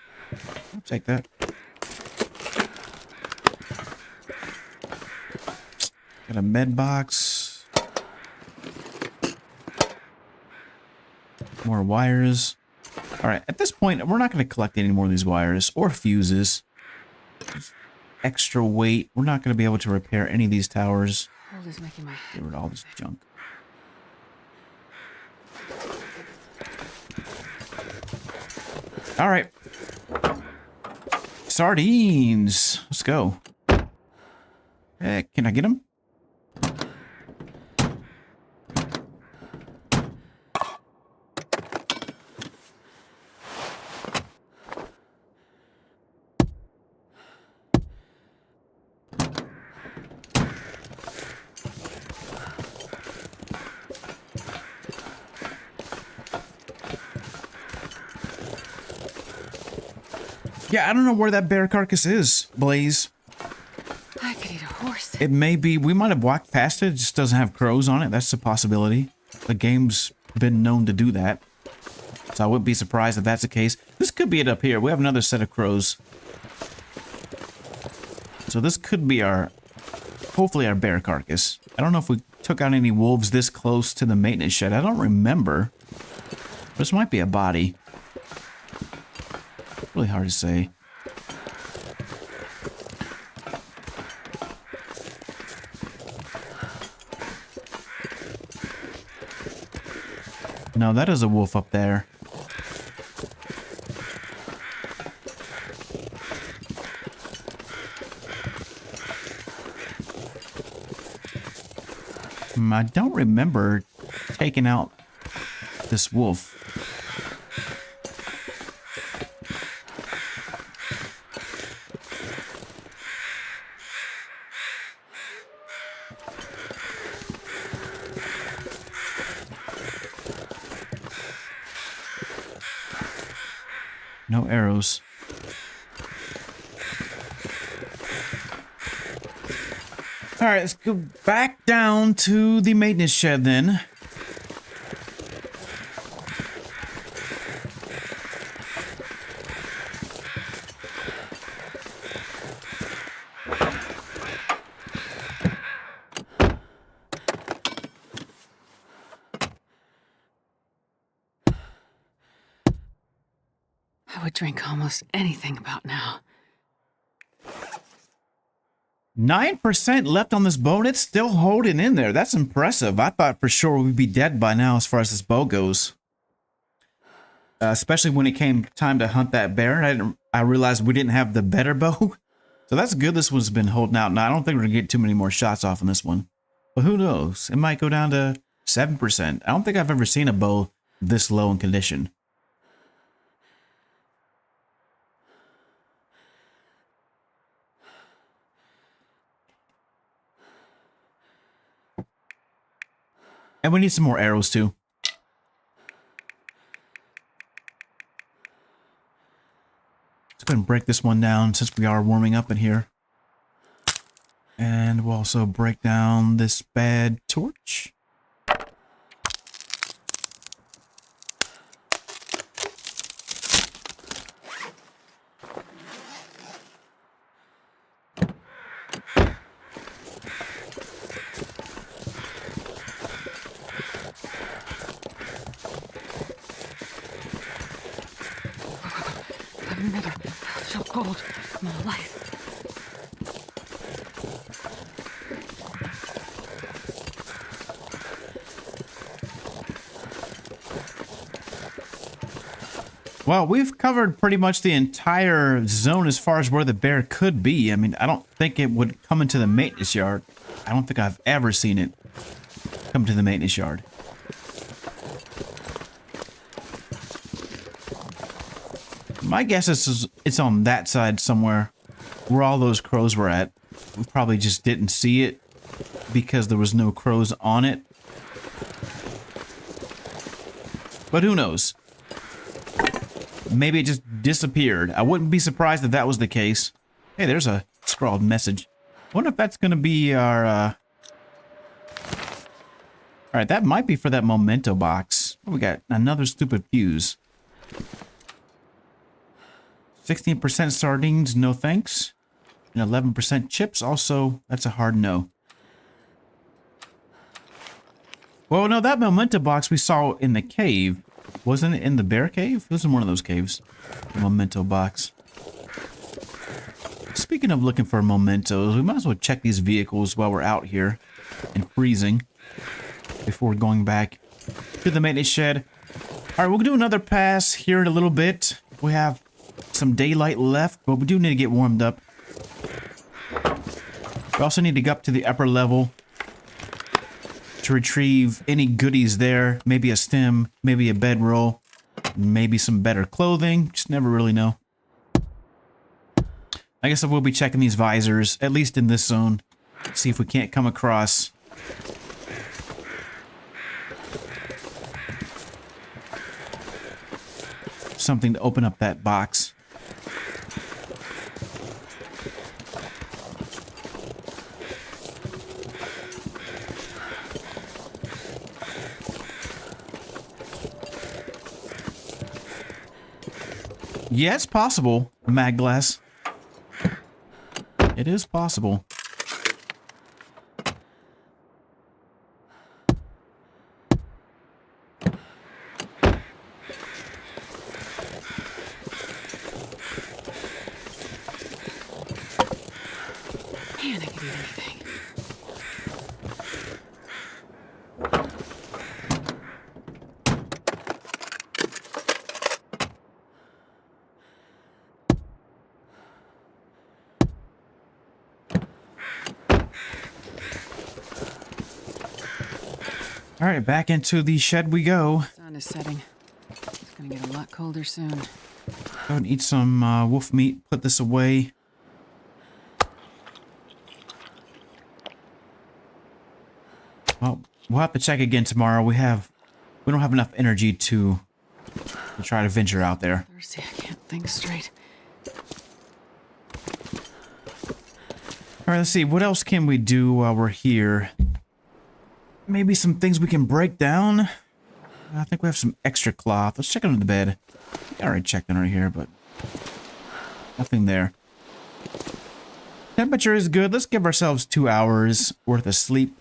I'll take that. Got a med box. More wires. All right, at this point, we're not going to collect any more of these wires or fuses. Extra weight. We're not going to be able to repair any of these towers. Cold is making my Get rid of all this junk. All right. Sardines. Let's go. Can I get them? Yeah, I don't know where that bear carcass is, Blaze. I could eat a horse. It may be, we might have walked past it, just doesn't have crows on it. That's a possibility. The game's been known to do that. So I wouldn't be surprised if that's the case. This could be it up here. We have another set of crows. So this could be our, hopefully our bear carcass. I don't know if we took out any wolves this close to the maintenance shed. I don't remember. This might be a body. Really hard to say. No, that is a wolf up there. I don't remember taking out this wolf. No arrows. All right, let's go back down to the maintenance shed then. I would drink almost anything about now. 9% left on this bow, and it's still holding in there. That's impressive. I thought for sure we'd be dead by now as far as this bow goes. Especially when it came time to hunt that bear. I realized we didn't have the better bow. So that's good this one's been holding out. Now, I don't think we're going to get too many more shots off on this one. But who knows? It might go down to 7%. I don't think I've ever seen a bow this low in condition. And we need some more arrows too. Let's go ahead and break this one down since we are warming up in here. And we'll also break down this bad torch. I've never felt so cold in my life. Well, we've covered pretty much the entire zone as far as where the bear could be. I mean, I don't think it would come into the maintenance yard. I don't think I've ever seen it come to the maintenance yard. My guess is it's on that side somewhere where all those crows were at. We probably just didn't see it because there was no crows on it. But who knows? Maybe it just disappeared. I wouldn't be surprised if that was the case. Hey, there's a scrawled message. I wonder if that's going to be our... Alright, that might be for that memento box. We got another stupid fuse. 16% sardines, no thanks. And 11% chips, also, that's a hard no. Well, no, that memento box we saw in the cave Wasn't it in the bear cave? It was in one of those caves. The memento box. Speaking of looking for mementos, we might as well check these vehicles while we're out here and freezing before going back to the maintenance shed. All right, we'll do another pass here in a little bit. We have some daylight left, but we do need to get warmed up. We also need to go up to the upper level to retrieve any goodies there. Maybe a stem, maybe a bedroll, maybe some better clothing. Just never really know. I guess I will be checking these visors, at least in this zone. See if we can't come across something to open up that box. Yeah, it's possible, Mag Glass. It is possible. Man, I could eat anything. All right, back into the shed we go. Sun is setting. It's gonna get a lot colder soon. Go and eat some wolf meat. Put this away. Well, we'll have to check again tomorrow. We don't have enough energy to try to venture out there. Thirsty, I can't think straight. All right, let's see. What else can we do while we're here? Maybe some things we can break down. I think we have some extra cloth. Let's check under the bed. I already checked under here, but nothing there. Temperature is good. Let's give ourselves 2 hours worth of sleep.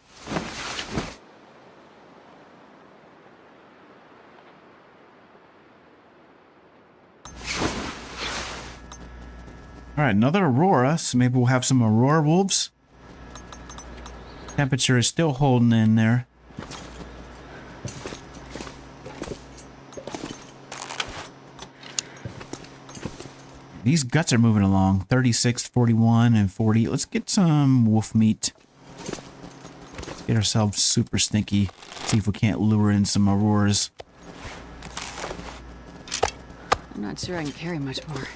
All right, another Aurora, so maybe we'll have some Aurora wolves. Temperature is still holding in there. These guts are moving along. 36, 41, and 40. Let's get some wolf meat. Let's get ourselves super stinky. See if we can't lure in some Auroras. I'm not sure I can carry much more.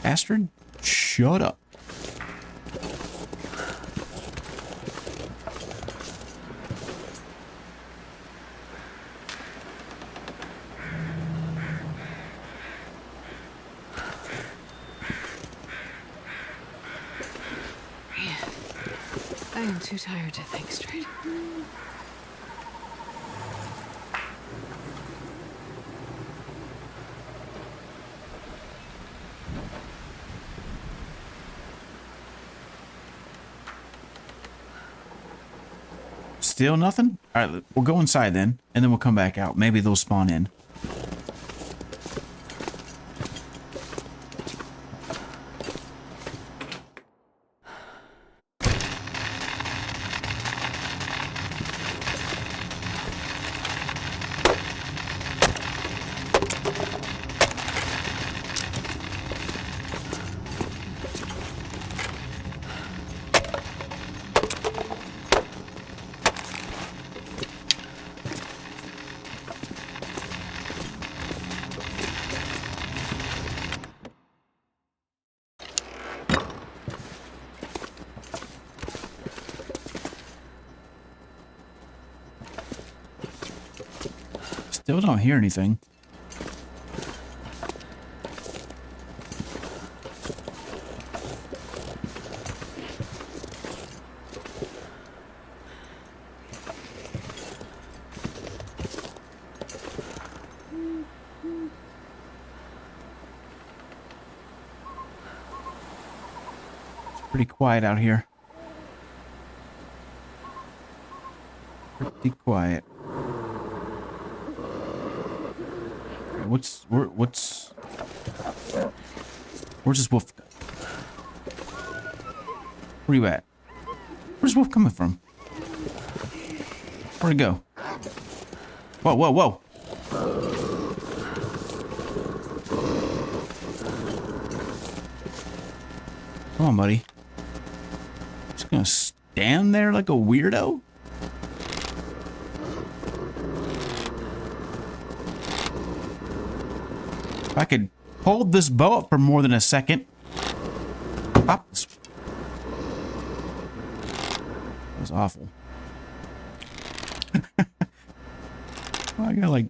Astrid, shut up. I am too tired to think straight. Still nothing? All right, we'll go inside then, and then we'll come back out. Maybe they'll spawn in. Still don't hear anything. It's pretty quiet out here. Pretty quiet. Where's this wolf? Where you at? Where's wolf coming from? Where'd it go? Whoa, whoa, whoa. Come on, buddy. Just gonna stand there like a weirdo? If I could hold this bow up for more than a second. Pop this. That was awful. I got like...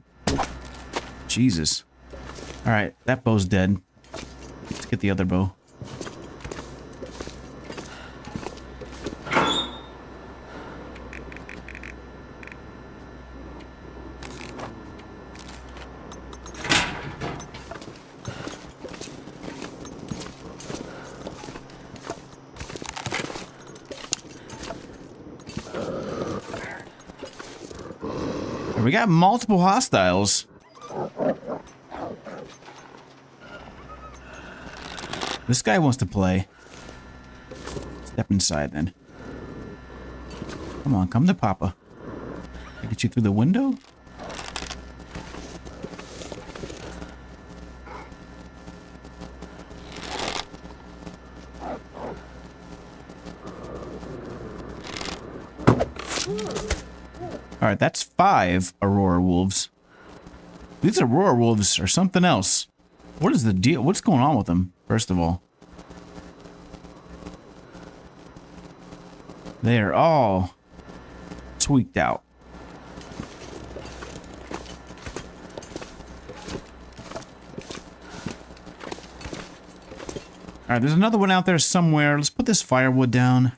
Jesus. Alright, that bow's dead. Let's get the other bow. We got multiple hostiles. This guy wants to play. Step inside then. Come on, come to Papa. Can I get you through the window? Alright, that's 5 Aurora wolves. These Aurora wolves are something else. What is the deal? What's going on with them, first of all? They are all tweaked out. Alright, there's another one out there somewhere. Let's put this firewood down.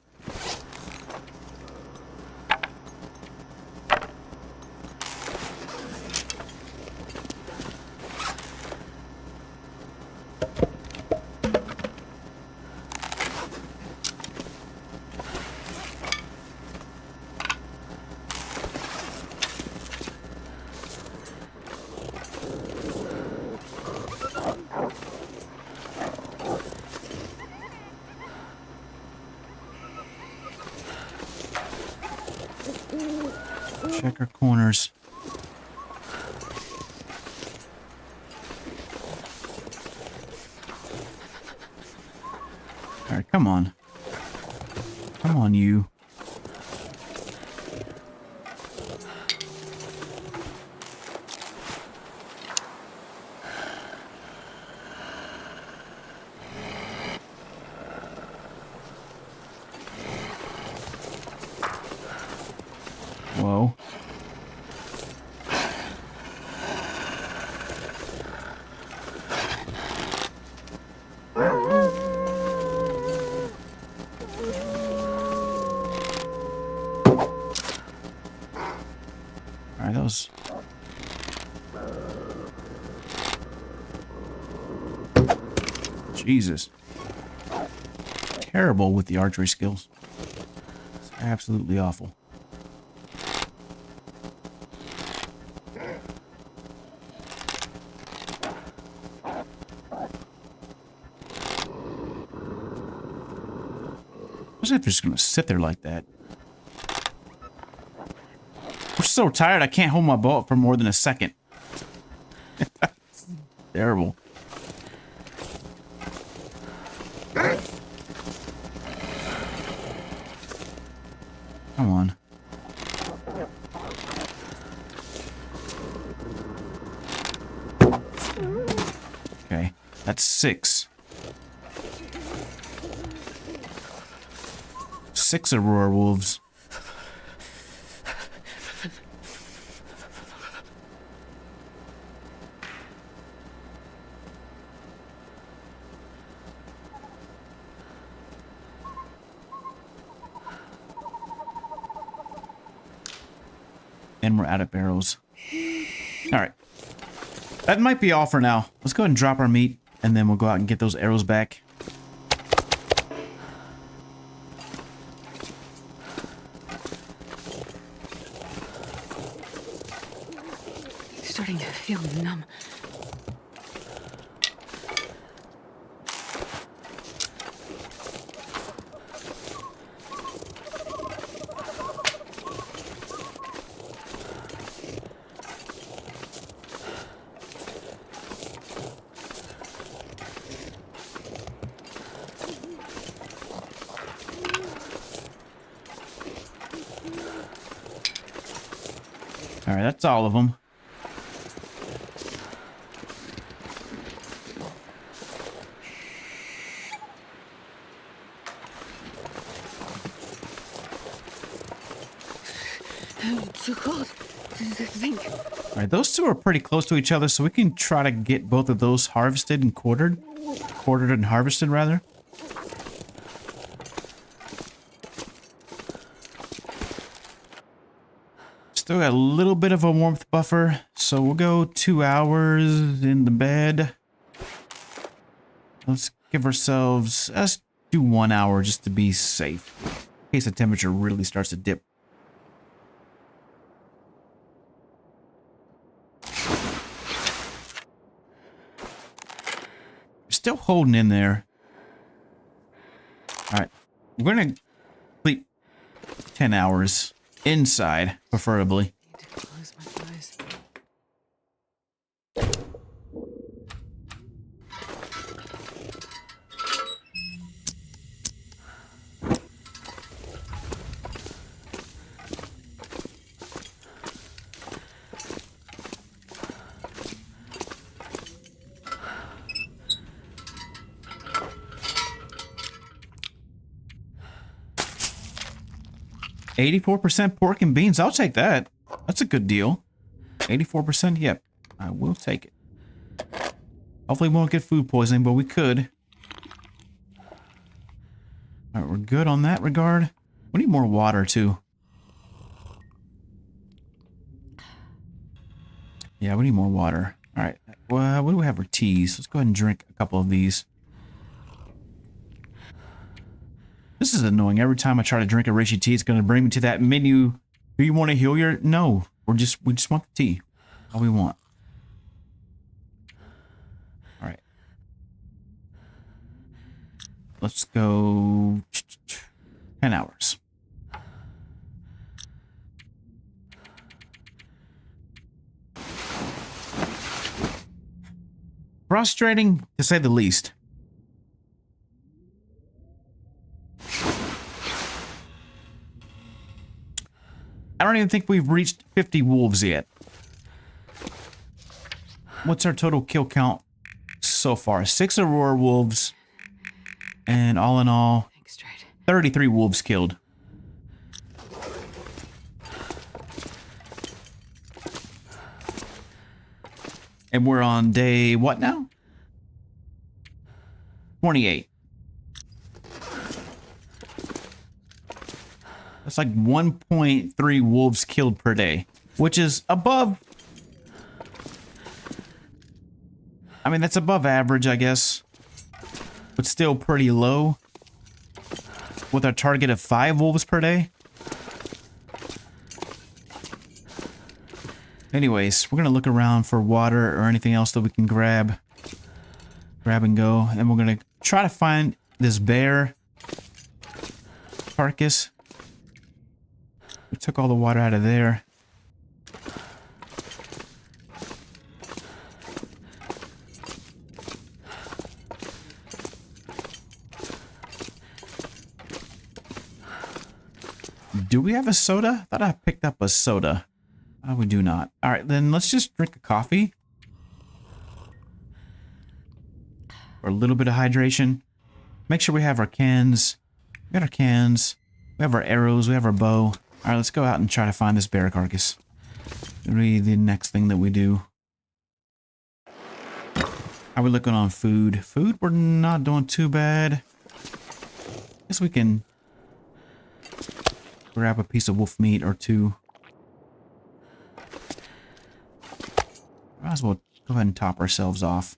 Check our corners. Alright, come on. Come on, you. Whoa. Alright, that was... Jesus. Terrible with the archery skills. It's absolutely awful. Especially if they're just gonna sit there like that. I'm so tired I can't hold my bow up for more than a second. Terrible. Come on. Okay, that's 6. 6 Aurora wolves. And we're out of barrels. Alright. That might be all for now. Let's go ahead and drop our meat, and then we'll go out and get those arrows back. Starting to feel numb. All right, that's all of them. It's too cold to think. All right, those two are pretty close to each other, so we can try to get both of those harvested and quartered. Quartered and harvested, rather. Still got a little bit of a warmth buffer, so we'll go 2 hours in the bed. Let's give ourselves, let's do 1 hour just to be safe, in case the temperature really starts to dip. Still holding in there. All right, we're gonna sleep 10 hours inside, preferably. Need to close my eyes. 84% pork and beans. I'll take that. That's a good deal. 84%. Yep. I will take it. Hopefully we won't get food poisoning, but we could. All right, we're good on that regard. We need more water, too. Yeah, we need more water. All right. Well, what do we have for teas? Let's go ahead and drink a couple of these. This is annoying. Every time I try to drink a Reishi tea, it's going to bring me to that menu. Do you want to heal your... No. We just want the tea. All we want. All right. Let's go 10 hours. Frustrating, to say the least. I don't even think we've reached 50 wolves yet. What's our total kill count so far? 6 Aurora wolves. And all in all, 33 wolves killed. And we're on day what now? 28. That's like 1.3 wolves killed per day, which is above. I mean, that's above average, I guess, but still pretty low with our target of 5 wolves per day. Anyways, we're going to look around for water or anything else that we can grab and go. And we're going to try to find this bear carcass. We took all the water out of there. Do we have a soda? I thought I picked up a soda. Oh, we do not. All right, then let's just drink a coffee. For a little bit of hydration. Make sure we have our cans. We got our cans. We have our arrows. We have our bow. All right, let's go out and try to find this bear carcass. It'll be the next thing that we do. How are we looking on food? Food, we're not doing too bad. Guess we can grab a piece of wolf meat or two. Might as well go ahead and top ourselves off.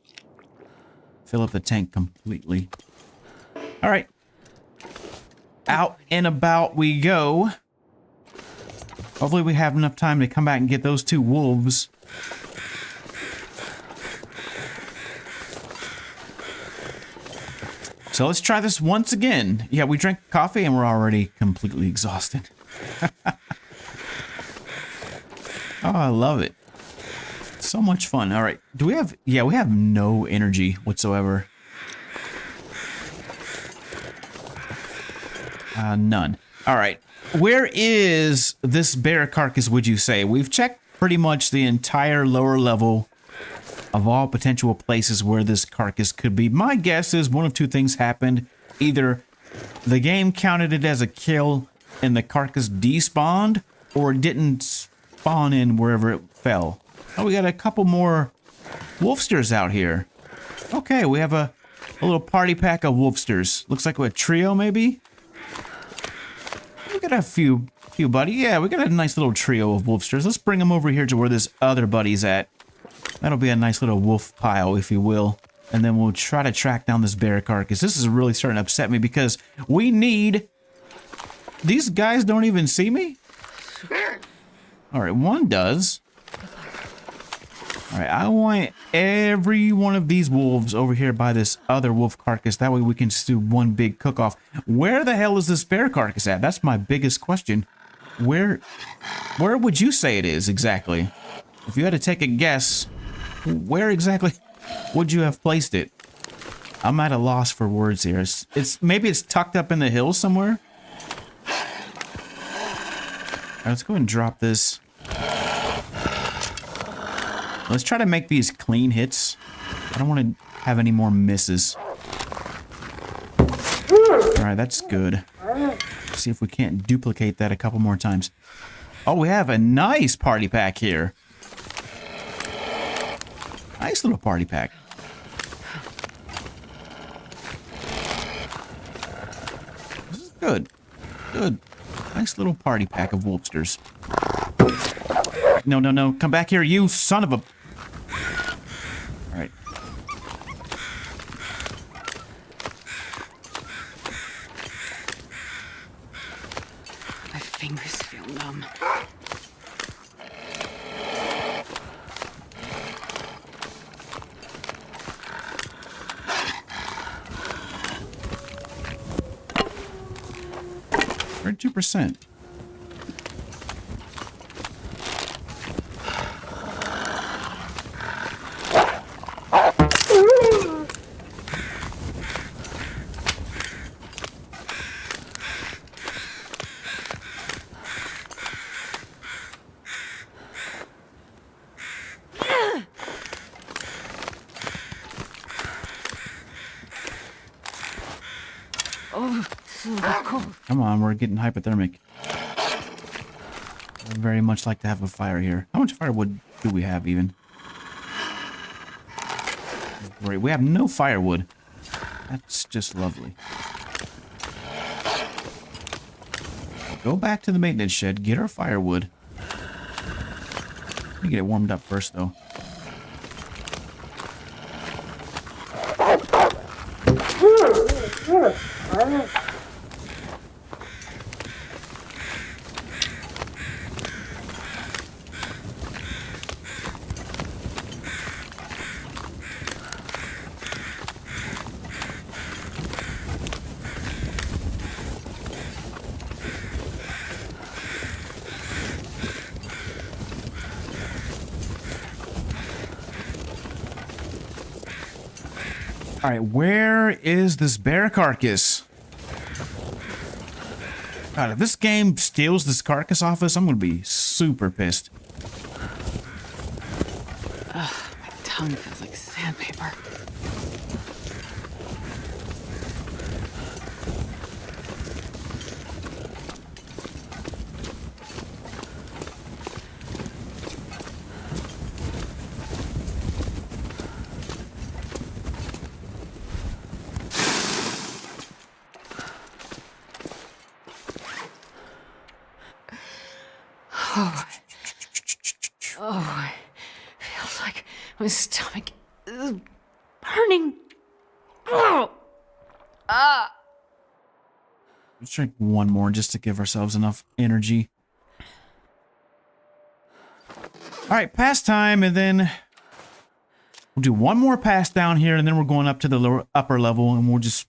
Fill up the tank completely. All right. Out and about we go. Hopefully we have enough time to come back and get those 2 wolves. So let's try this once again. Yeah, we drank coffee and we're already completely exhausted. Oh, I love it. So much fun. All right. Do we have... Yeah, we have no energy whatsoever. None. All right. Where is this bear carcass, would you say? We've checked pretty much the entire lower level of all potential places where this carcass could be. My guess is one of two things happened. Either the game counted it as a kill and the carcass despawned, or it didn't spawn in wherever it fell. Oh, we got a couple more wolfsters out here. Okay, we have a little party pack of wolfsters. Looks like a trio, maybe? We got a few buddy. Yeah, we got a nice little trio of wolfsters. Let's bring them over here to where this other buddy's at. That'll be a nice little wolf pile, if you will. And then we'll try to track down this bear carcass. This is really starting to upset me because we need... These guys don't even see me? Alright, one does. Alright, I want every one of these wolves over here by this other wolf carcass. That way we can just do one big cook-off. Where the hell is this bear carcass at? That's my biggest question. Where would you say it is exactly? If you had to take a guess, where exactly would you have placed it? I'm at a loss for words here. Maybe it's tucked up in the hills somewhere. Alright, let's go ahead and drop this. Let's try to make these clean hits. I don't want to have any more misses. Alright, that's good. Let's see if we can't duplicate that a couple more times. Oh, we have a nice party pack here. Nice little party pack. This is good. Good. Nice little party pack of wolfsters. No, no, no. Come back here, you son of a... Alright. My fingers feel numb. We're at 2%. Oh, so cold. Come on, we're getting hypothermic. I'd very much like to have a fire here. How much firewood do we have even? Great, we have no firewood. That's just lovely. Go back to the maintenance shed, get our firewood. Let me get it warmed up first, though. All right, where is this bear carcass? God, if this game steals this carcass off us, I'm gonna be super pissed. Ugh, my tongue feels like sandpaper. Oh, it feels like my stomach is burning. Oh. Ah. Let's drink one more just to give ourselves enough energy. All right, pass time, and then we'll do one more pass down here, and then we're going up to the upper level, and we'll just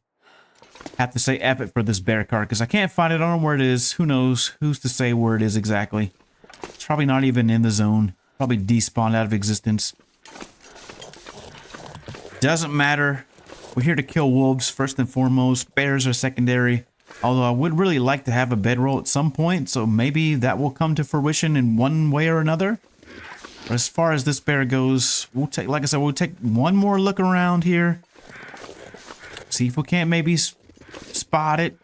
have to say F it for this bear carcass. I can't find it. I don't know where it is. Who knows? Who's to say where it is exactly? It's probably not even in the zone. Probably despawned out of existence. Doesn't matter. We're here to kill wolves first and foremost. Bears are secondary. Although I would really like to have a bedroll at some point, so maybe that will come to fruition in one way or another. But as far as this bear goes, we'll take, like I said, we'll take one more look around here. See if we can't maybe spot it.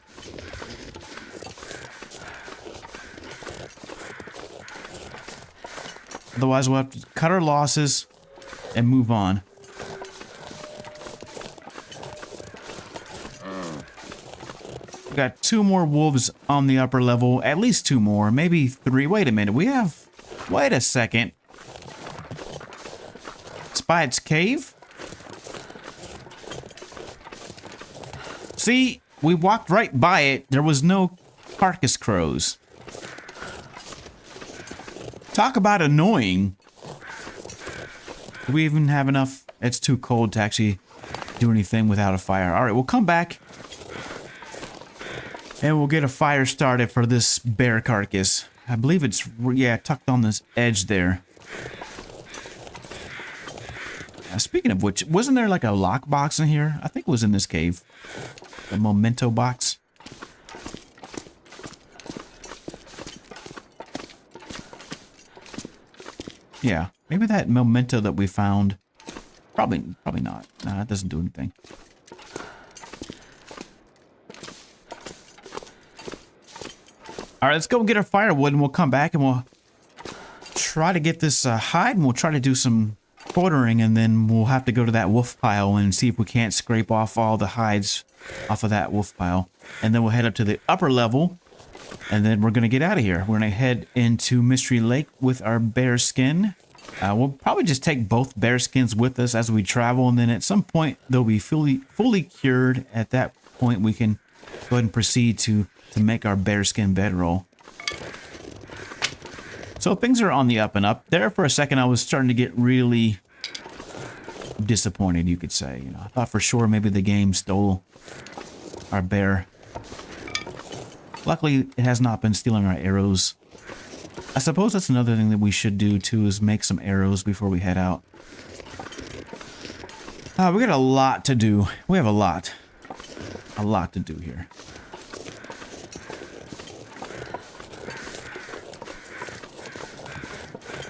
Otherwise, we'll have to cut our losses and move on. We got 2 more wolves on the upper level. At least 2 more, maybe 3. Wait a minute. We have... Wait a second. Spy its cave? See, we walked right by it. There was no carcass crows. Talk about annoying. Do we even have enough? It's too cold to actually do anything without a fire. All right, we'll come back. And we'll get a fire started for this bear carcass. I believe it's, yeah, tucked on this edge there. Speaking of which, wasn't there like a lockbox in here? I think it was in this cave. A memento box. Yeah, maybe that memento that we found. Probably not. Nah, that doesn't do anything. All right, let's go get our firewood and we'll come back and we'll try to get this hide and we'll try to do some quartering and then we'll have to go to that wolf pile and see if we can't scrape off all the hides off of that wolf pile. And then we'll head up to the upper level and then we're going to get out of here. We're going to head into Mystery Lake with our bear skin. We'll probably just take both bear skins with us as we travel and then at some point they'll be fully cured. At that point we can go ahead and proceed to make our bearskin bedroll. So things are on the up and up. There for a second I was starting to get really disappointed, you could say. You know, I thought for sure maybe the game stole our bear. Luckily it has not been stealing our arrows. I suppose that's another thing that we should do too, is make some arrows before we head out. We got a lot to do. We have a lot to do here.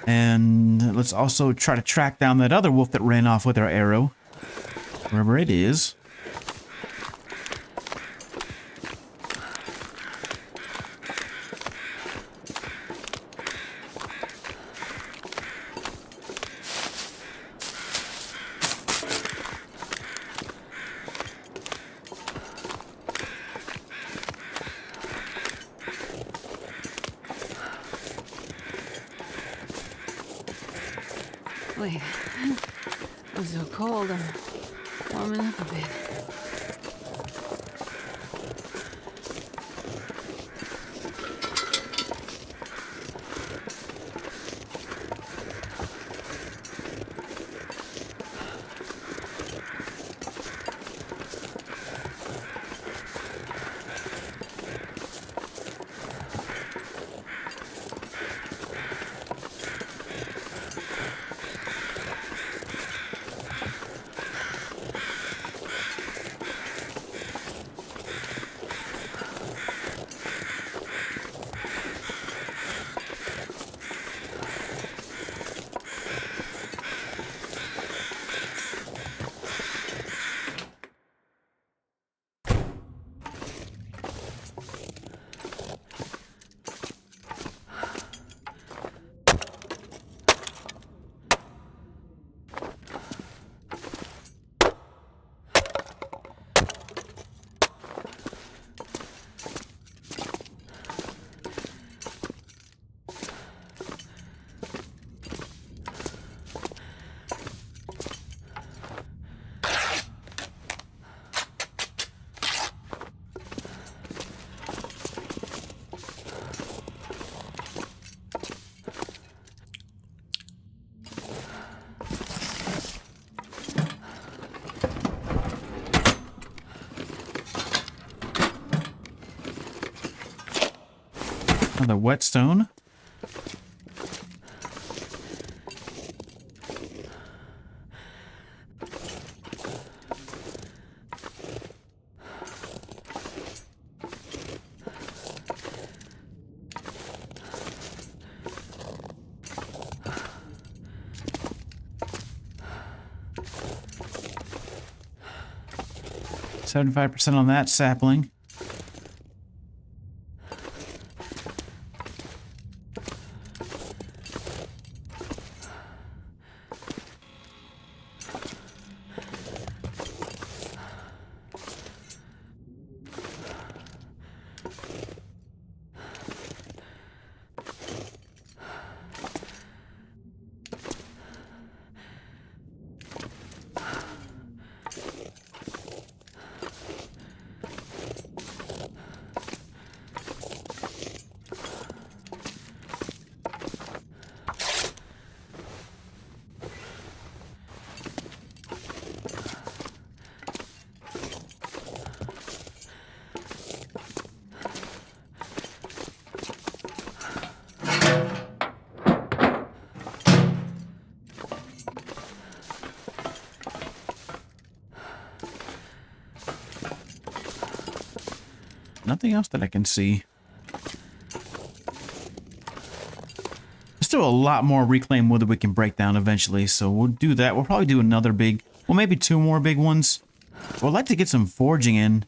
And let's also try to track down that other wolf that ran off with our arrow. Wherever it is. Wait, I'm so cold. I'm warming up a bit. Another whetstone. 75% on that sapling. Nothing else that I can see. There's still a lot more reclaimed wood that we can break down eventually, so we'll do that. We'll probably do another big, well, maybe 2 more big ones. But I'd like to get some forging in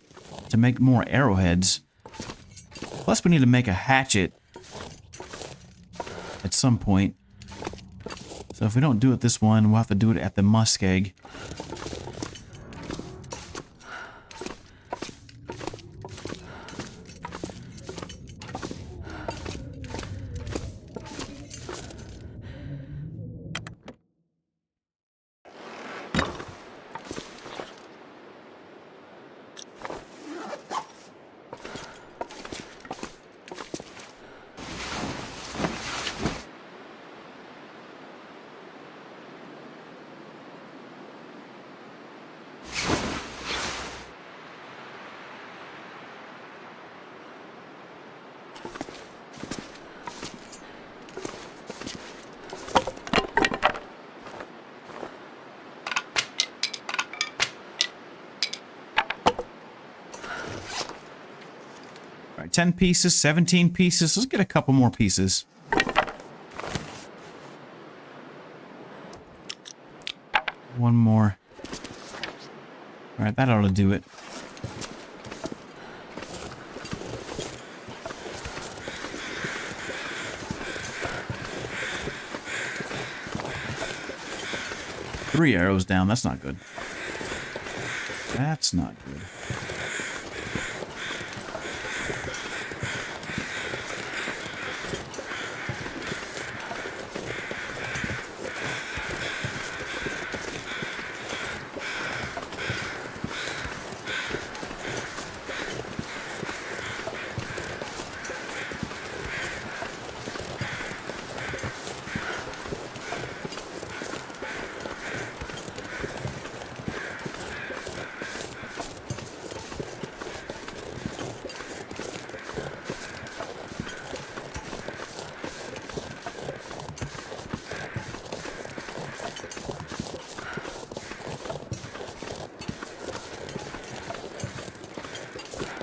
to make more arrowheads. Plus, we need to make a hatchet at some point. So if we don't do it this one, we'll have to do it at the muskeg. All right, 10 pieces, 17 pieces. Let's get a couple more pieces. One more. All right, that ought to do it. Three arrows down. That's not good. That's not good.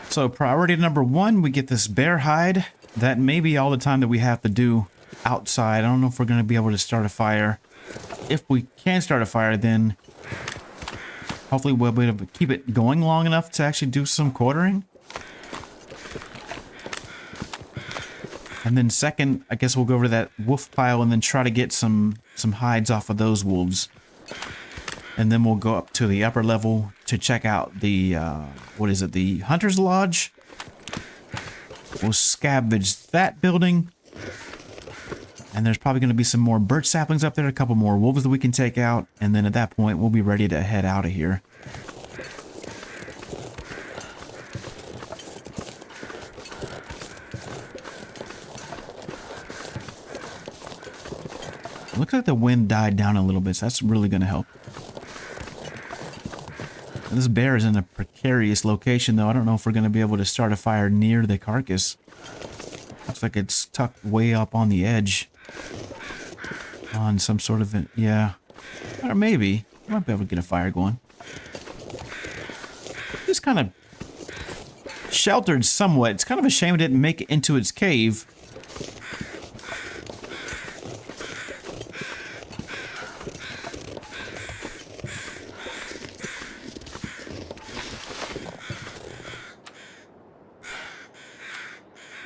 So priority number 1, we get this bear hide. That may be all the time that we have to do outside. I don't know if we're going to be able to start a fire. If we can start a fire, then hopefully we'll be able to keep it going long enough to actually do some quartering. And then second, I guess we'll go over to that wolf pile and then try to get some hides off of those wolves. And then we'll go up to the upper level to check out the, what is it, the Hunter's Lodge. We'll scavenge that building. And there's probably going to be some more birch saplings up there, a couple more wolves that we can take out. And then at that point, we'll be ready to head out of here. It looks like the wind died down a little bit, so that's really going to help. This bear is in a precarious location, though. I don't know if we're going to be able to start a fire near the carcass. Looks like it's tucked way up on the edge. On some sort of... yeah. Or maybe. We might be able to get a fire going. It's kind of sheltered somewhat. It's kind of a shame it didn't make it into its cave.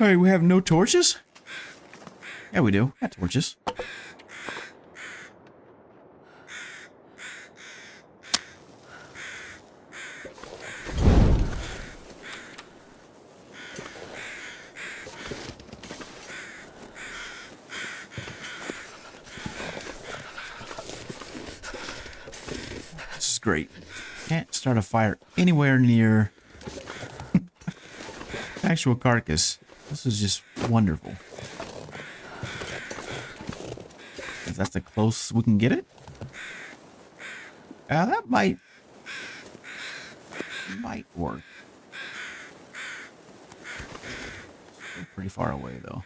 All right, we have no torches? Yeah, we do. Got torches. This is great. Can't start a fire anywhere near actual carcass. This is just wonderful. That's the closest we can get it. That might work. Still pretty far away though.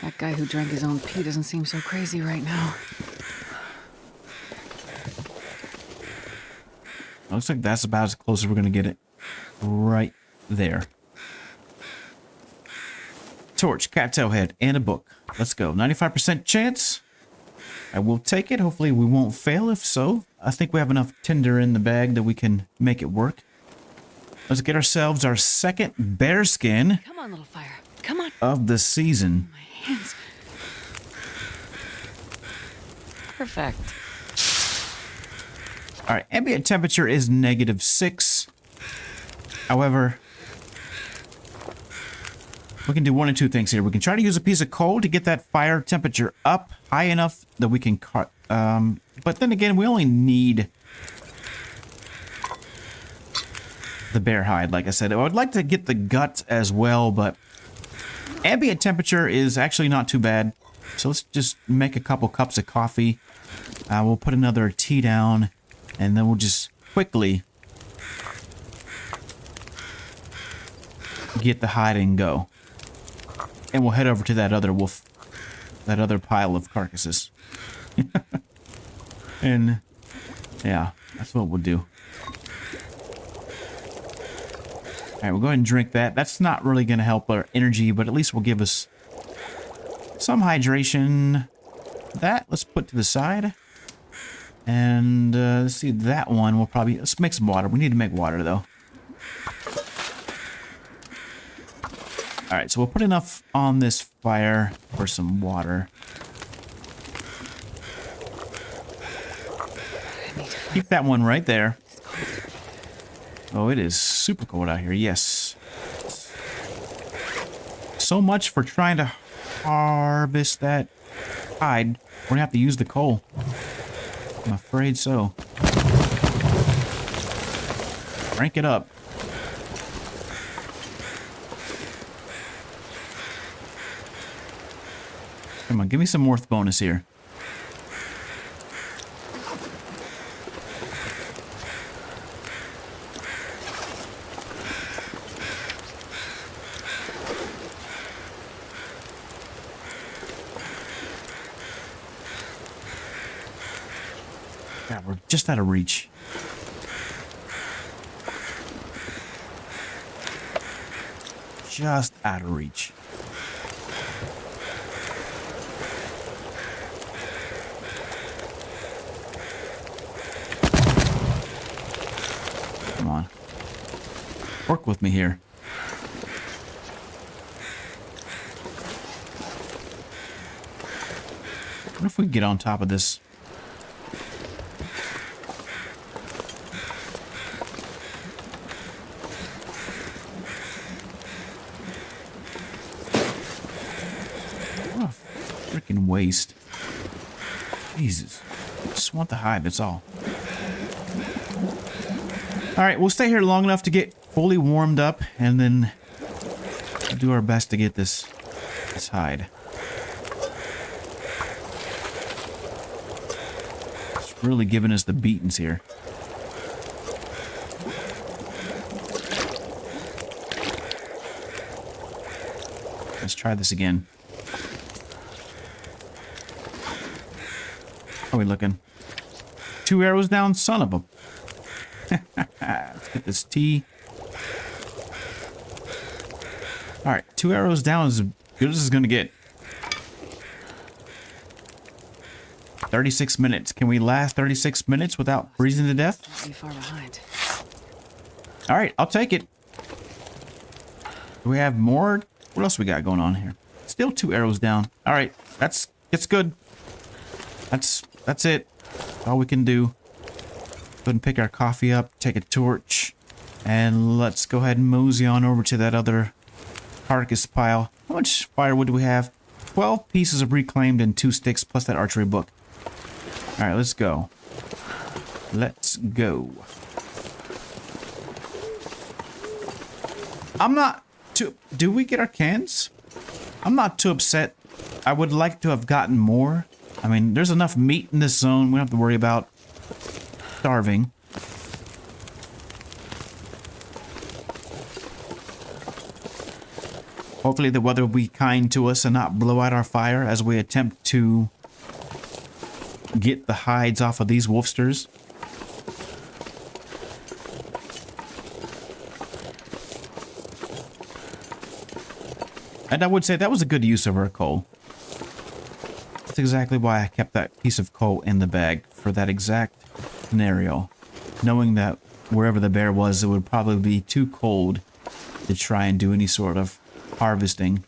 That guy who drank his own pee doesn't seem so crazy right now. Looks like that's about as close as we're gonna get it. Right there. Torch, cattail head, and a book. Let's go. 95% chance. I will take it. Hopefully we won't fail. If so, I think we have enough tinder in the bag that we can make it work. Let's get ourselves our second bear skin. Come on, little fire. Come on. Of the season. My hands. Perfect. All right, ambient temperature is -6. However, we can do one of two things here. We can try to use a piece of coal to get that fire temperature up high enough that we can cut. But then again, we only need the bear hide, like I said. I would like to get the gut as well, but ambient temperature is actually not too bad. So let's just make a couple cups of coffee. We'll put another tea down, and then we'll just quickly get the hide and go. And we'll head over to that other wolf, that other pile of carcasses. And yeah, that's what we'll do. All right, we'll go ahead and drink that. That's not really going to help our energy, but at least will give us some hydration. That, let's put to the side. And let's see, that one will probably, let's make some water. We need to make water though. All right, so we'll put enough on this fire for some water. Keep that one right there. Oh, it is super cold out here. Yes. So much for trying to harvest that hide. We're gonna have to use the coal. I'm afraid so. Crank it up. Come on, give me some more bonus here. God, we're just out of reach. Just out of reach. Come on. Work with me here. What if we get on top of this? What a freaking waste. Jesus. Just want the hide, that's all. Alright, we'll stay here long enough to get fully warmed up, and then we'll do our best to get this hide. really giving us the beatings here. Let's try this again. How are we looking? 2 arrows down, son of a... Let's get this tea. Alright, 2 arrows down is as good as it's gonna get. 36 minutes. Can we last 36 minutes without freezing to death? Not too far behind. Alright, I'll take it. Do we have more? What else we got going on here? Still 2 arrows down. Alright, it's good. That's it. That's all we can do. Go ahead and pick our coffee up, take a torch, and let's go ahead and mosey on over to that other carcass pile. How much firewood do we have? 12 pieces of reclaimed and 2 sticks plus that archery book. Alright, let's go. Let's go. I'm not too... Do we get our cans? I'm not too upset. I would like to have gotten more. I mean, there's enough meat in this zone. We don't have to worry about starving. Hopefully the weather will be kind to us and not blow out our fire as we attempt to get the hides off of these wolfsters. And I would say that was a good use of our coal. That's exactly why I kept that piece of coal in the bag for that exact scenario. Knowing that wherever the bear was, it would probably be too cold to try and do any sort of harvesting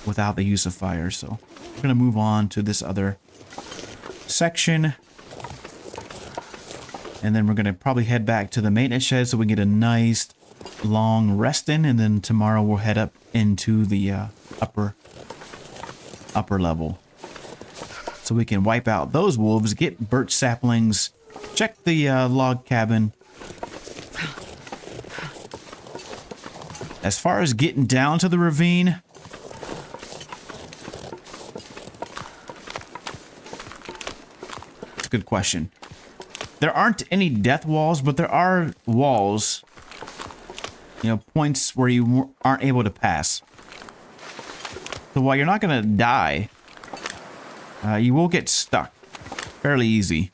without the use of fire. So we're going to move on to this other section. And then we're going to probably head back to the maintenance shed so we can get a nice long rest in. And then tomorrow we'll head up into the upper level. So we can wipe out those wolves, get birch saplings, check the log cabin. As far as getting down to the ravine, it's a good question. There aren't any death walls, but there are walls, you know, points where you aren't able to pass. So while you're not going to die, you will get stuck fairly easy.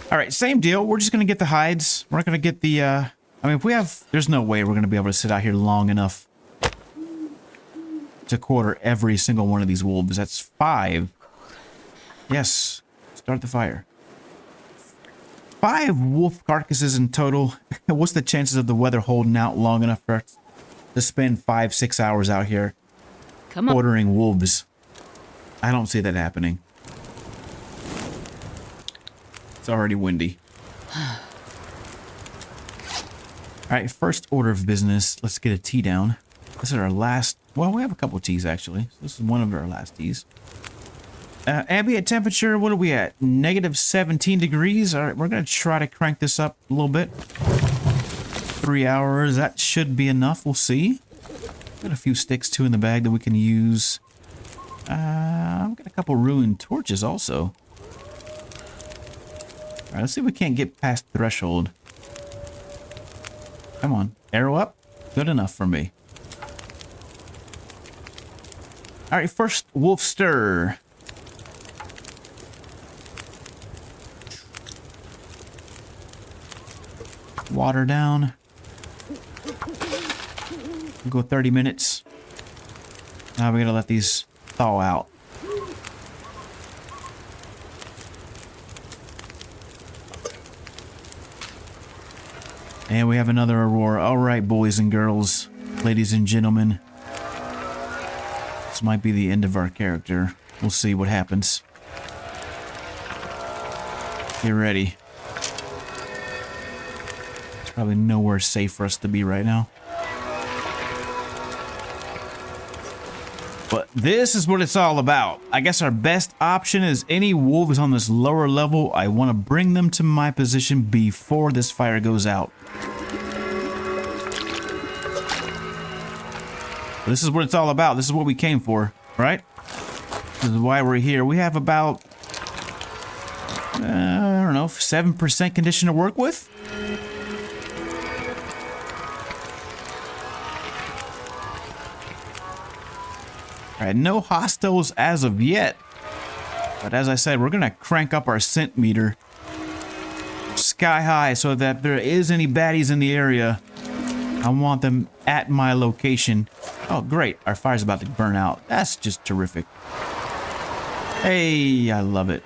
All right, same deal. We're just going to get the hides. We're not going to get the, I mean, if we have, there's no way we're going to be able to sit out here long enough to quarter every single one of these wolves. That's 5. Yes, start the fire. 5 wolf carcasses in total. What's the chances of the weather holding out long enough for us to spend 5-6 hours out here quartering wolves? I don't see that happening. It's already windy. Alright, first order of business. Let's get a tea down. This is our last... Well, we have a couple teas, actually. So this is one of our last teas. Ambient temperature, what are we at? -17 degrees. Alright, we're going to try to crank this up a little bit. 3 hours. That should be enough. We'll see. Got a few sticks, too, in the bag that we can use. I've got a couple ruined torches, also. Alright, let's see if we can't get past threshold. Come on. Arrow up. Good enough for me. Alright, first wolf stir. Water down. We'll go 30 minutes. Now we gotta let these thaw out. And we have another Aurora. Alright, boys and girls, ladies and gentlemen. This might be the end of our character. We'll see what happens. Get ready. There's probably nowhere safe for us to be right now. But this is what it's all about. I guess our best option is any wolves on this lower level. I want to bring them to my position before this fire goes out. This is what it's all about. This is what we came for, right? This is why we're here. We have about, I don't know, 7% condition to work with. All right, no hostiles as of yet. But as I said, we're going to crank up our scent meter sky high so that if there is any baddies in the area, I want them at my location. Oh, great. Our fire's about to burn out. That's just terrific. Hey, I love it.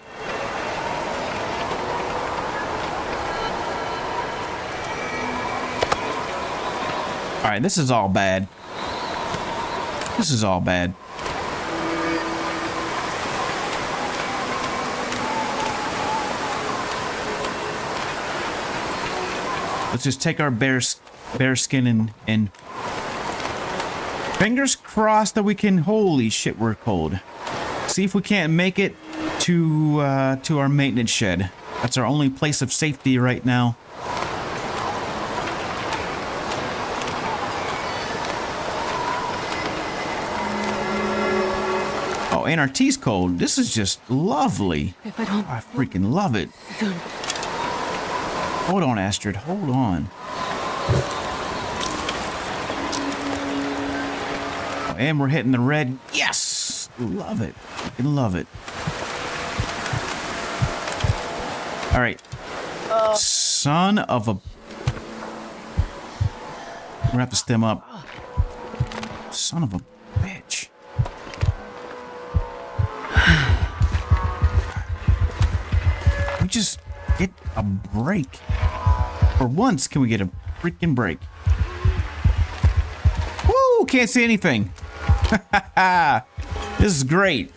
All right, this is all bad. This is all bad. Let's just take our bear skin and fingers crossed that we can. Holy shit, we're cold. See if we can't make it to our maintenance shed. That's our only place of safety right now. Oh, and our tea's cold. This is just lovely. If I don't, I freaking love it. soon. Hold on, Astrid. Hold on. Oh, and we're hitting the red. Yes! Love it. Fucking love it. All right. Son of a... We're gonna have to stem up. Son of a bitch. We just get a break. For once, can we get a freaking break? Woo! Can't see anything. This is great.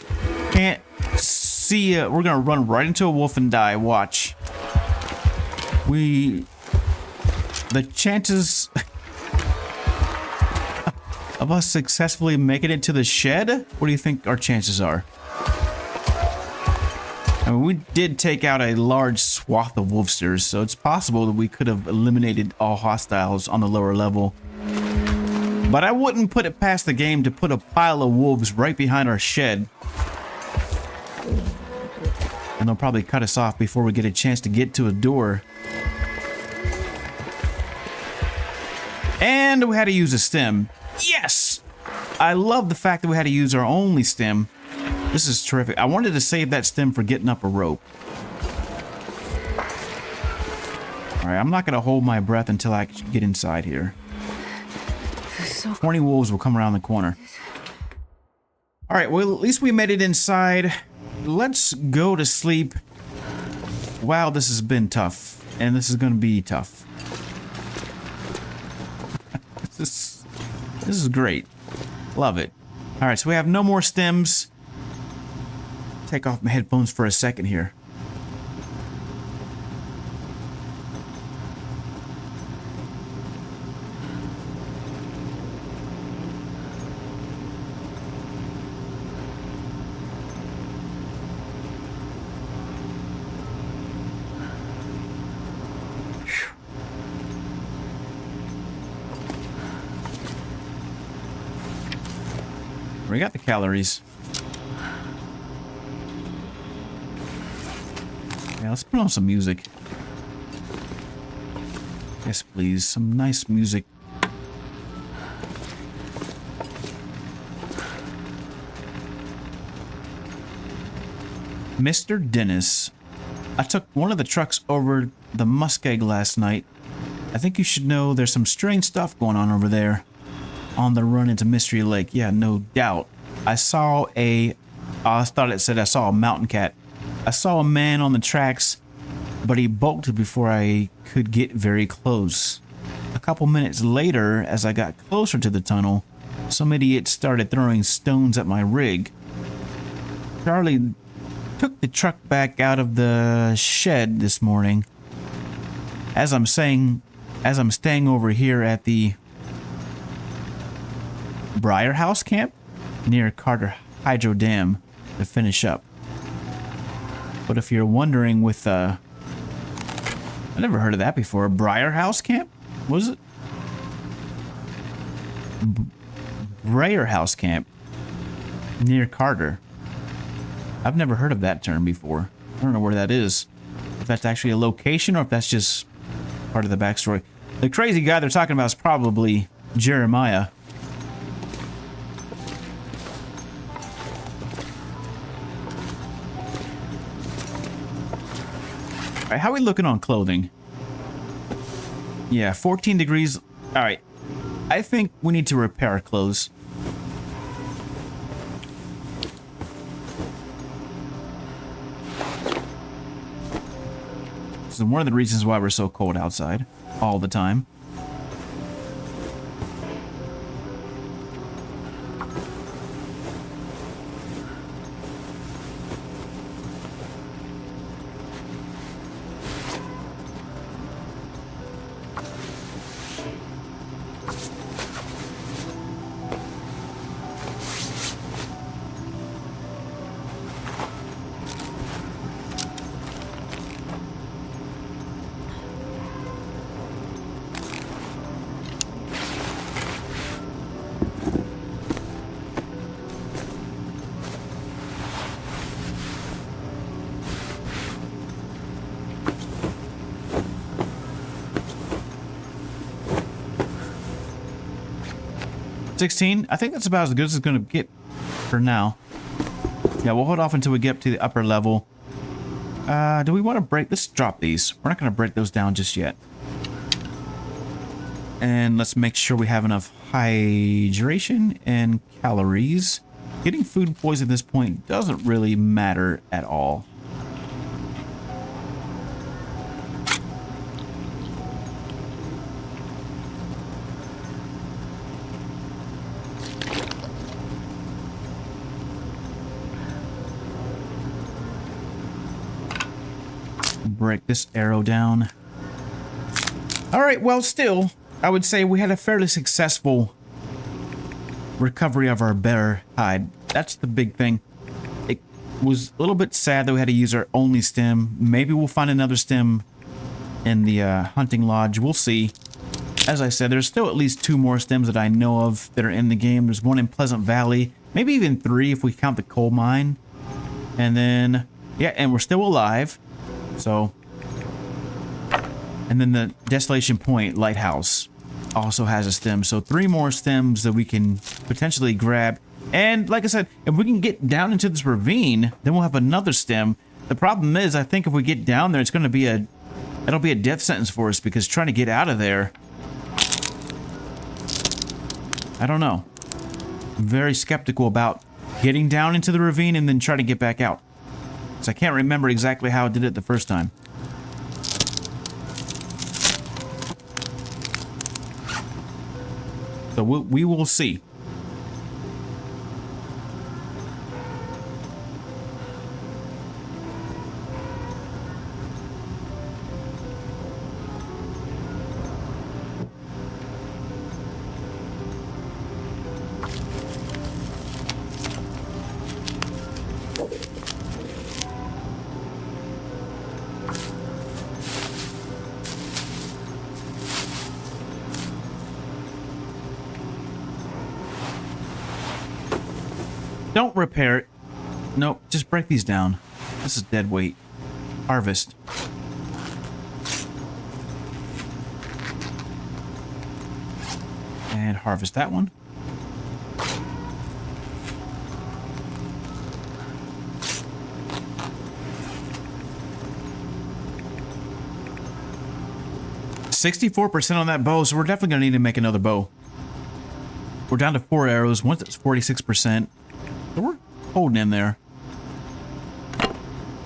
Can't see. We're gonna run right into a wolf and die. Watch. The chances of us successfully making it to the shed. What do you think our chances are? I mean, we did take out a large swath of wolfsters, so it's possible that we could have eliminated all hostiles on the lower level. But I wouldn't put it past the game to put a pile of wolves right behind our shed. And they'll probably cut us off before we get a chance to get to a door. And we had to use a stem. Yes! I love the fact that we had to use our only stem. This is terrific. I wanted to save that stem for getting up a rope. All right, I'm not going to hold my breath until I get inside here. 20 wolves will come around the corner. All right, well, at least we made it inside. Let's go to sleep. Wow, this has been tough. And this is going to be tough. This is great. Love it. All right, so we have no more stems. Take off my headphones for a second here. We got the calories. Yeah, let's put on some music. Yes, please. Some nice music. Mr. Dennis, I took one of the trucks over the Muskeg last night. I think you should know there's some strange stuff going on over there. On the run into Mystery Lake. Yeah, no doubt. I saw I thought it said I saw a mountain cat. I saw a man on the tracks, but he bolted before I could get very close. A couple minutes later, as I got closer to the tunnel, some idiot started throwing stones at my rig. Charlie took the truck back out of the shed this morning. As I'm staying over here at the Briar House camp near Carter Hydro Dam to finish up. But if you're wondering with I never heard of that before. Briar House camp? Was it? Rayer House Camp near Carter. I've never heard of that term before. I don't know where that is. If that's actually a location or if that's just part of the backstory. The crazy guy they're talking about is probably Jeremiah. All right, how are we looking on clothing? Yeah, 14 degrees. All right. I think we need to repair our clothes. This is one of the reasons why we're so cold outside all the time. I think that's about as good as it's going to get for now. Yeah, we'll hold off until we get up to the upper level. Do we want to break? Let's drop these. We're not going to break those down just yet. And let's make sure we have enough hydration and calories. Getting food poison at this point doesn't really matter at all. Break this arrow down. All right, well, still, I would say we had a fairly successful recovery of our bear hide. That's the big thing. It was a little bit sad that we had to use our only stem. Maybe we'll find another stem in the hunting lodge. We'll see. As I said, there's still at least 2 more stems that I know of that are in the game. There's one in Pleasant Valley, maybe even 3 if we count the coal mine. And then, yeah, and we're still alive. So, and then the Desolation Point Lighthouse also has a stem. So 3 more stems that we can potentially grab. And like I said, if we can get down into this ravine, then we'll have another stem. The problem is, I think if we get down there, it's going to be it'll be a death sentence for us because trying to get out of there, I don't know. I'm very skeptical about getting down into the ravine and then trying to get back out. I can't remember exactly how I did it the first time. So we will see. Don't repair it. Nope, just break these down. This is dead weight. Harvest. And harvest that one. $64% on that bow, so we're definitely going to need to make another bow. We're down to 4 arrows. Once it's 46%. So we're holding in there.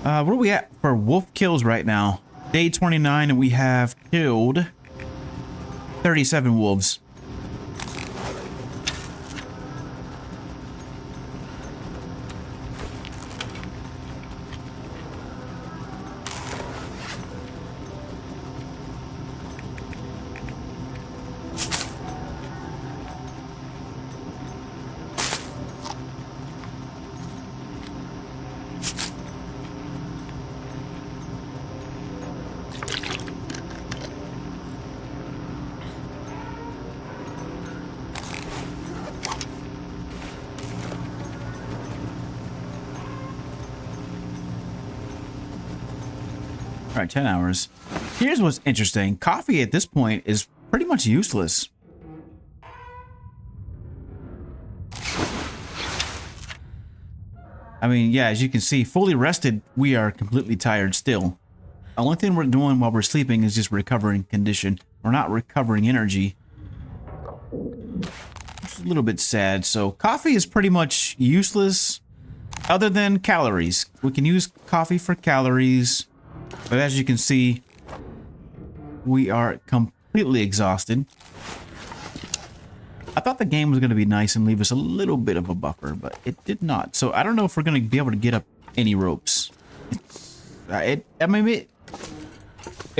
Where are we at for wolf kills right now? Day 29, and we have killed 37 wolves. right, 10 hours. Here's what's interesting. Coffee at this point is pretty much useless. I mean, yeah, as you can see, fully rested, we are completely tired still. The only thing we're doing while we're sleeping is just recovering condition. We're not recovering energy. Which is a little bit sad. So coffee is pretty much useless other than calories. We can use coffee for calories. But as you can see, we are completely exhausted. I thought the game was going to be nice and leave us a little bit of a buffer, but it did not. So I don't know if we're going to be able to get up any ropes. If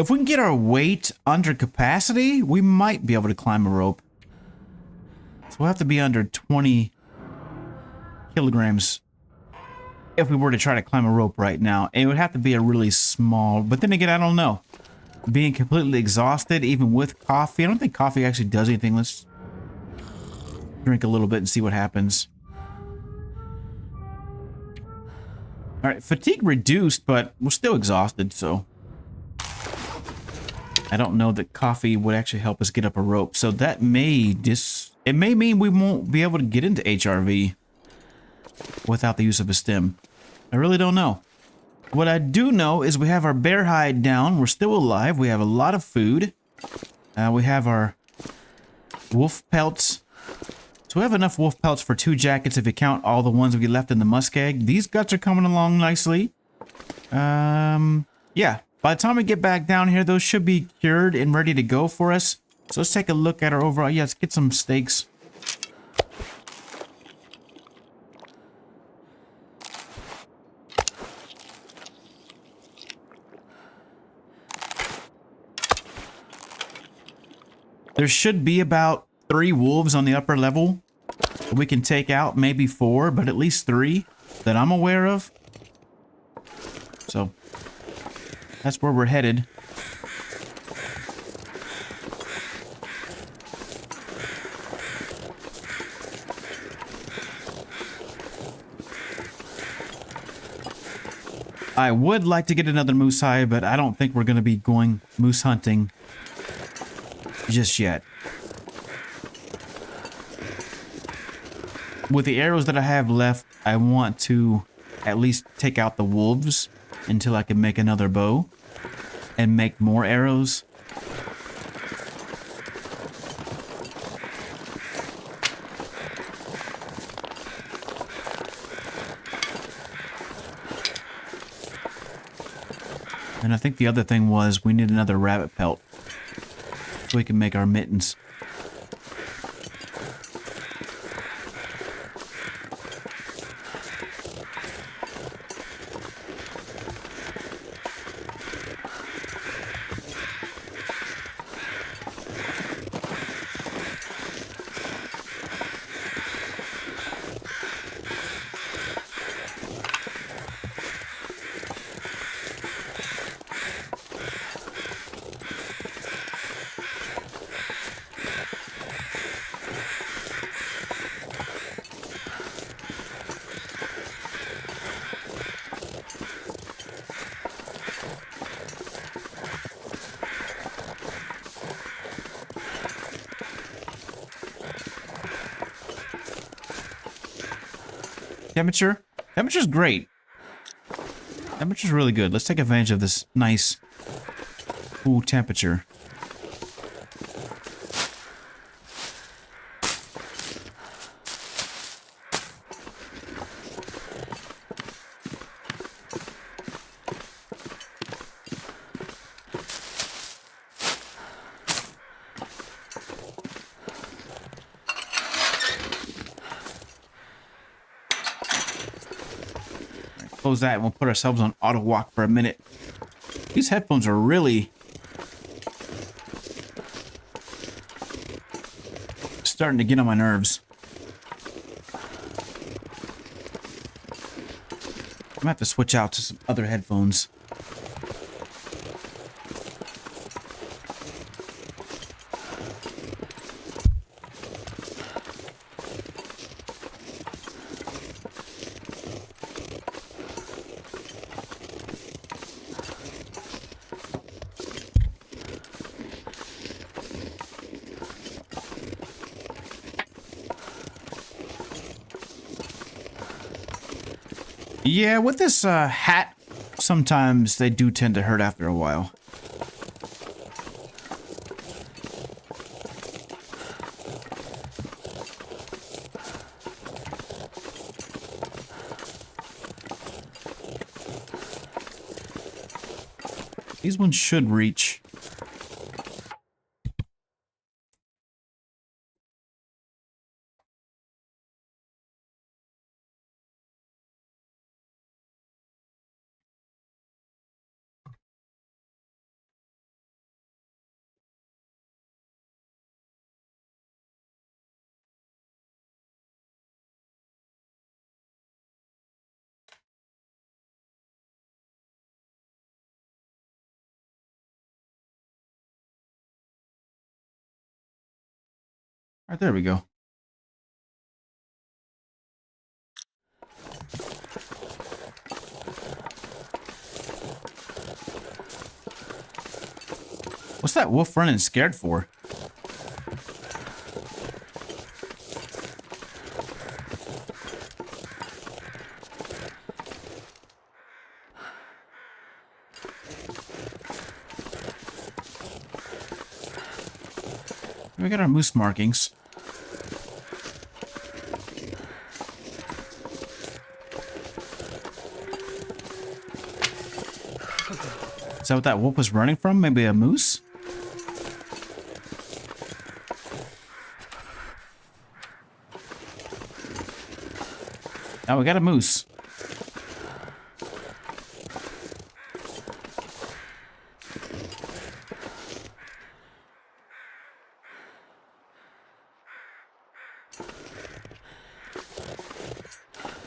we can get our weight under capacity, we might be able to climb a rope. So we'll have to be under 20 kilograms if we were to try to climb a rope right now. It would have to be a really small, but then again, I don't know. Being completely exhausted, even with coffee, I don't think coffee actually does anything. Let's drink a little bit and see what happens. All right, fatigue reduced, but we're still exhausted, so I don't know that coffee would actually help us get up a rope. So that may it may mean we won't be able to get into HRV without the use of a stim. I really don't know. What I do know is we have our bear hide down. We're still alive. We have a lot of food. We have our wolf pelts. So we have enough wolf pelts for 2 jackets if you count all the ones we left in the muskeg. These guts are coming along nicely. Yeah. By the time we get back down here, those should be cured and ready to go for us. So let's take a look at our overall. Yeah, let's get some steaks. There should be about 3 wolves on the upper level. We can take out maybe 4, but at least 3 that I'm aware of. So that's where we're headed. I would like to get another moose hide, but I don't think we're going to be going moose hunting just yet. With the arrows that I have left, I want to at least take out the wolves until I can make another bow and make more arrows. And I think the other thing was we need another rabbit pelt so we can make our mittens. Temperature? Temperature's great. Temperature's really good. Let's take advantage of this nice, cool temperature. Close that and we'll put ourselves on auto walk for a minute. These headphones are really starting to get on my nerves. I'm gonna have to switch out to some other headphones. Yeah, with this hat, sometimes they do tend to hurt after a while. These ones should reach. All right, there we go. What's that wolf running scared for? We got our moose markings. Is that what that wolf was running from? Maybe a moose? Oh, we got a moose.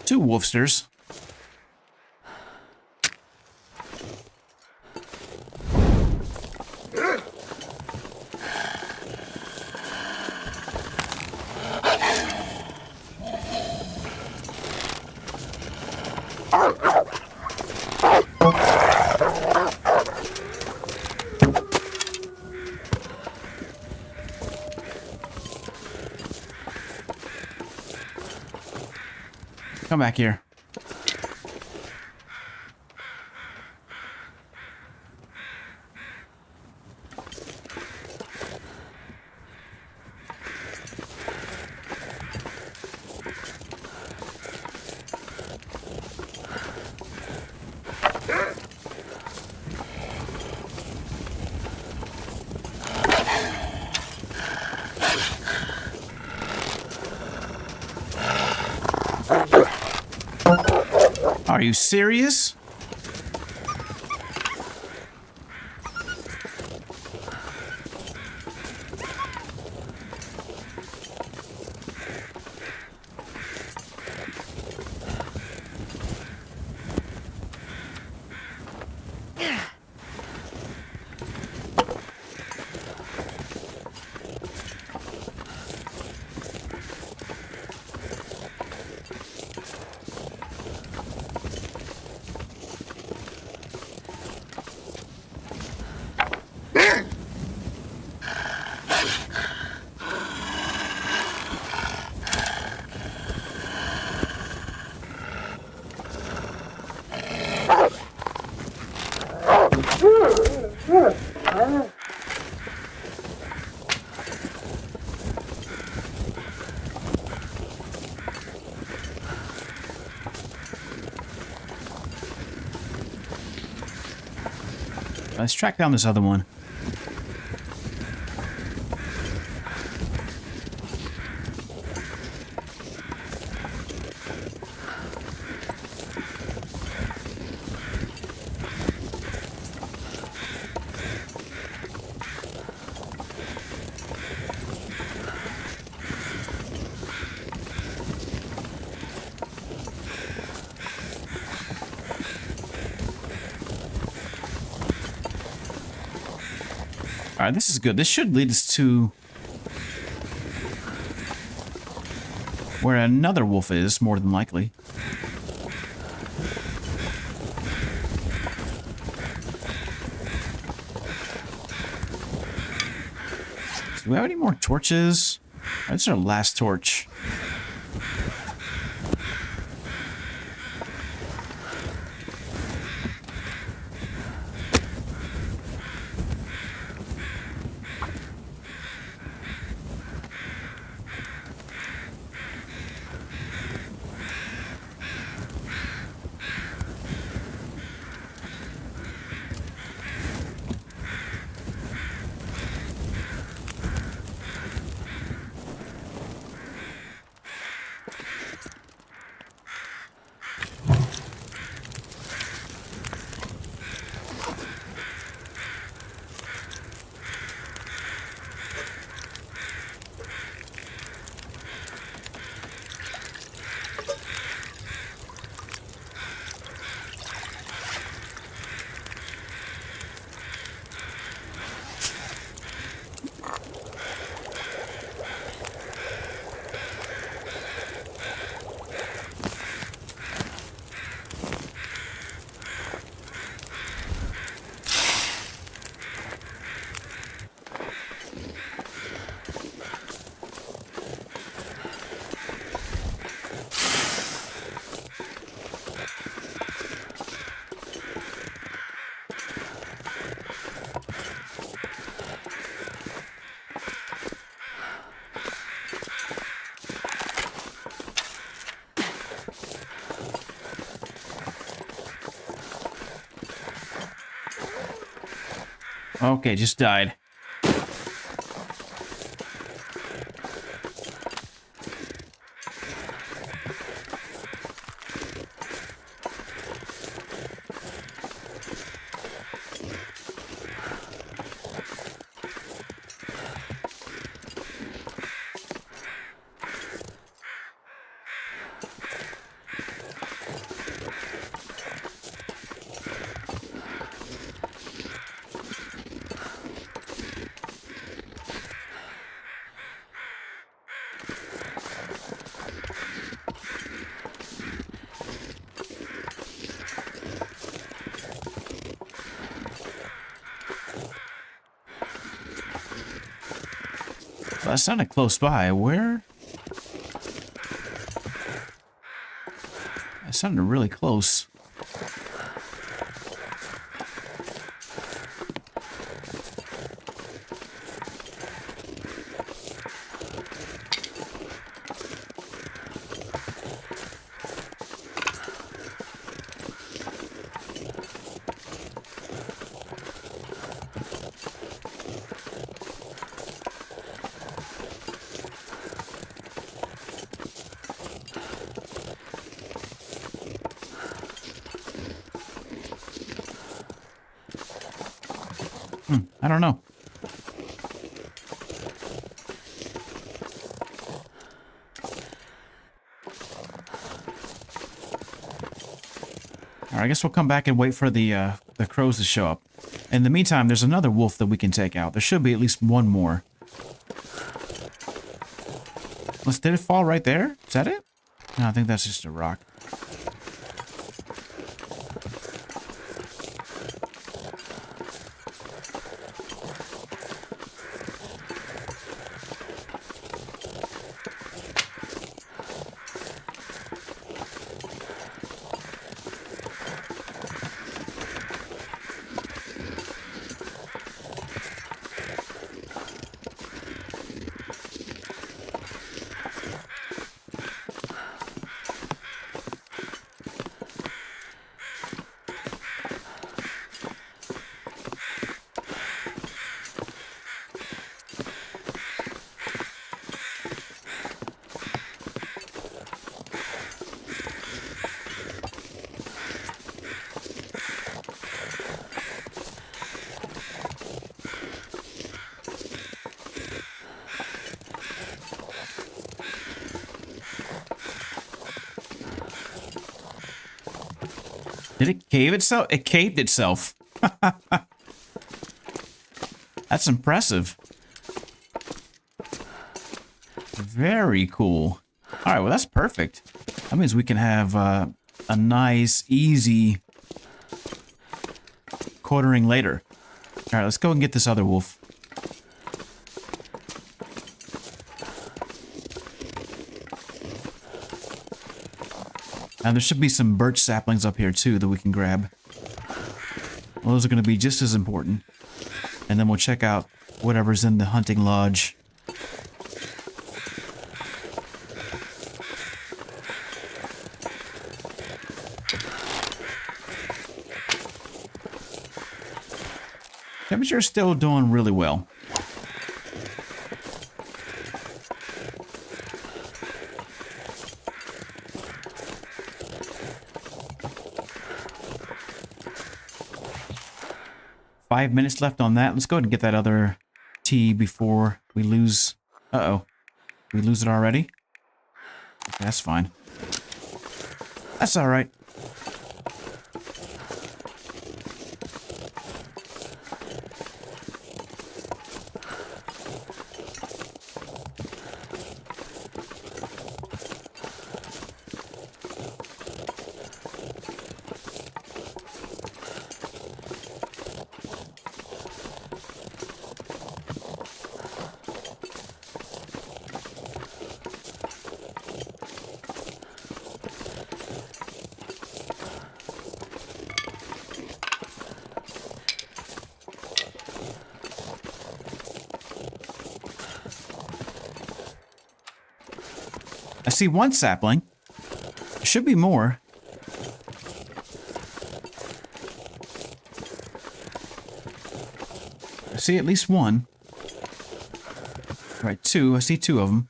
Two wolfsters. Come back here. Are you serious? Let's track down this other one. All right, this is good. This should lead us to where another wolf is, more than likely. Do we have any more torches? That's our last torch. Okay, just died. That sounded close by. Where? That sounded really close. I don't know. All right, I guess we'll come back and wait for the crows to show up. In the meantime, there's another wolf that we can take out. There should be at least one more. Did it fall right there? Is that it? No, I think that's just a rock. Did it cave itself? It caved itself. That's impressive. Very cool. All right, well, that's perfect. That means we can have a nice, easy quartering later. All right, let's go and get this other wolf. And there should be some birch saplings up here, too, that we can grab. Well, those are going to be just as important. And then we'll check out whatever's in the hunting lodge. Temperature's still doing really well. Five minutes left on that. Let's go ahead and get that other tea before we lose... Uh-oh. We lose it already? Okay, that's fine. That's all right. I see one sapling. There should be more. see at least one. All right, two. I see two of them.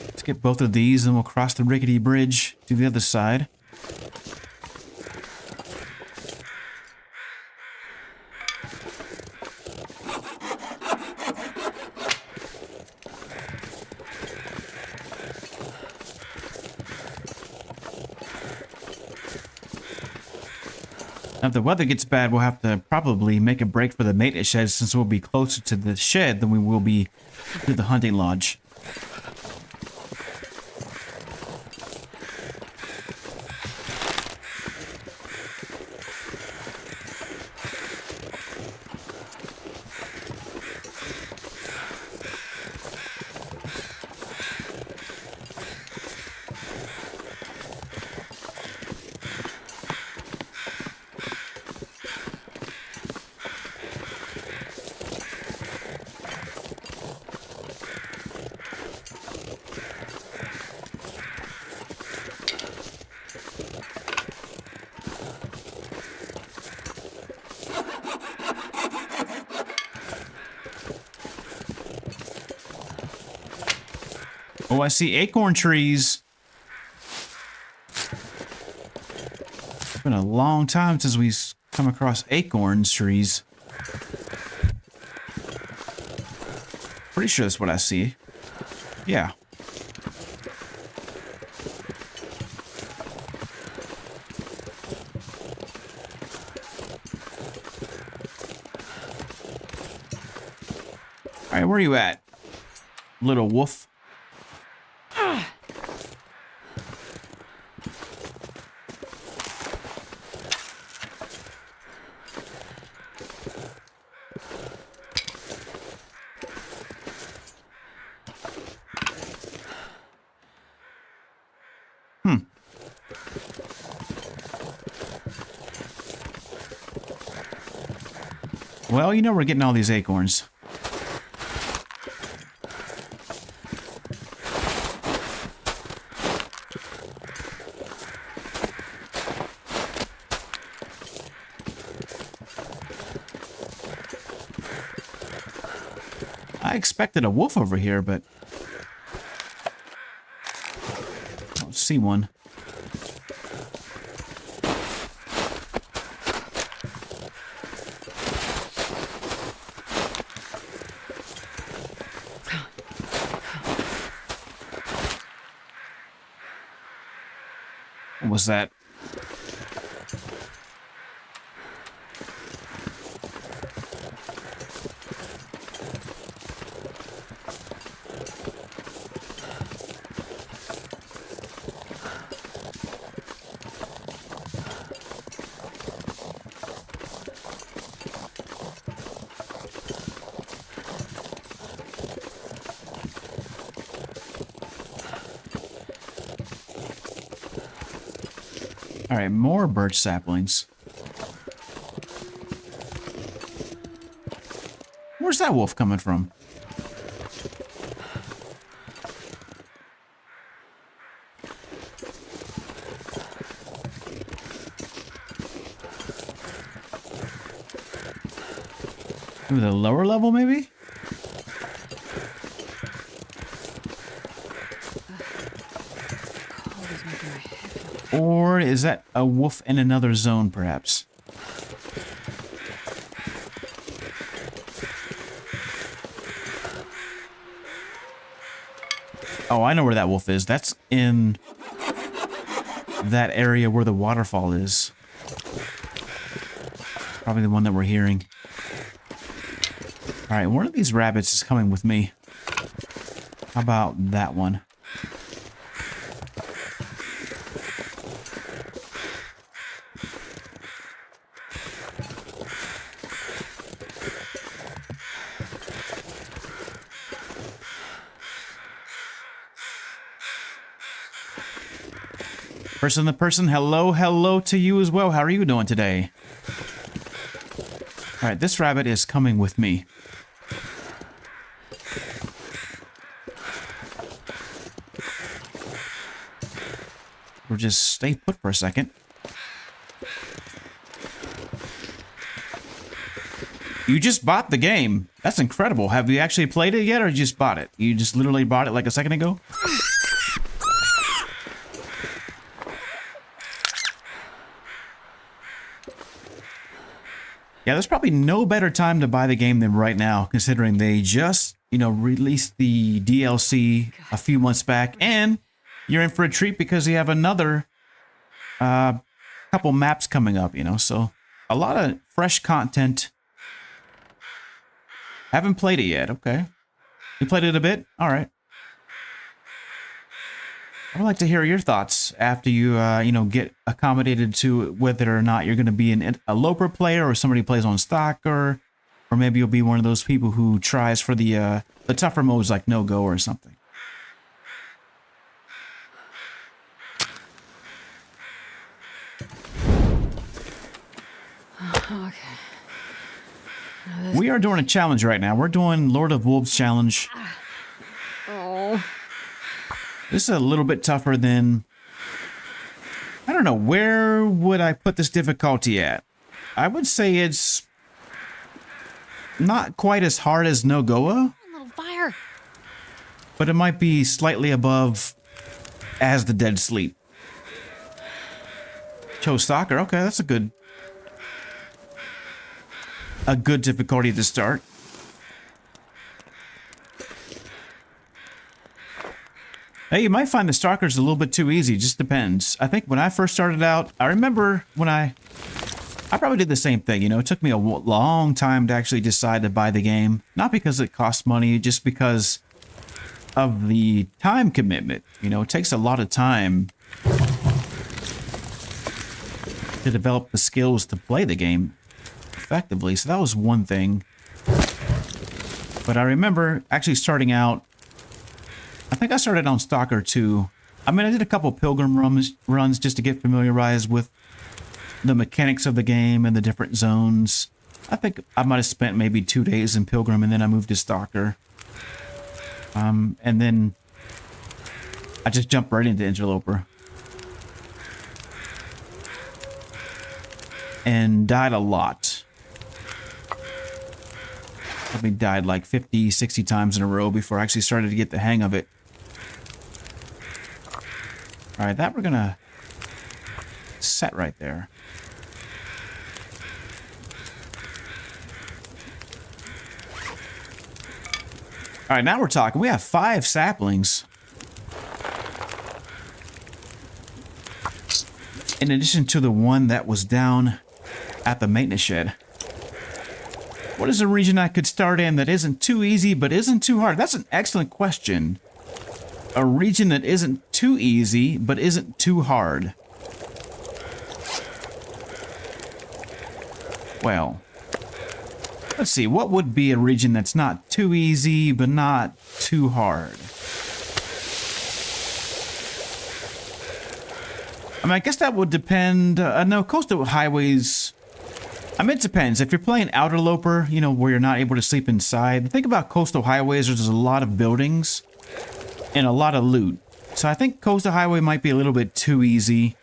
Let's get both of these, and we'll cross the rickety bridge to the other side. Now, if the weather gets bad, we'll have to probably make a break for the maintenance shed, since we'll be closer to the shed than we will be to the hunting lodge. Oh, I see acorn trees. It's been a long time since we've come across acorn trees. Pretty sure that's what I see. Yeah. All right, where are you at, little wolf? Well, you know we're getting all these acorns. I expected a wolf over here, but I don't see one. What was that? All right, more birch saplings. Where's that wolf coming from? Maybe the lower level, maybe? Or is that a wolf in another zone, perhaps? Oh, I know where that wolf is. That's in that area where the waterfall is. Probably the one that we're hearing. All right, one of these rabbits is coming with me. How about that one? Person to person, hello to you as well. How are you doing today? All right, this rabbit is coming with me. We'll just stay put for a second. You just bought the game. That's incredible. Have you actually played it yet, or you just bought it? You just literally bought it like a second ago? Yeah, there's probably no better time to buy the game than right now, considering they just, you know, released the DLC a few months back, and you're in for a treat because you have another couple maps coming up, you know, so a lot of fresh content. Haven't played it yet. Okay. You played it a bit? All right. I would like to hear your thoughts after you, you know, get accommodated to whether or not you're going to be a Interloper player or somebody who plays on Stalker, or maybe you'll be one of those people who tries for the tougher modes like No Go or something. Okay. We are doing a challenge right now. We're doing Lord of Wolves challenge. Oh. This is a little bit tougher than... I don't know. Where would I put this difficulty at? I would say it's not quite as hard as No Goa. A little fire. But it might be slightly above As the Dead Sleep. Chose Stalker. Okay, that's a good difficulty to start. Hey, you might find the Stalker's a little bit too easy. Just depends. I think when I first started out, I remember when I probably did the same thing. You know, it took me a long time to actually decide to buy the game. Not because it costs money, just because of the time commitment. You know, it takes a lot of time to develop the skills to play the game effectively. So that was one thing. But I remember actually starting out, I think I started on Stalker 2. I mean, I did a couple Pilgrim runs just to get familiarized with the mechanics of the game and the different zones. I think I might have spent maybe 2 days in Pilgrim, and then I moved to Stalker. And then I just jumped right into Interloper. And died a lot. Probably died like 50, 60 times in a row before I actually started to get the hang of it. Alright, that we're gonna set right there. Alright, now we're talking. We have 5 saplings. In addition to the one that was down at the maintenance shed. What is a region I could start in that isn't too easy but isn't too hard? That's an excellent question. A region that isn't too easy but isn't too hard. Well, let's see. What would be a region that's not too easy but not too hard? I mean, I guess that would depend. No, coastal highways... I mean, it depends. If you're playing Interloper, you know, where you're not able to sleep inside, the thing about coastal highways, there's a lot of buildings and a lot of loot. So I think coastal highway might be a little bit too easy.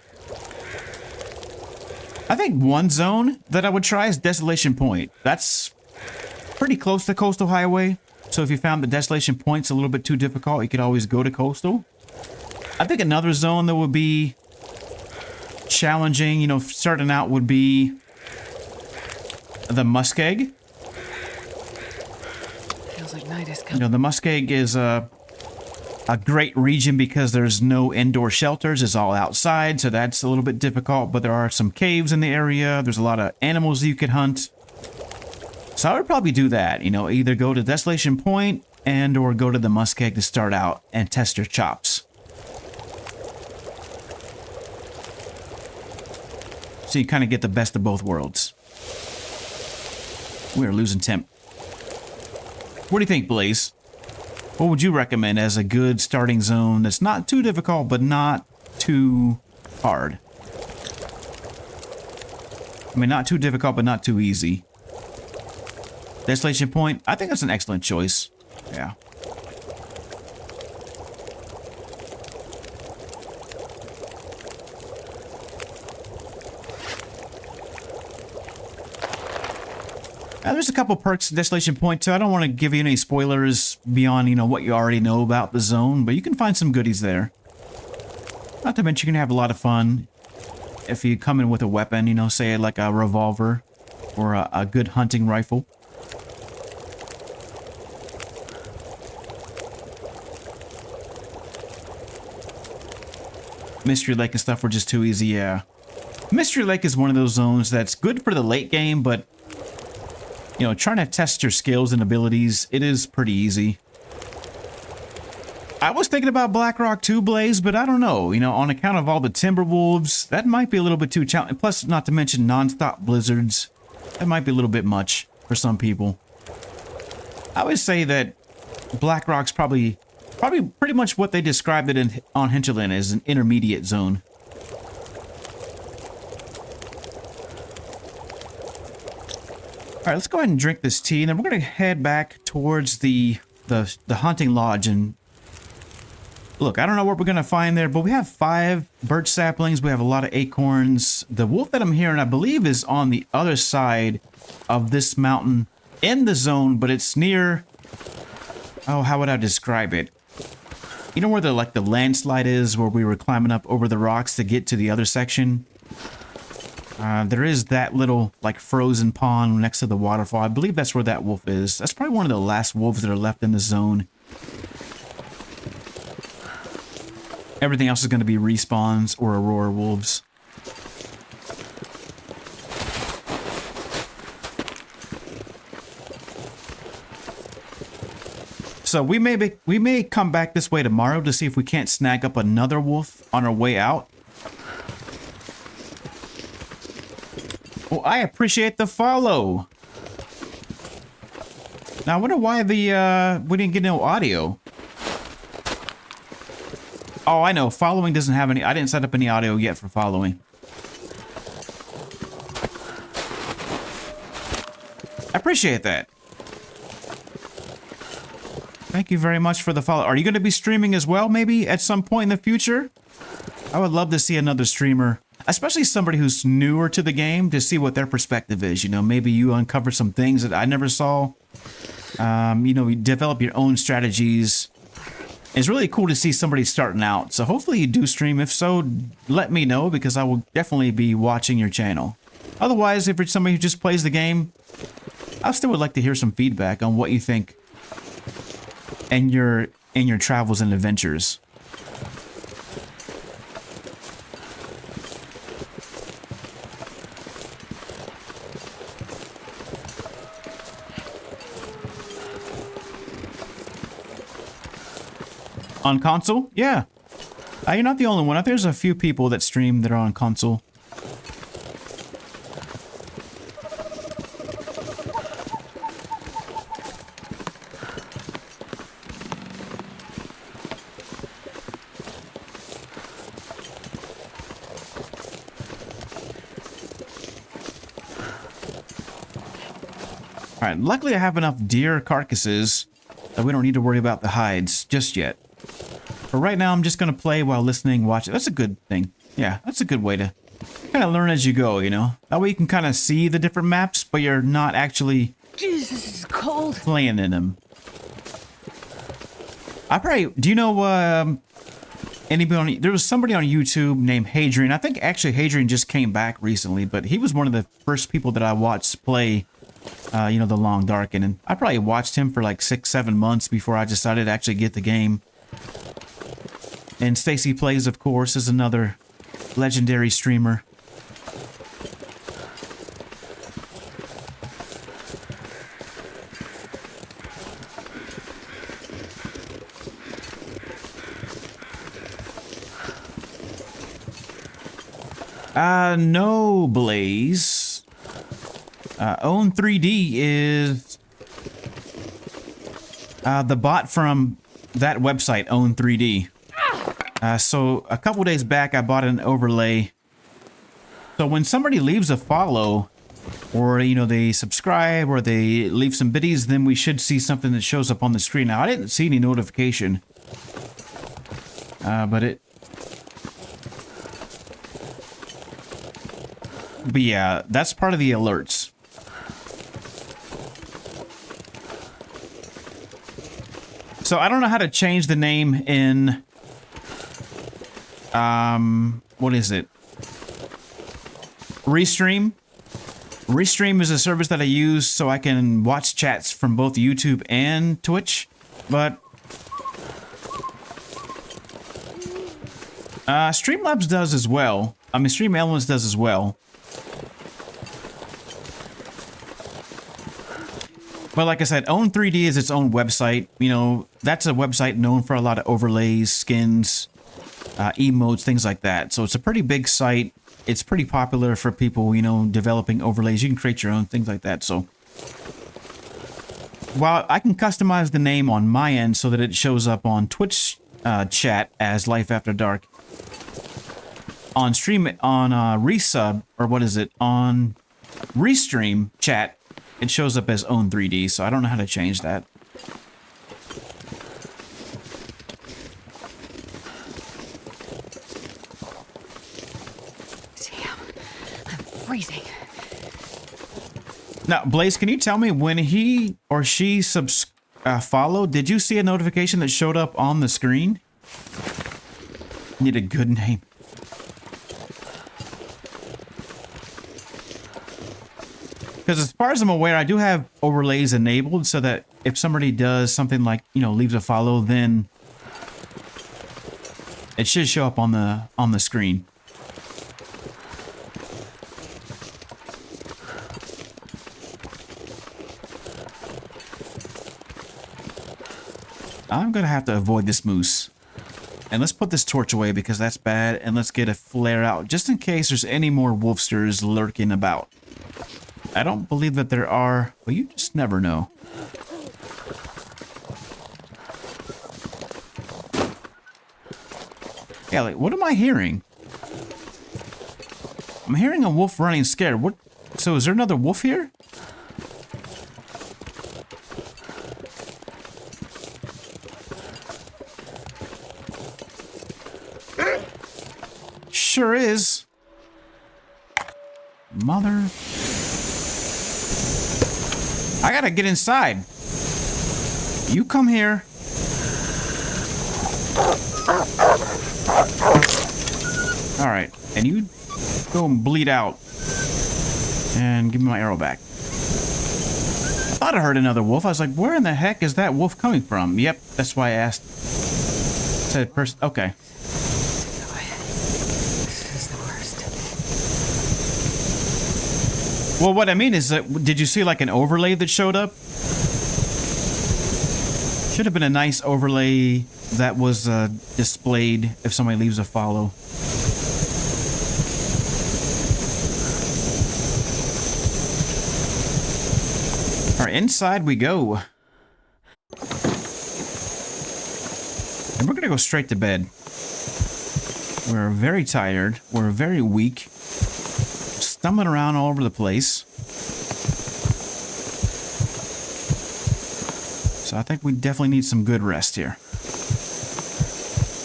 I think one zone that I would try is Desolation Point. That's pretty close to coastal highway. So if you found the Desolation Point's a little bit too difficult, you could always go to coastal. I think another zone that would be challenging, you know, starting out would be the Muskeg. Feels like night is coming. You know, the Muskeg is a great region because there's no indoor shelters. It's all outside, so that's a little bit difficult. But there are some caves in the area. There's a lot of animals you could hunt. So I would probably do that. You know, either go to Desolation Point and or go to the Muskeg to start out and test your chops. So you kind of get the best of both worlds. We are losing temp. What do you think, Blaze? What would you recommend as a good starting zone that's not too difficult, but not too hard? I mean, not too difficult, but not too easy. Desolation Point, I think that's an excellent choice. Yeah. There's a couple perks at Desolation Point too. I don't want to give you any spoilers beyond, you know, what you already know about the zone, but you can find some goodies there. Not to mention you can have a lot of fun if you come in with a weapon, you know, say like a revolver or a good hunting rifle. Mystery Lake and stuff were just too easy, yeah. Mystery Lake is one of those zones that's good for the late game, but, you know, trying to test your skills and abilities, it is pretty easy. I was thinking about Blackrock too, Blaze, but I don't know. You know, on account of all the Timberwolves, that might be a little bit too challenging. Plus, not to mention non-stop blizzards. That might be a little bit much for some people. I would say that Blackrock's probably pretty much what they described it on Hinterland as an intermediate zone. All right, let's go ahead and drink this tea, and then we're going to head back towards the hunting lodge. And look, I don't know what we're going to find there, but we have 5 birch saplings. We have a lot of acorns. The wolf that I'm hearing, I believe, is on the other side of this mountain in the zone, but it's near... Oh, how would I describe it? You know where the landslide is, where we were climbing up over the rocks to get to the other section? There is that little, like, frozen pond next to the waterfall. I believe that's where that wolf is. That's probably one of the last wolves that are left in the zone. Everything else is going to be respawns or Aurora wolves. So we may come back this way tomorrow to see if we can't snag up another wolf on our way out. Well, I appreciate the follow. Now I wonder why we didn't get no audio. Oh, I know. Following doesn't have any. I didn't set up any audio yet for following. I appreciate that. Thank you very much for the follow. Are you going to be streaming as well, maybe, at some point in the future? I would love to see another streamer, especially somebody who's newer to the game, to see what their perspective is. You know, maybe you uncover some things that I never saw. You know, you develop your own strategies. It's really cool to see somebody starting out. So hopefully you do stream. If so, let me know, because I will definitely be watching your channel. Otherwise, if it's somebody who just plays the game, I still would like to hear some feedback on what you think in your travels and adventures. On console? Yeah. You're not the only one. There's a few people that stream that are on console. Alright, luckily I have enough deer carcasses that we don't need to worry about the hides just yet. But right now I'm just going to play while listening, watching. That's a good thing. Yeah, that's a good way to kind of learn as you go, you know? That way you can kind of see the different maps, but you're not actually Jesus, this is cold. playing in them. Do you know, anybody there was somebody on YouTube named Hadrian. I think actually Hadrian just came back recently, but he was one of the first people that I watched play, you know, The Long Dark. And I probably watched him for like 6-7 months before I decided to actually get the game. And Stacy Plays, of course, is another legendary streamer. No, Blaze. Own 3D is the bot from that website, Own 3D. So a couple days back, I bought an overlay. So when somebody leaves a follow, or, you know, they subscribe, or they leave some biddies, then we should see something that shows up on the screen. Now, I didn't see any notification. But yeah, that's part of the alerts. So I don't know how to change the name in, what is it? Restream. Restream is a service that I use so I can watch chats from both YouTube and Twitch, but Streamlabs does as well. I mean, Stream Elements does as well. But like I said, Own3D is its own website. You know, that's a website known for a lot of overlays, skins, emotes, things like that. So it's a pretty big site. It's pretty popular for people, you know, developing overlays. You can create your own, things like that. So while I can customize the name on my end so that it shows up on Twitch chat as Life After Dark, on stream, on resub, or what is it, on Restream chat, it shows up as Own3D, so I don't know how to change that. Damn, I'm freezing. Now, Blaze, can you tell me when he or she followed, did you see a notification that showed up on the screen? Need a good name. Because as far as I'm aware, I do have overlays enabled so that if somebody does something like, you know, leaves a follow, then it should show up on the screen. I'm gonna have to avoid this moose. And let's put this torch away because that's bad, and let's get a flare out just in case there's any more wolfsters lurking about. I don't believe that there are, but you just never know. Yeah, like, what am I hearing? I'm hearing a wolf running scared. What? So is there another wolf here? Sure is. Mother... I gotta get inside. You come here. Alright, and you go and bleed out. And give me my arrow back. I thought I heard another wolf. I was like, where in the heck is that wolf coming from? Yep, that's why I asked. Said person. Okay. Well, what I mean is that, did you see like an overlay that showed up? Should have been a nice overlay that was displayed if somebody leaves a follow. All right, inside we go. And we're gonna go straight to bed. We're very tired. We're very weak. Stumbling around all over the place. So I think we definitely need some good rest here.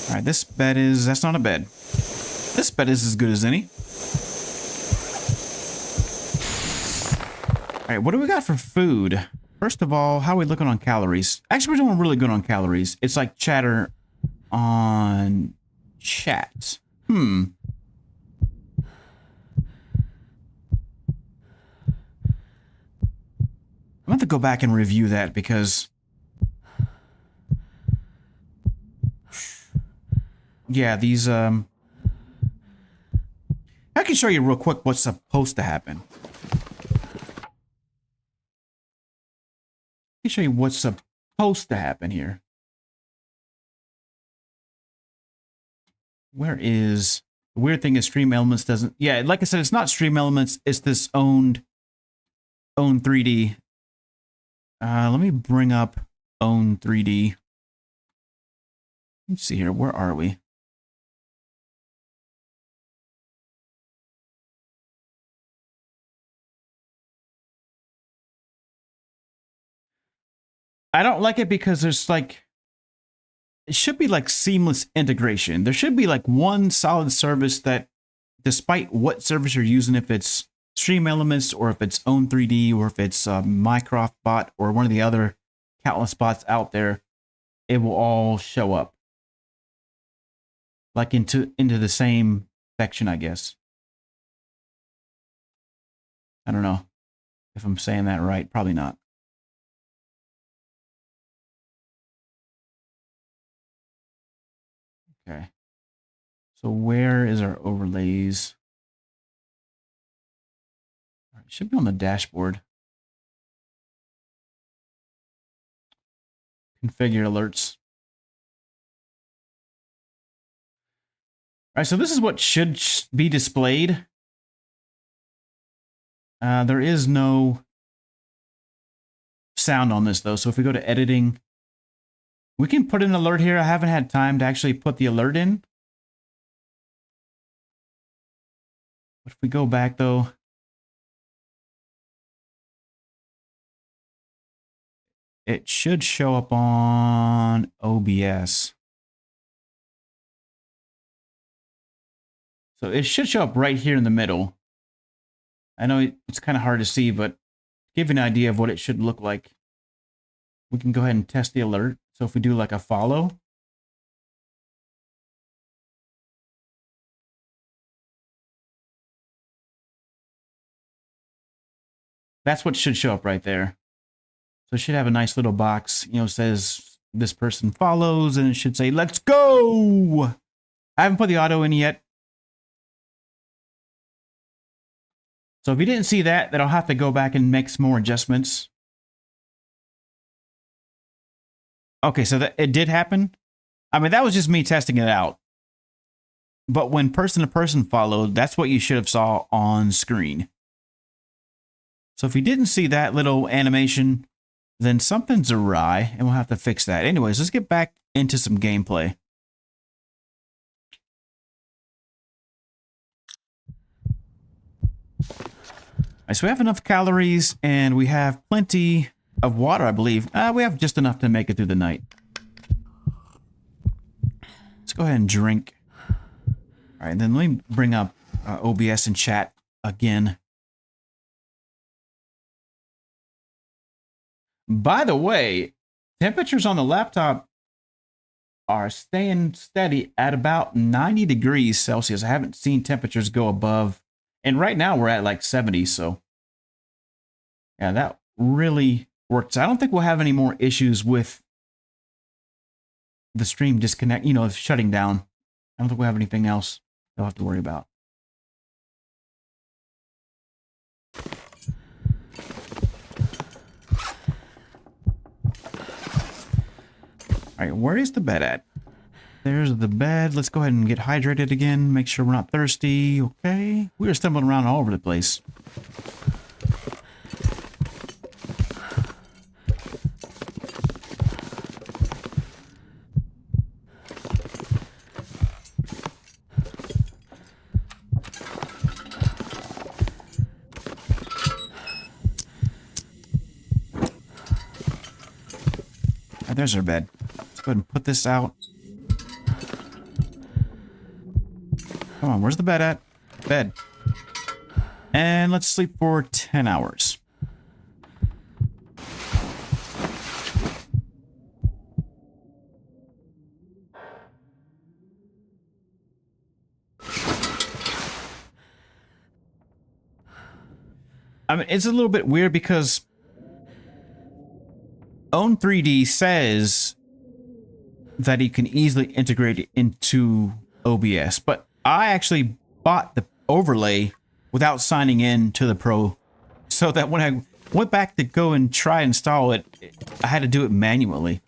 Alright, this bed is... that's not a bed. This bed is as good as any. Alright, what do we got for food? First of all, how are we looking on calories? Actually, we're doing really good on calories. It's like chatter on chat. I'm going to go back and review that because... yeah, these, I can show you real quick what's supposed to happen. I can show you what's supposed to happen here. Where is... the weird thing is Stream Elements doesn't... yeah, like I said, it's not Stream Elements. It's this Own3D. Let me bring up Own3D. Let's see here. Where are we? I don't like it because there's like... it should be like seamless integration. There should be like one solid service that, despite what service you're using, if it's Stream Elements or if it's Own3D or if it's Minecraft bot or one of the other countless bots out there, it will all show up. Like into the same section, I guess. I don't know if I'm saying that right. Probably not. Okay. So where is our overlays? All right, it should be on the dashboard. Configure alerts. All right, so this is what should be displayed. There is no sound on this, though. So if we go to editing, we can put an alert here. I haven't had time to actually put the alert in. But if we go back, though, it should show up on OBS. So it should show up right here in the middle. I know it's kind of hard to see, but to give you an idea of what it should look like, we can go ahead and test the alert. So if we do like a follow, that's what should show up right there. So it should have a nice little box, you know, says this person follows, and it should say, let's go. I haven't put the auto in yet. So if you didn't see that, then I'll have to go back and make some more adjustments. Okay, so that it did happen. I mean, that was just me testing it out. But when person-to-person followed, that's what you should have saw on screen. So if you didn't see that little animation, then something's awry, and we'll have to fix that. Anyways, let's get back into some gameplay. All right, so we have enough calories, and we have plenty of water, I believe. We have just enough to make it through the night. Let's go ahead and drink. All right, then let me bring up OBS and chat again. By the way, temperatures on the laptop are staying steady at about 90 degrees Celsius. I haven't seen temperatures go above, and right now we're at like 70, so yeah, that really works. I don't think we'll have any more issues with the stream disconnect, you know, shutting down. I don't think we'll have anything else they'll have to worry about. All right, where is the bed at? There's the bed. Let's go ahead and get hydrated again. Make sure we're not thirsty. Okay. We were stumbling around all over the place. All right, there's our bed. Let's go ahead and put this out. Come on, where's the bed at? Bed. And let's sleep for 10 hours. I mean, it's a little bit weird because Own3D says that you can easily integrate it into OBS, but I actually bought the overlay without signing in to the Pro, so that when I went back to go and try and install it, I had to do it manually,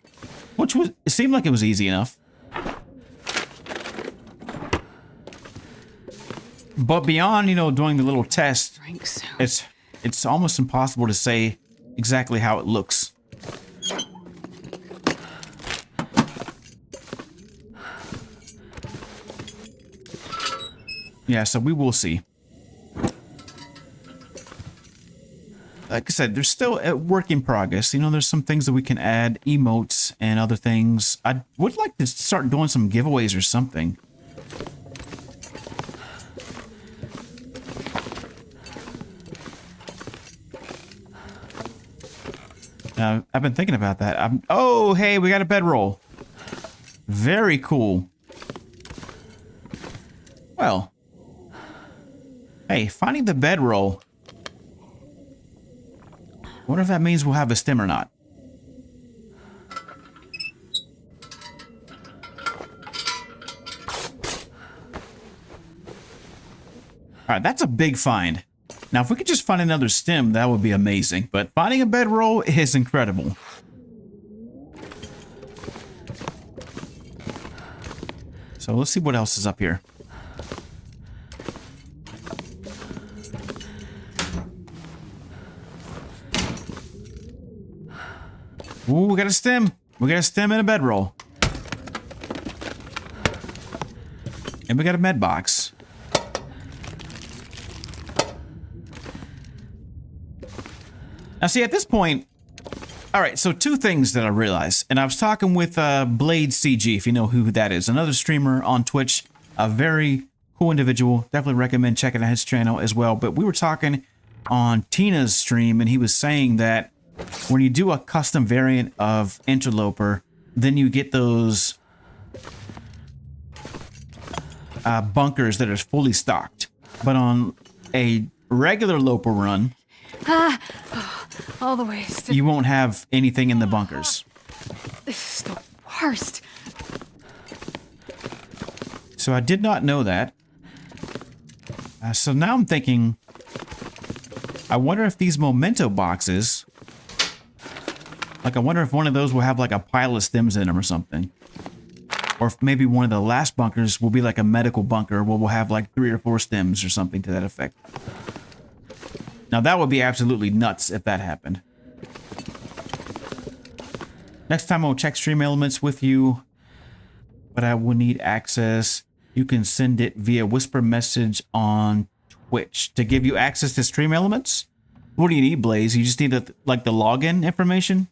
which was, it seemed like it was easy enough. But beyond, you know, doing the little test, it's almost impossible to say exactly how it looks. Yeah, so we will see. Like I said, there's still a work in progress. You know, there's some things that we can add, emotes and other things. I would like to start doing some giveaways or something. I've been thinking about that. Oh, hey, we got a bedroll. Very cool. Well. Hey, finding the bedroll. I wonder if that means we'll have a stem or not. Alright, that's a big find. Now, if we could just find another stem, that would be amazing. But finding a bedroll is incredible. So let's see what else is up here. Ooh, we got a stem. We got a stem and a bedroll. And we got a med box. Now, see, at this point, all right, so two things that I realized, and I was talking with Blade CG, if you know who that is, another streamer on Twitch, a very cool individual. Definitely recommend checking out his channel as well. But we were talking on Tina's stream, and he was saying that when you do a custom variant of Interloper, then you get those bunkers that are fully stocked. But on a regular Loper run, all the waste. You won't have anything in the bunkers. This is the worst. So I did not know that. So now I'm thinking, I wonder if these memento boxes, like I wonder if one of those will have like a pile of stems in them or something. Or if maybe one of the last bunkers will be like a medical bunker where we'll have like 3 or 4 stems or something to that effect. Now that would be absolutely nuts if that happened. Next time I'll check stream elements with you, but I will need access. You can send it via whisper message on Twitch to give you access to stream elements. What do you need, Blaze? You just need like the login information?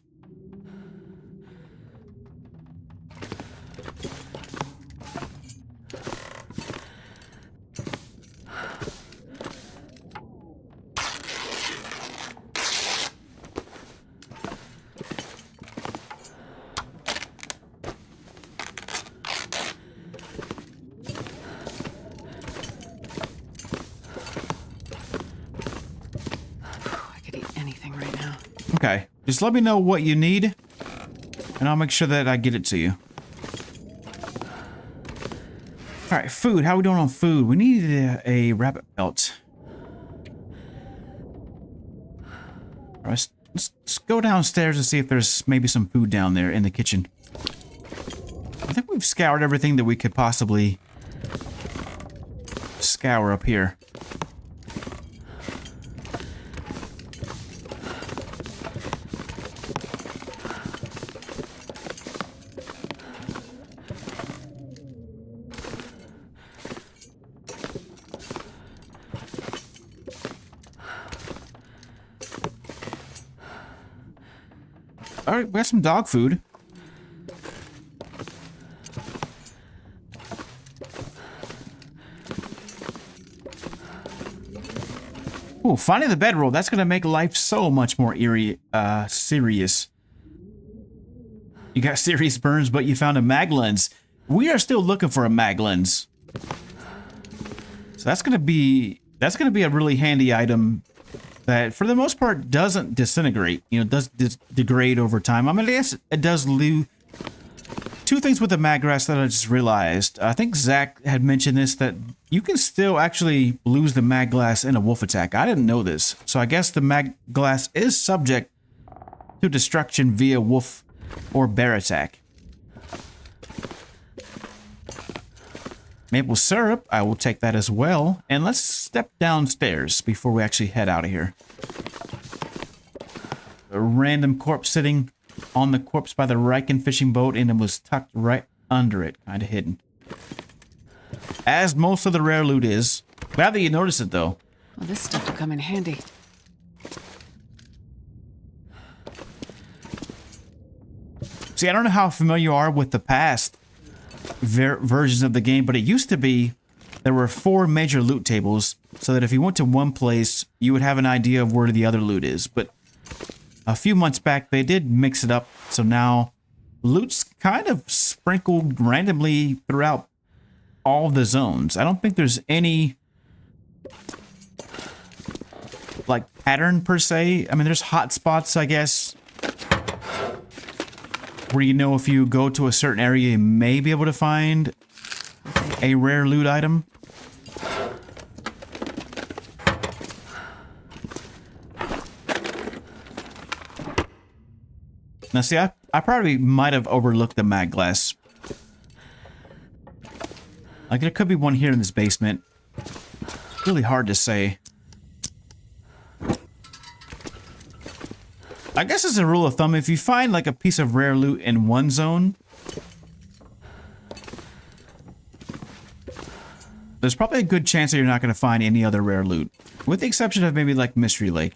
Okay, just let me know what you need, and I'll make sure that I get it to you. Alright, food. How are we doing on food? We need a rabbit pelt. Alright, let's go downstairs and see if there's maybe some food down there in the kitchen. I think we've scoured everything that we could possibly scour up here. All right, we got some dog food. Ooh, finding the bedroll. That's going to make life so much more serious. You got serious burns, but you found a mag lens. We are still looking for a mag lens. So that's going to be a really handy item that, for the most part, doesn't disintegrate. You know, does degrade over time. I mean, I guess it does lose. Two things with the mag glass that I just realized. I think Zach had mentioned this, that you can still actually lose the mag glass in a wolf attack. I didn't know this. So I guess the mag glass is subject to destruction via wolf or bear attack. Maple syrup, I will take that as well. And let's step downstairs before we actually head out of here. A random corpse sitting on the corpse by the Riken fishing boat, and it was tucked right under it, kind of hidden. As most of the rare loot is. Glad that you noticed it, though. Well, this stuff will come in handy. See, I don't know how familiar you are with the past versions of the game, but it used to be there were 4 major loot tables, so that if you went to one place, you would have an idea of where the other loot is. But a few months back, they did mix it up, so now loot's kind of sprinkled randomly throughout all the zones. I don't think there's any like pattern per se. I mean, there's hot spots, I guess, where you know if you go to a certain area, you may be able to find a rare loot item. Now, see, I probably might have overlooked the mag glass. Like, there could be one here in this basement. It's really hard to say. I guess as a rule of thumb, if you find, like, a piece of rare loot in one zone, there's probably a good chance that you're not going to find any other rare loot. With the exception of maybe, like, Mystery Lake.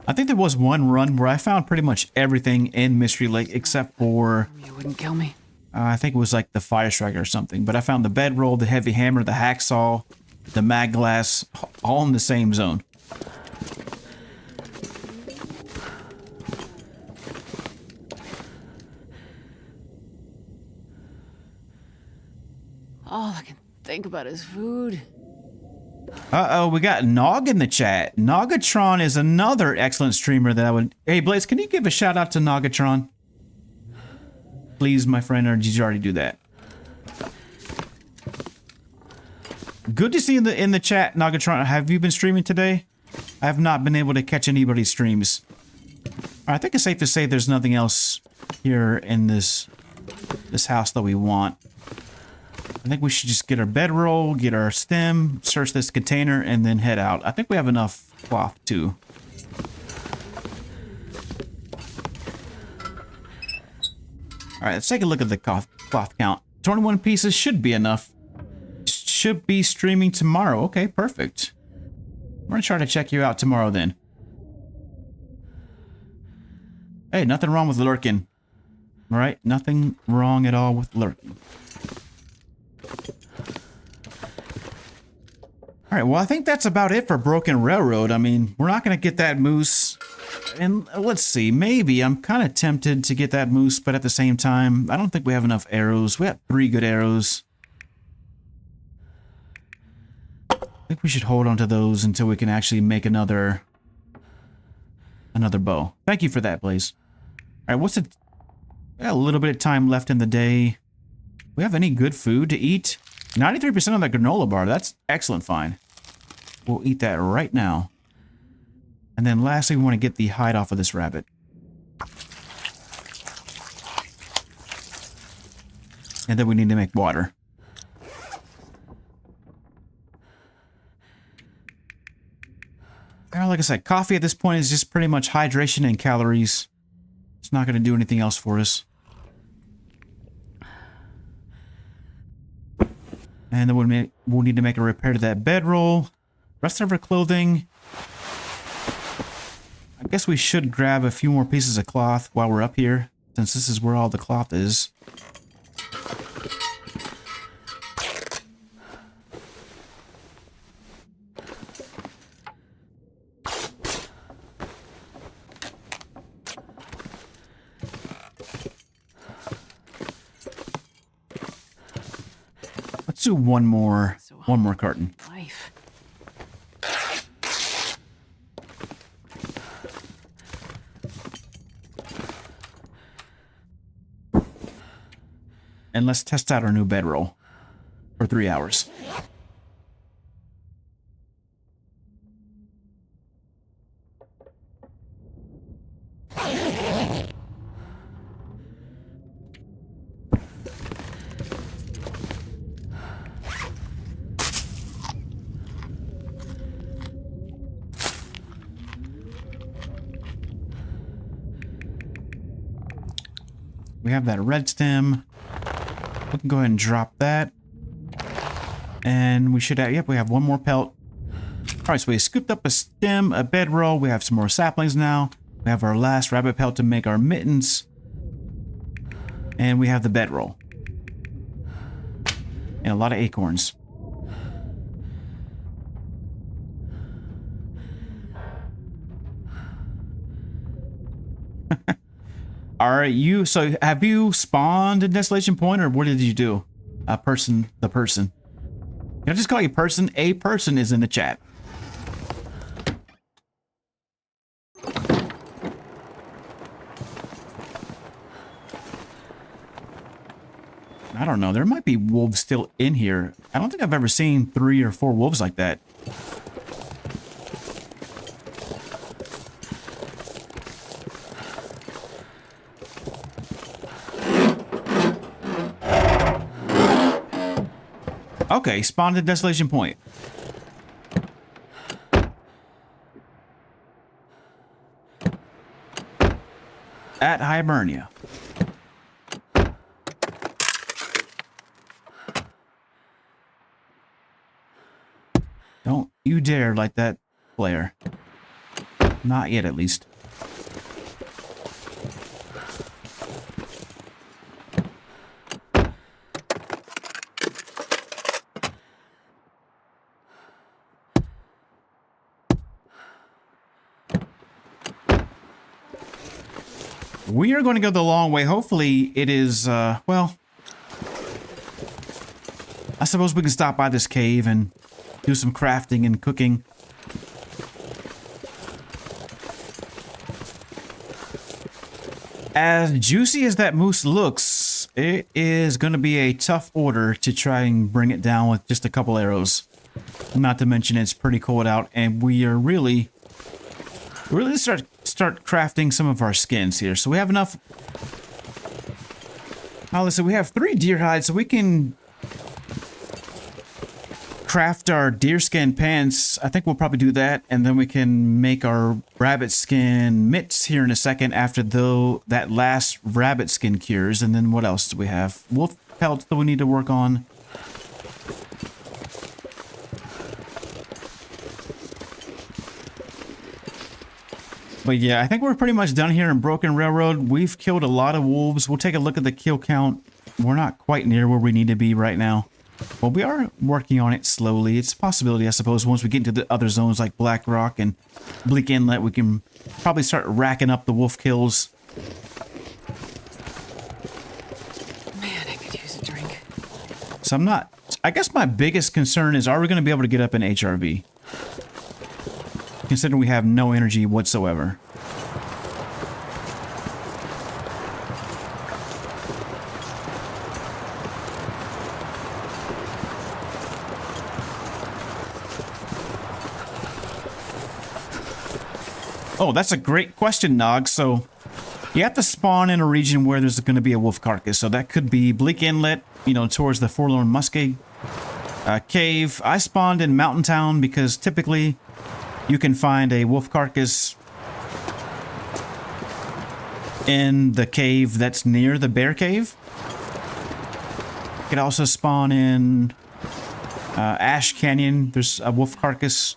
I think there was one run where I found pretty much everything in Mystery Lake except for... You wouldn't kill me. I think it was like the Fire Striker or something. But I found the bedroll, the heavy hammer, the hacksaw, the mag glass, all in the same zone. All I can think about is food. Uh-oh, we got Nog in the chat. Nogatron is another excellent streamer that I would... Hey, Blaze, can you give a shout out to Nogatron? Please, my friend, or did you already do that? Good to see you in the chat, Nogatron. Have you been streaming today? I have not been able to catch anybody's streams. I think it's safe to say there's nothing else here in this house that we want. I think we should just get our bedroll, get our stem, search this container, and then head out. I think we have enough cloth, too. Alright, let's take a look at the cloth count. 21 pieces should be enough. Should be streaming tomorrow. Okay, perfect. We're gonna try to check you out tomorrow, then. Hey, nothing wrong with lurking. Alright, nothing wrong at all with lurking. Alright, well, I think that's about it for Broken Railroad. I mean, we're not going to get that moose. And let's see, maybe I'm kind of tempted to get that moose, but at the same time, I don't think we have enough arrows. We have 3 good arrows. I think we should hold on to those until we can actually make another bow. Thank you for that, Blaze. Alright, what's it? We got a little bit of time left in the day. We have any good food to eat? 93% on the granola bar. That's excellent find. We'll eat that right now. And then lastly, we want to get the hide off of this rabbit. And then we need to make water. Like I said, coffee at this point is just pretty much hydration and calories. It's not going to do anything else for us. And then we'll need to make a repair to that bedroll. Rest of our clothing. I guess we should grab a few more pieces of cloth while we're up here, since this is where all the cloth is. Let's do one more carton. Life. And let's test out our new bedroll for 3 hours. We have that red stem. We can go ahead and drop that. And we should have, yep, we have one more pelt. Alright, so we scooped up a stem, a bedroll. We have some more saplings now. We have our last rabbit pelt to make our mittens. And we have the bedroll. And a lot of acorns. Are you, so have you spawned in Desolation Point, or what did you do? The person. Can I just call you person? A person is in the chat. I don't know. There might be wolves still in here. I don't think I've ever seen 3 or 4 wolves like that. Okay, spawned at Desolation Point. At Hibernia. Don't you dare light that flare. Not yet, at least. We are going to go the long way. Hopefully it is, well, I suppose we can stop by this cave and do some crafting and cooking. As juicy as that moose looks, it is going to be a tough order to try and bring it down with just a couple arrows. Not to mention it's pretty cold out, and we are really start crafting some of our skins here. So we have enough. Now listen, we have 3 deer hides, so we can craft our deer skin pants. I think we'll probably do that, and then we can make our rabbit skin mitts here in a second after that last rabbit skin cures. And then what else do we have? Wolf pelts that we need to work on. But yeah, I think we're pretty much done here in Broken Railroad. We've killed a lot of wolves. We'll take a look at the kill count. We're not quite near where we need to be right now. Well, we are working on it slowly. It's a possibility, I suppose, once we get into the other zones like Black Rock and Bleak Inlet, we can probably start racking up the wolf kills. Man, I could use a drink. So I guess my biggest concern is, are we going to be able to get up in HRV? Considering we have no energy whatsoever. Oh, that's a great question, Nog. So you have to spawn in a region where there's going to be a wolf carcass. So that could be Bleak Inlet, you know, towards the Forlorn Muskeg cave. I spawned in Mountain Town because typically you can find a wolf carcass in the cave that's near the bear cave. You could also spawn in Ash Canyon. There's a wolf carcass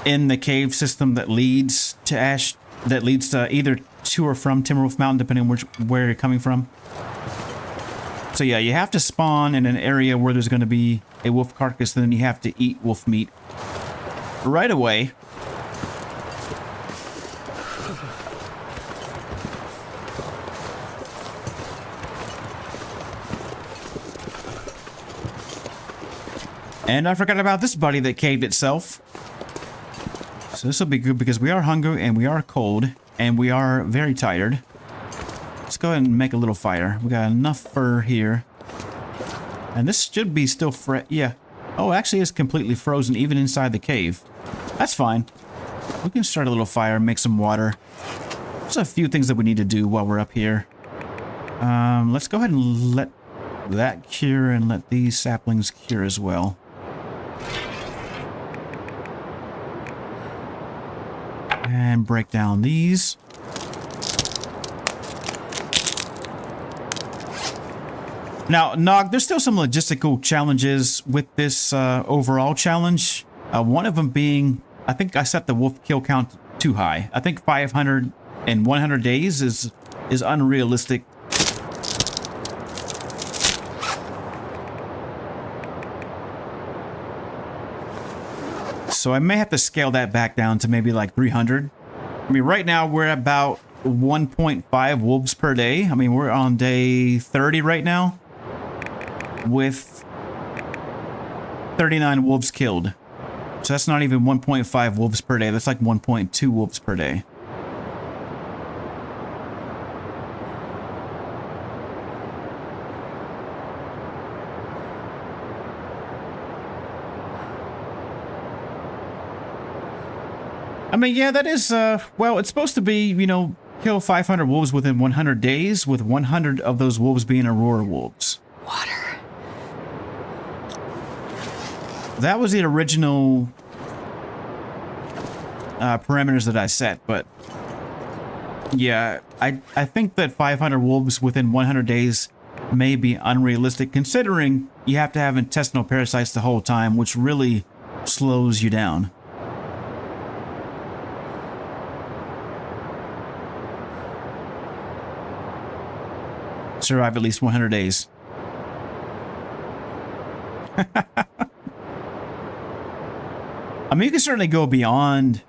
in the cave system that leads to Ash, that leads to either to or from Timberwolf Mountain, depending on where you're coming from. So yeah, you have to spawn in an area where there's going to be a wolf carcass, and then you have to eat wolf meat right away. And I forgot about this buddy that caved itself. So this will be good because we are hungry and we are cold and we are very tired. Let's go ahead and make a little fire. We got enough fur here. And this should be still fresh. Yeah. Oh, actually it's completely frozen even inside the cave. That's fine. We can start a little fire, make some water. There's a few things that we need to do while we're up here. Let's go ahead and let that cure and let these saplings cure as well. And break down these. Now, Nog, there's still some logistical challenges with this overall challenge. One of them being, I think I set the wolf kill count too high. I think 500 in 100 days is unrealistic. So I may have to scale that back down to maybe like 300. I mean, right now we're about 1.5 wolves per day. I mean, we're on day 30 right now with 39 wolves killed. So that's not even 1.5 wolves per day. That's like 1.2 wolves per day. I mean, yeah, that is, well, it's supposed to be, you know, kill 500 wolves within 100 days, with 100 of those wolves being Aurora wolves. Water. That was the original parameters that I set, but yeah, I think that 500 wolves within 100 days may be unrealistic, considering you have to have intestinal parasites the whole time, which really slows you down. Survive at least 100 days. I mean, you can certainly go beyond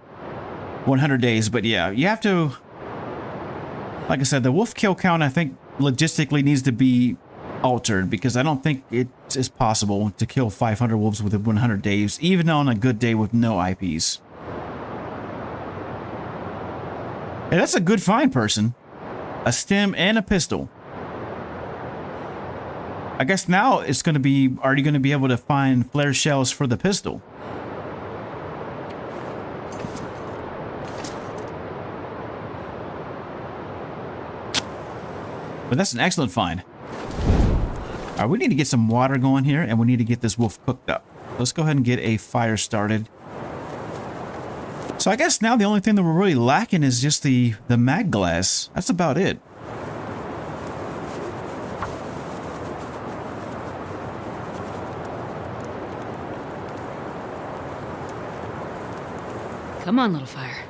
100 days, but yeah, you have to, like I said, the wolf kill count, I think, logistically needs to be altered, because I don't think it is possible to kill 500 wolves within 100 days, even on a good day with no IPs. Hey, that's a good find, person. A stem and a pistol. I guess now it's going to be, are you going to be able to find flare shells for the pistol? But that's an excellent find. All right, we need to get some water going here, and we need to get this wolf cooked up. Let's go ahead and get a fire started. So I guess now the only thing that we're really lacking is just the mag glass. That's about it. Come on, little fire.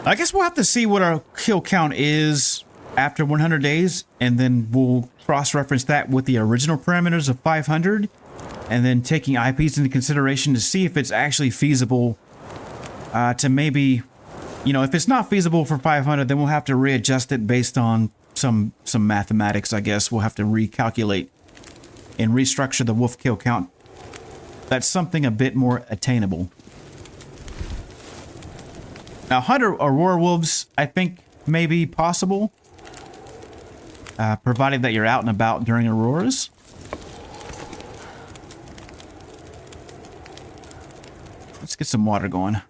I guess we'll have to see what our kill count is after 100 days, and then we'll cross-reference that with the original parameters of 500, and then taking IPs into consideration to see if it's actually feasible to maybe, you know, if it's not feasible for 500, then we'll have to readjust it based on some mathematics, I guess. We'll have to recalculate and restructure the wolf kill count. That's something a bit more attainable. Now, 100 Aurora wolves, I think, may be possible, provided that you're out and about during Auroras. Let's get some water going.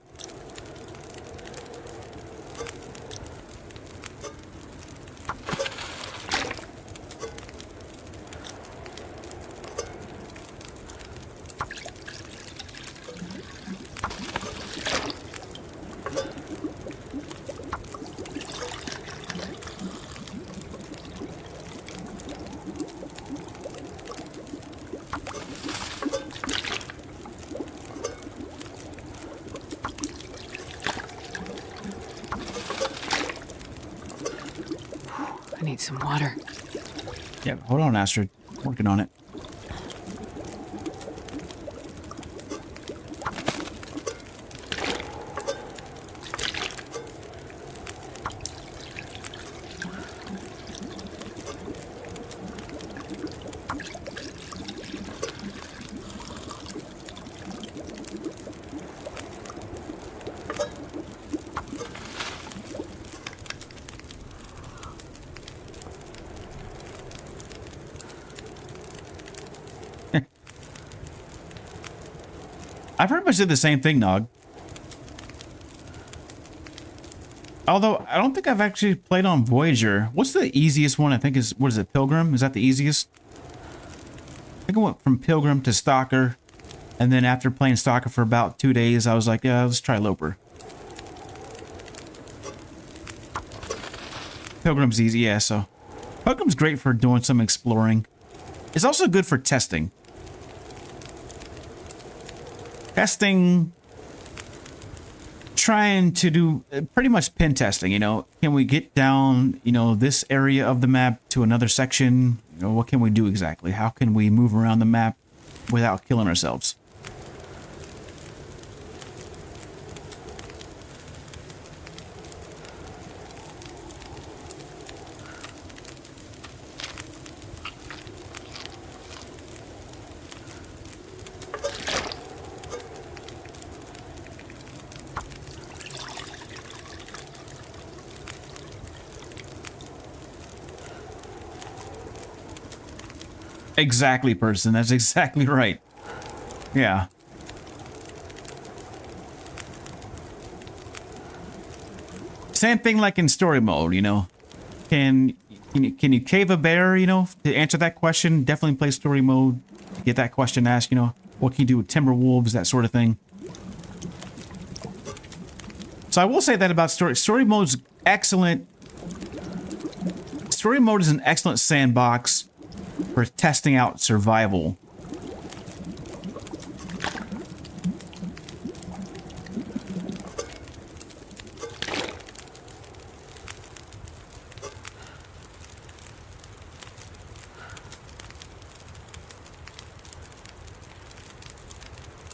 I need some water. Yeah, hold on, Astrid. Working on it. I pretty much did the same thing, Nog. Although, I don't think I've actually played on Voyager. What's the easiest one? I think is, what is it, Pilgrim? Is that the easiest? I think I went from Pilgrim to Stalker. And then after playing Stalker for about 2 days, I was like, yeah, let's try Loper. Pilgrim's easy, yeah, so. Pilgrim's great for doing some exploring. It's also good for testing. Testing, trying to do pretty much pin testing, you know. Can we get down, you know, this area of the map to another section? You know, what can we do exactly? How can we move around the map without killing ourselves? Exactly, person. That's exactly right. Yeah. Same thing like in story mode, you know. Can you cave a bear, you know? To answer that question, definitely play story mode. Get that question asked, you know. What can you do with Timberwolves, that sort of thing. So I will say that about story. Story mode's excellent. Story mode is an excellent sandbox for testing out survival.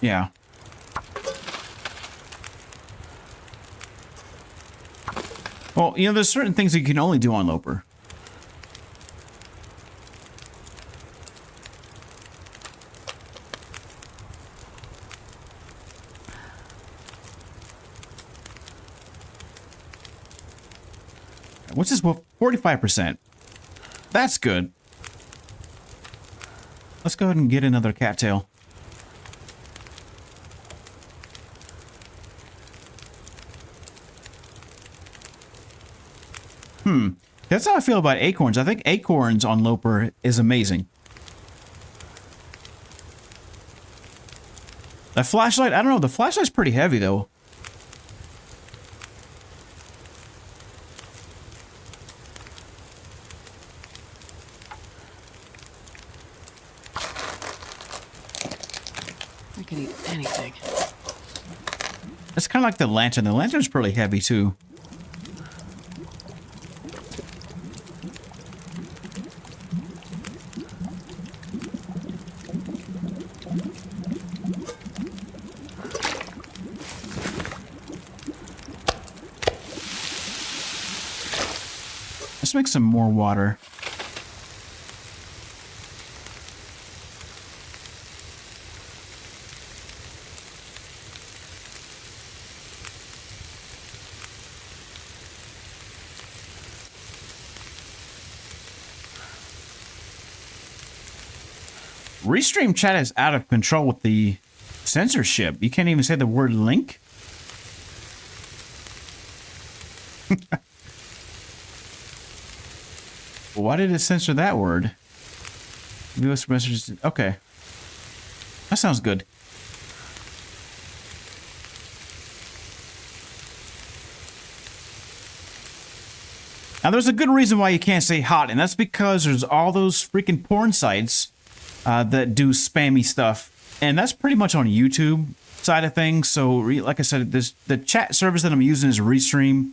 Yeah. Well, you know, there's certain things that you can only do on Loper. What's this? 45%. That's good. Let's go ahead and get another cattail. That's how I feel about acorns. I think acorns on Loper is amazing. The flashlight, I don't know. The flashlight's pretty heavy, though. I can eat anything. It's kind of like the lantern. The lantern's pretty heavy, too. Let's make some more water. Restream chat is out of control with the censorship. You can't even say the word link. Why did it censor that word? US messages. Okay. That sounds good. Now, there's a good reason why you can't say hot, and that's because there's all those freaking porn sites that do spammy stuff. And that's pretty much on YouTube side of things. So, like I said, the chat service that I'm using is Restream.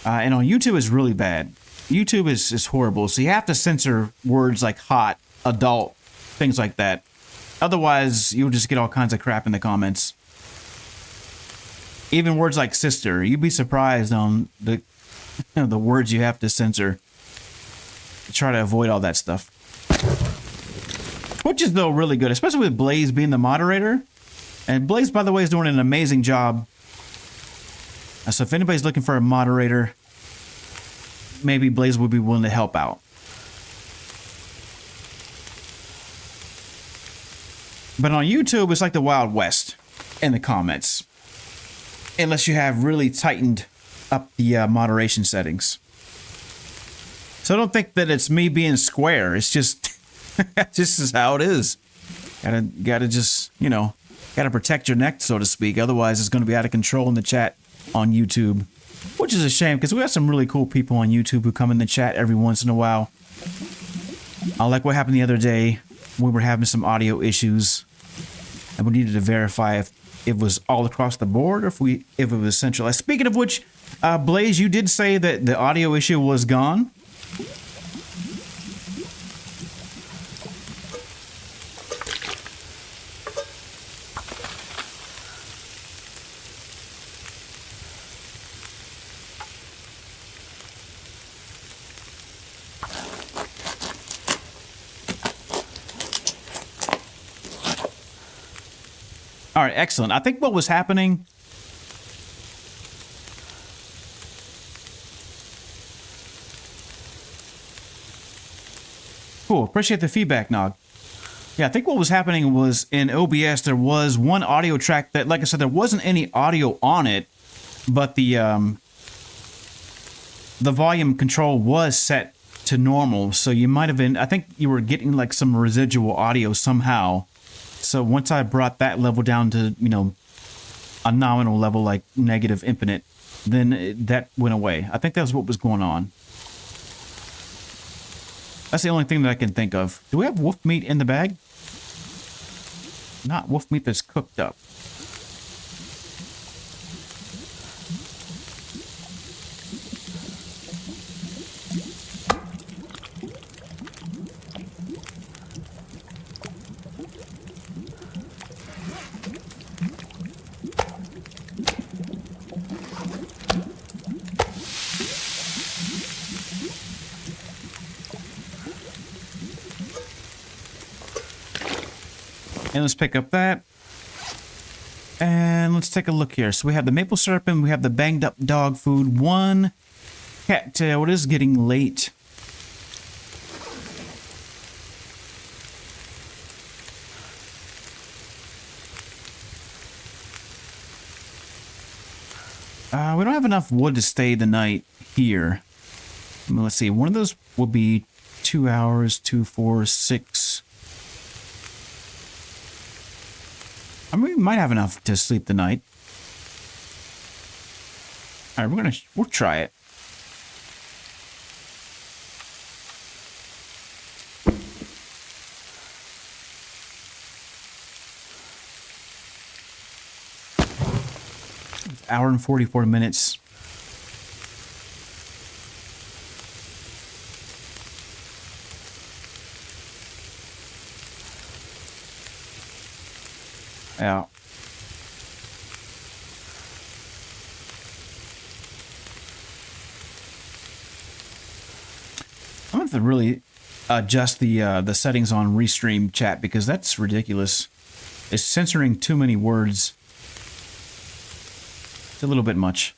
And on YouTube is really bad. YouTube is horrible. So you have to censor words like hot, adult, things like that. Otherwise, you'll just get all kinds of crap in the comments. Even words like sister. You'd be surprised on the words you have to censor. Try to avoid all that stuff. Which is, though, really good, especially with Blaze being the moderator. And Blaze, by the way, is doing an amazing job. So if anybody's looking for a moderator, maybe Blaze would be willing to help out. But on YouTube, it's like the Wild West in the comments. Unless you have really tightened up the moderation settings. So don't think that it's me being square. It's just... this is how it is. Gotta just, you know, gotta protect your neck, so to speak. Otherwise, it's going to be out of control in the chat on YouTube. Which is a shame, because we have some really cool people on YouTube who come in the chat every once in a while. Like what happened the other day. We were having some audio issues. And we needed to verify if it was all across the board or if it was centralized. Speaking of which, Blaze, you did say that the audio issue was gone. All right, excellent. I think what was happening... Cool. Appreciate the feedback, Nog. Yeah, I think what was happening was in OBS, there was one audio track that, like I said, there wasn't any audio on it, but the volume control was set to normal. So you might have been, I think you were getting like some residual audio somehow. So once I brought that level down to, you know, a nominal level, like negative infinite, then that went away. I think that was what was going on. That's the only thing that I can think of. Do we have wolf meat in the bag? Not wolf meat that's cooked up. And let's pick up that. And let's take a look here. So we have the maple syrup and we have the banged up dog food. One cattail. It is getting late. We don't have enough wood to stay the night here. Let's see. One of those will be 2 hours, 2, 4, 6. I mean, we might have enough to sleep the night. All right, we'll try it. Hour and 44 minutes. Yeah. I'm gonna have to really adjust the settings on Restream chat because that's ridiculous. It's censoring too many words. It's a little bit much.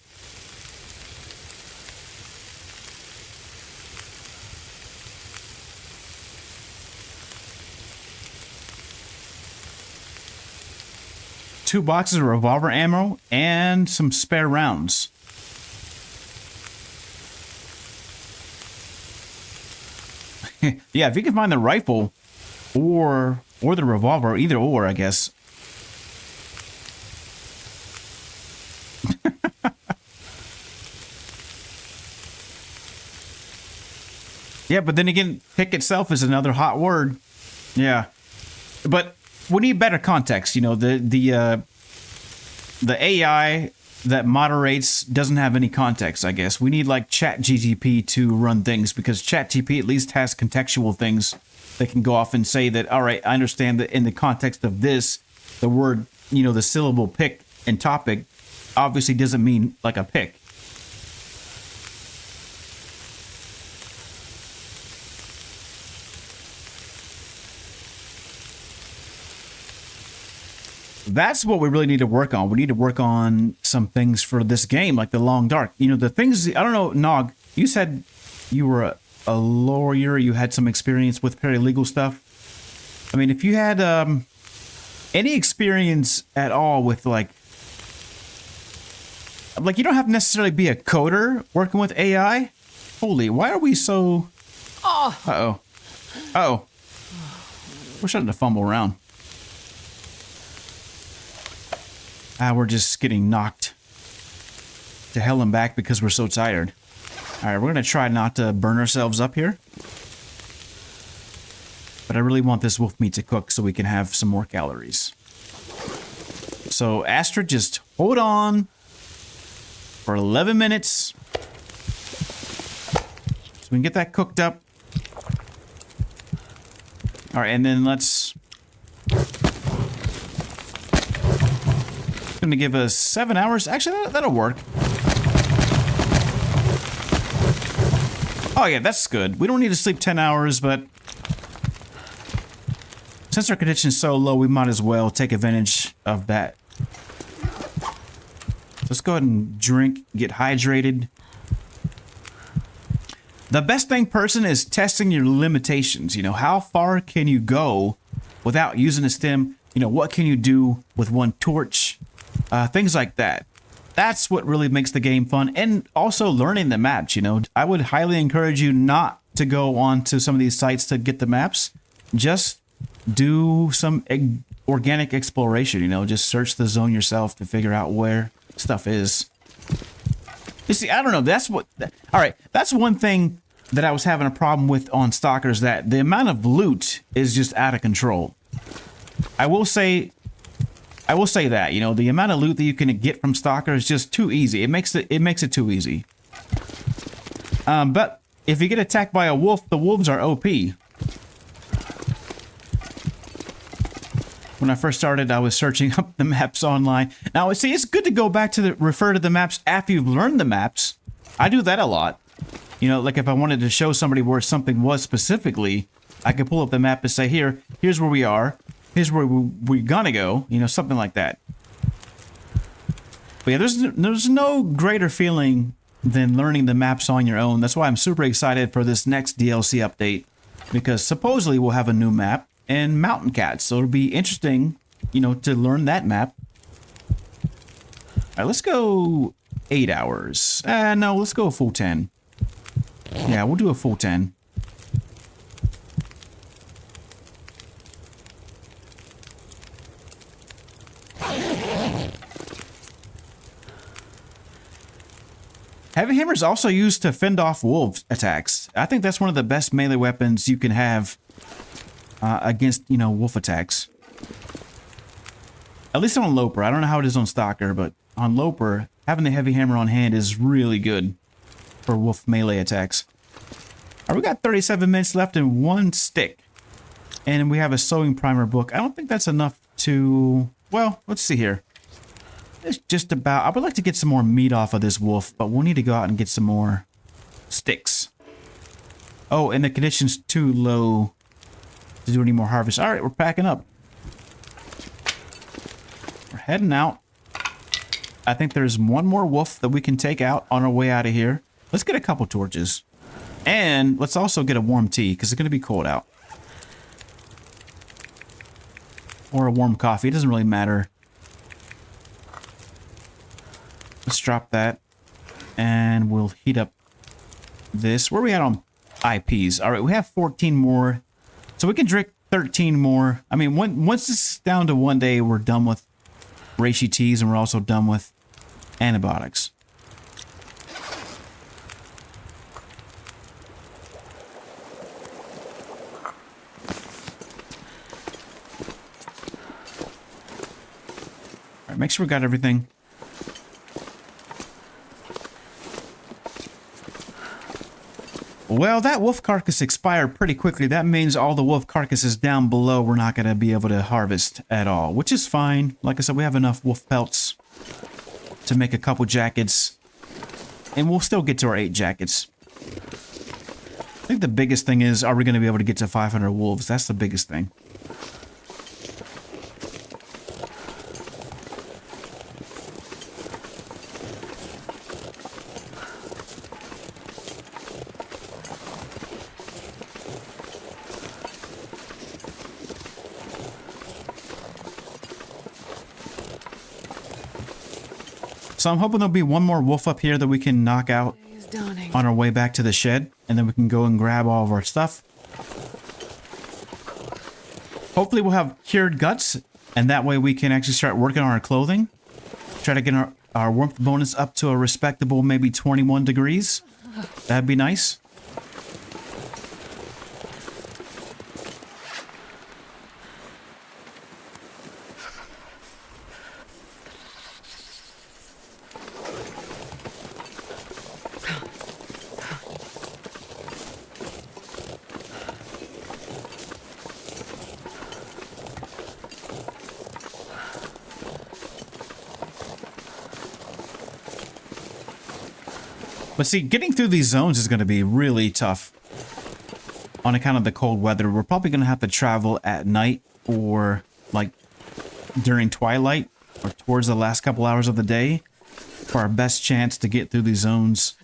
Two boxes of revolver ammo and some spare rounds. Yeah, if you can find the rifle or the revolver, either or, I guess. Yeah, but then again, pick itself is another hot word. Yeah, but we need better context. You know, the AI that moderates doesn't have any context, I guess. We need like ChatGPT to run things because ChatGPT at least has contextual things that can go off and say that, all right, I understand that in the context of this, the word, you know, the syllable pick and topic obviously doesn't mean like a pick. That's what we really need to work on. We need to work on some things for this game, like the Long Dark. You know, the things, I don't know, Nog, you said you were a lawyer, you had some experience with paralegal stuff. I mean, if you had any experience at all with like you don't have to necessarily be a coder working with AI. Holy, why are we so... Oh. Uh-oh. Uh-oh. We're starting to fumble around. We're just getting knocked to hell and back because we're so tired. All right, we're going to try not to burn ourselves up here. But I really want this wolf meat to cook so we can have some more calories. So, Astrid, just hold on for 11 minutes. So we can get that cooked up. All right, and then let's... Going to give us 7 hours. Actually, that'll work. Oh, yeah, that's good. We don't need to sleep 10 hours, but since our condition is so low, we might as well take advantage of that. Let's go ahead and drink, get hydrated. The best thing, person, is testing your limitations. You know, how far can you go without using a stim? You know, what can you do with one torch? Things like that. That's what really makes the game fun, and also learning the maps. You know, I would highly encourage you not to go on to some of these sites to get the maps. Just do some organic exploration. You know, just search the zone yourself to figure out where stuff is. You see, I don't know. That's what. All right, that's one thing that I was having a problem with on Stalkers. That the amount of loot is just out of control. I will say that, you know, the amount of loot that you can get from Stalker is just too easy. It makes it too easy. But if you get attacked by a wolf, the wolves are OP. When I first started, I was searching up the maps online. Now, see, it's good to go back to refer to the maps after you've learned the maps. I do that a lot. You know, like if I wanted to show somebody where something was specifically, I could pull up the map and say, here's where we are. Here's where we're gonna go. You know, something like that. But yeah, there's no greater feeling than learning the maps on your own. That's why I'm super excited for this next DLC update. Because supposedly we'll have a new map. And mountain cats, so it'll be interesting, you know, to learn that map. All right, let's go 8 hours. No, let's go a full 10. Yeah, we'll do a full 10. Heavy hammer is also used to fend off wolf attacks. I think that's one of the best melee weapons you can have against, you know, wolf attacks. At least on Loper. I don't know how it is on Stalker, but on Loper, having the heavy hammer on hand is really good for wolf melee attacks. All right, we got 37 minutes left and 1 stick. And we have a sewing primer book. I don't think that's enough to... Well, let's see here. It's just about... I would like to get some more meat off of this wolf, but we'll need to go out and get some more sticks. Oh, and the condition's too low to do any more harvest. All right, we're packing up. We're heading out. I think there's one more wolf that we can take out on our way out of here. Let's get a couple torches. And let's also get a warm tea, because it's going to be cold out. Or a warm coffee. It doesn't really matter. Let's drop that. And we'll heat up this. Where are we at on IPs? All right, we have 14 more. So we can drink 13 more. I mean, once this is down to 1 day, we're done with reishi teas, and we're also done with antibiotics. All right, make sure we got everything. Well, that wolf carcass expired pretty quickly. That means all the wolf carcasses down below we're not going to be able to harvest at all, which is fine. Like I said, we have enough wolf pelts to make a couple jackets, and we'll still get to our 8 jackets. I think the biggest thing is, are we going to be able to get to 500 wolves? That's the biggest thing. So I'm hoping there'll be one more wolf up here that we can knock out on our way back to the shed. And then we can go and grab all of our stuff. Hopefully we'll have cured guts. And that way we can actually start working on our clothing. Try to get our warmth bonus up to a respectable maybe 21 degrees. That'd be nice. But see, getting through these zones is going to be really tough on account of the cold weather. We're probably going to have to travel at night or like during twilight or towards the last couple hours of the day for our best chance to get through these zones.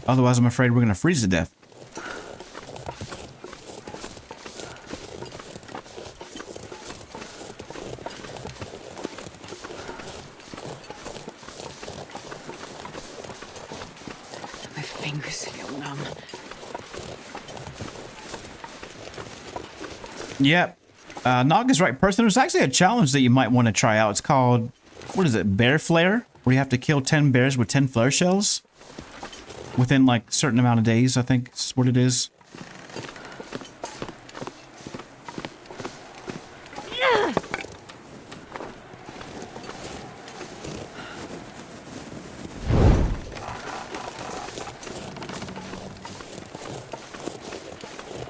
Otherwise, I'm afraid we're going to freeze to death. My fingers feel numb. Yep. Nog is right, person. There's actually a challenge that you might want to try out. It's called, what is it, Bear Flare? Where you have to kill 10 bears with 10 flare shells. Within, like, a certain amount of days, I think is what it is.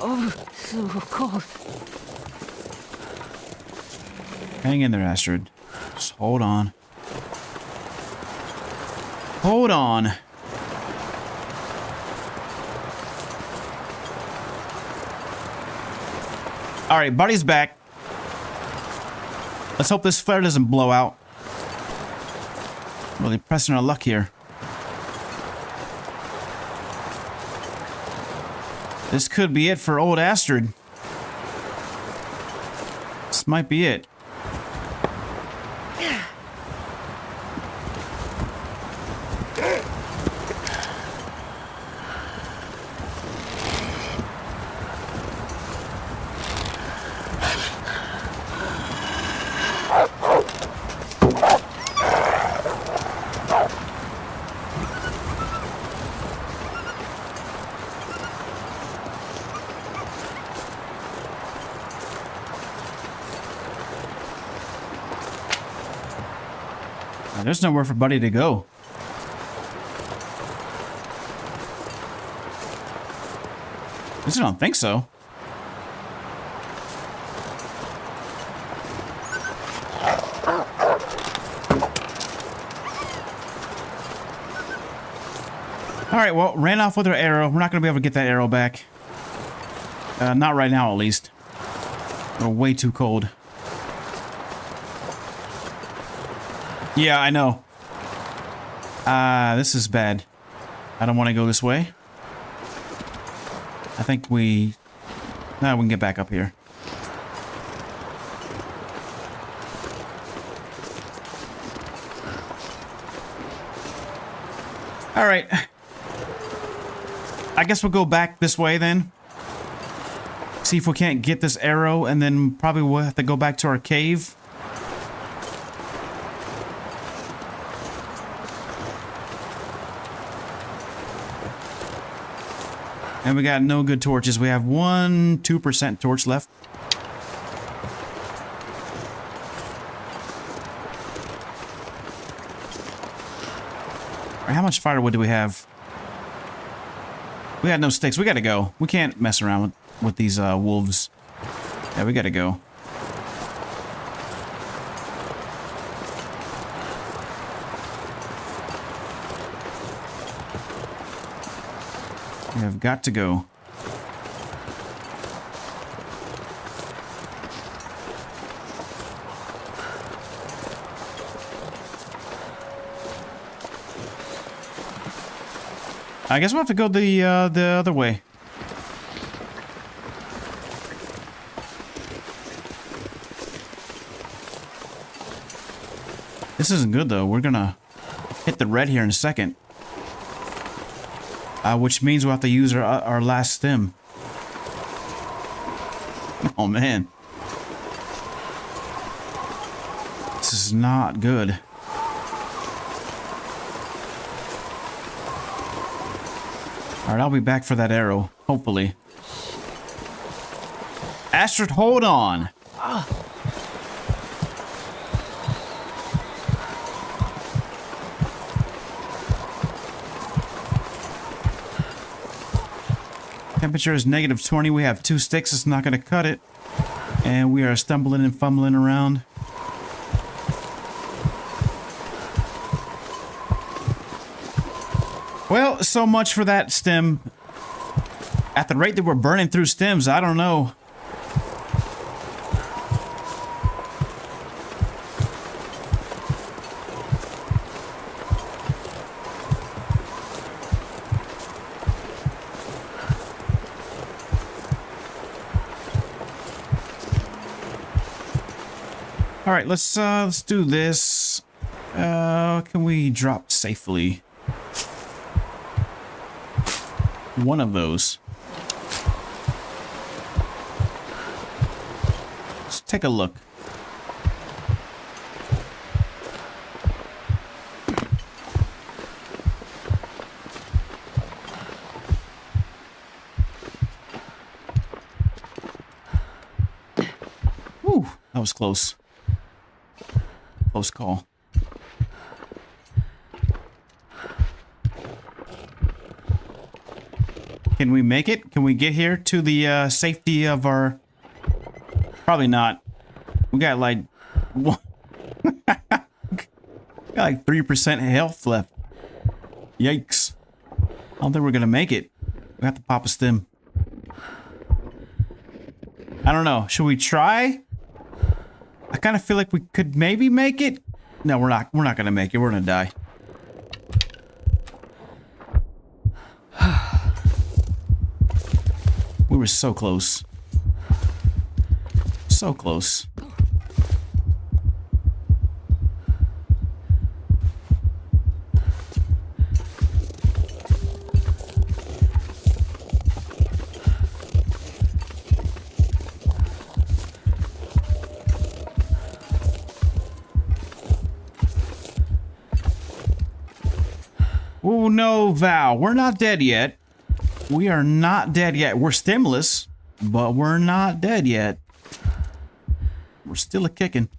Oh, so cold. Hang in there, Astrid. Just hold on. Hold on. Alright, buddy's back. Let's hope this flare doesn't blow out. Really pressing our luck here. This could be it for old Astrid. This might be it. There's nowhere for Buddy to go. At least I don't think so. Alright, well, ran off with her arrow. We're not going to be able to get that arrow back. Not right now, at least. We're way too cold. Yeah, I know. This is bad. I don't want to go this way. I think we... No, we can get back up here. Alright. I guess we'll go back this way then. See if we can't get this arrow, and then probably we'll have to go back to our cave. And we got no good torches. We have 2% torch left. All right, how much firewood do we have? We got no sticks. We gotta go. We can't mess around with these wolves. Yeah, we gotta go. We have got to go. I guess we'll have to go the other way. This isn't good though. We're gonna hit the red here in a second. Which means we'll have to use our last stem. Oh man. This is not good. Alright, I'll be back for that arrow. Hopefully. Astrid, hold on. Temperature is -20. We have 2 sticks. It's not going to cut it. And we are stumbling and fumbling around. Well, so much for that stem. At the rate that we're burning through stems, I don't know. All right, let's do this. Can we drop safely? One of those. Let's take a look. Whew, that was close. Close call. Can we make it? Can we get here to the safety of our... Probably not. We got like... got like 3% health left. Yikes. I don't think we're gonna make it. We have to pop a stem. I don't know. Should we try? I kind of feel like we could maybe make it. No, we're not. We're not gonna make it. We're gonna die. We were so close. So close. Oh no, Val, we're not dead yet. We are not dead yet. We're stemless, but we're not dead yet. We're still a-kicking.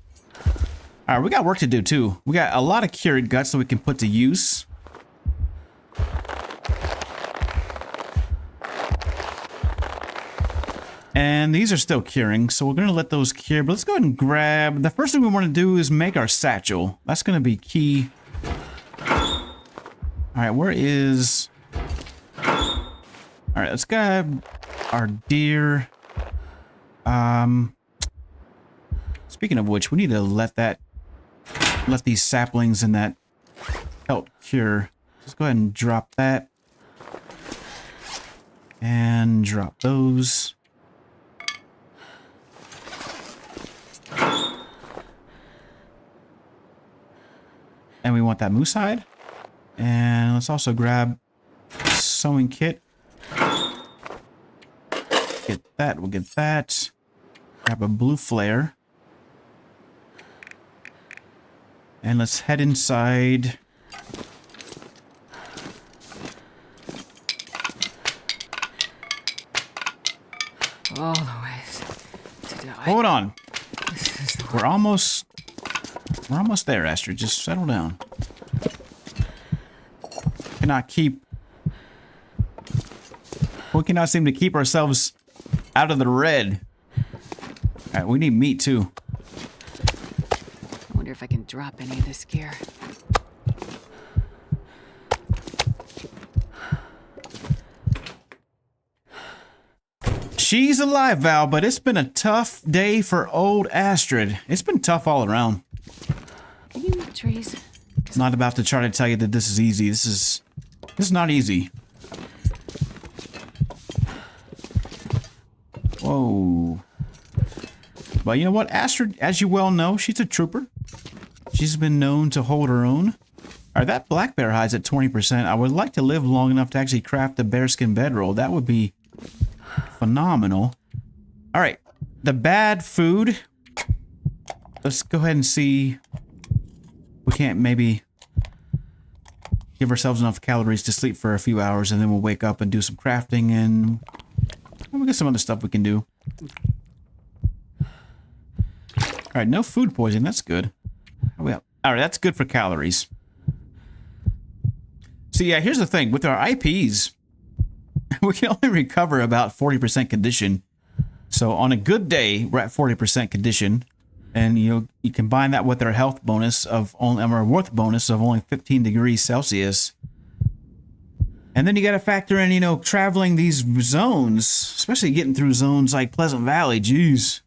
All right, we got work to do too. We got a lot of cured guts that we can put to use. And these are still curing, so we're gonna let those cure. But let's go ahead and grab... The first thing we want to do is make our satchel. That's gonna be key. All right, where is... All right, let's grab our deer. Speaking of which, we need to let these saplings and that help cure. Just go ahead and drop that. And drop those. And we want that moose hide. And let's also grab sewing kit. Get that, we'll get that. Grab a blue flare. And let's head inside. All the ways to die. Hold on. We're almost there, Astrid. Just settle down. We cannot seem to keep ourselves out of the red. All right, we need meat too. I wonder if I can drop any of this gear. She's alive, Val, but it's been a tough day for old Astrid. It's been tough all around. Can you make trees? I'm not about to try to tell you that this is easy. This is not easy. Whoa. But you know what? Astrid, as you well know, she's a trooper. She's been known to hold her own. All right, that black bear hides at 20%. I would like to live long enough to actually craft a bearskin bedroll. That would be phenomenal. All right, the bad food. Let's go ahead and see. We can't maybe give ourselves enough calories to sleep for a few hours, and then we'll wake up and do some crafting, and we'll get some other stuff we can do. All right, no food poisoning. That's good. Well, all right, that's good for calories. So yeah, here's the thing. With our IPs, we can only recover about 40% condition. So on a good day, we're at 40% condition. And you combine that with our health bonus of only, our worth bonus of only 15 degrees Celsius. And then you got to factor in, traveling these zones, especially getting through zones like Pleasant Valley. Jeez.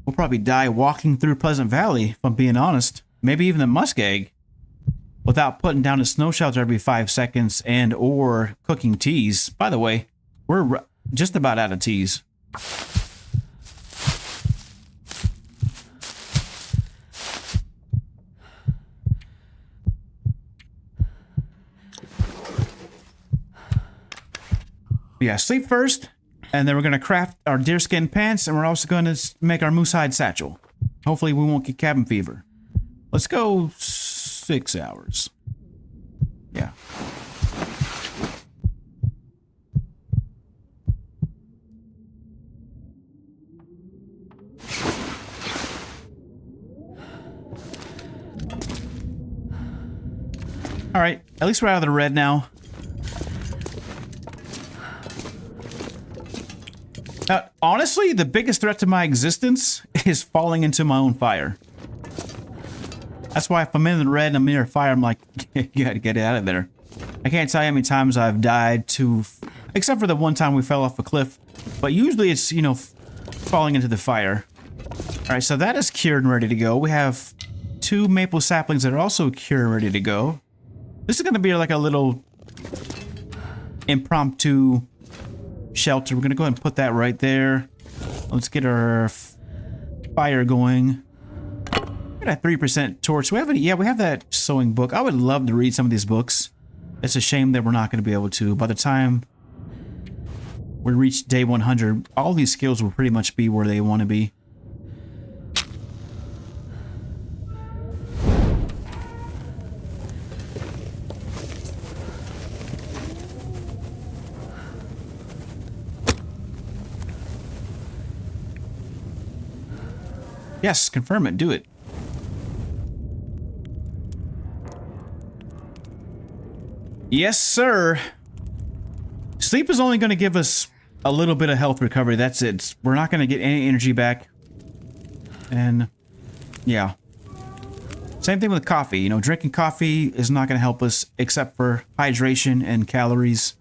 We'll probably die walking through Pleasant Valley, if I'm being honest. Maybe even the Muskeg. Without putting down a snow shelter every 5 seconds and or cooking teas. By the way, we're just about out of teas. Yeah, sleep first, and then we're going to craft our deerskin pants, and we're also going to make our moose hide satchel. Hopefully we won't get cabin fever. Let's go 6 hours. Yeah. All right, at least we're out of the red now. Honestly, the biggest threat to my existence is falling into my own fire. That's why if I'm in the red and I'm near a fire, I'm like, you gotta get out of there. I can't tell you how many times I've died to, except for the one time we fell off a cliff. But usually it's, you know, falling into the fire. All right, so that is cured and ready to go. We have 2 maple saplings that are also cured and ready to go. This is gonna be like a little impromptu shelter. We're gonna go ahead and put that right there. Let's get our fire going. We got a 3% torch. We have yeah, we have that sewing book. I would love to read some of these books. It's a shame that we're not going to be able to. By the time we reach day 100, all these skills will pretty much be where they want to be. Yes, confirm it. Do it. Yes, sir. Sleep is only going to give us a little bit of health recovery. That's it. We're not going to get any energy back. And, yeah. Same thing with coffee. You know, drinking coffee is not going to help us except for hydration and calories.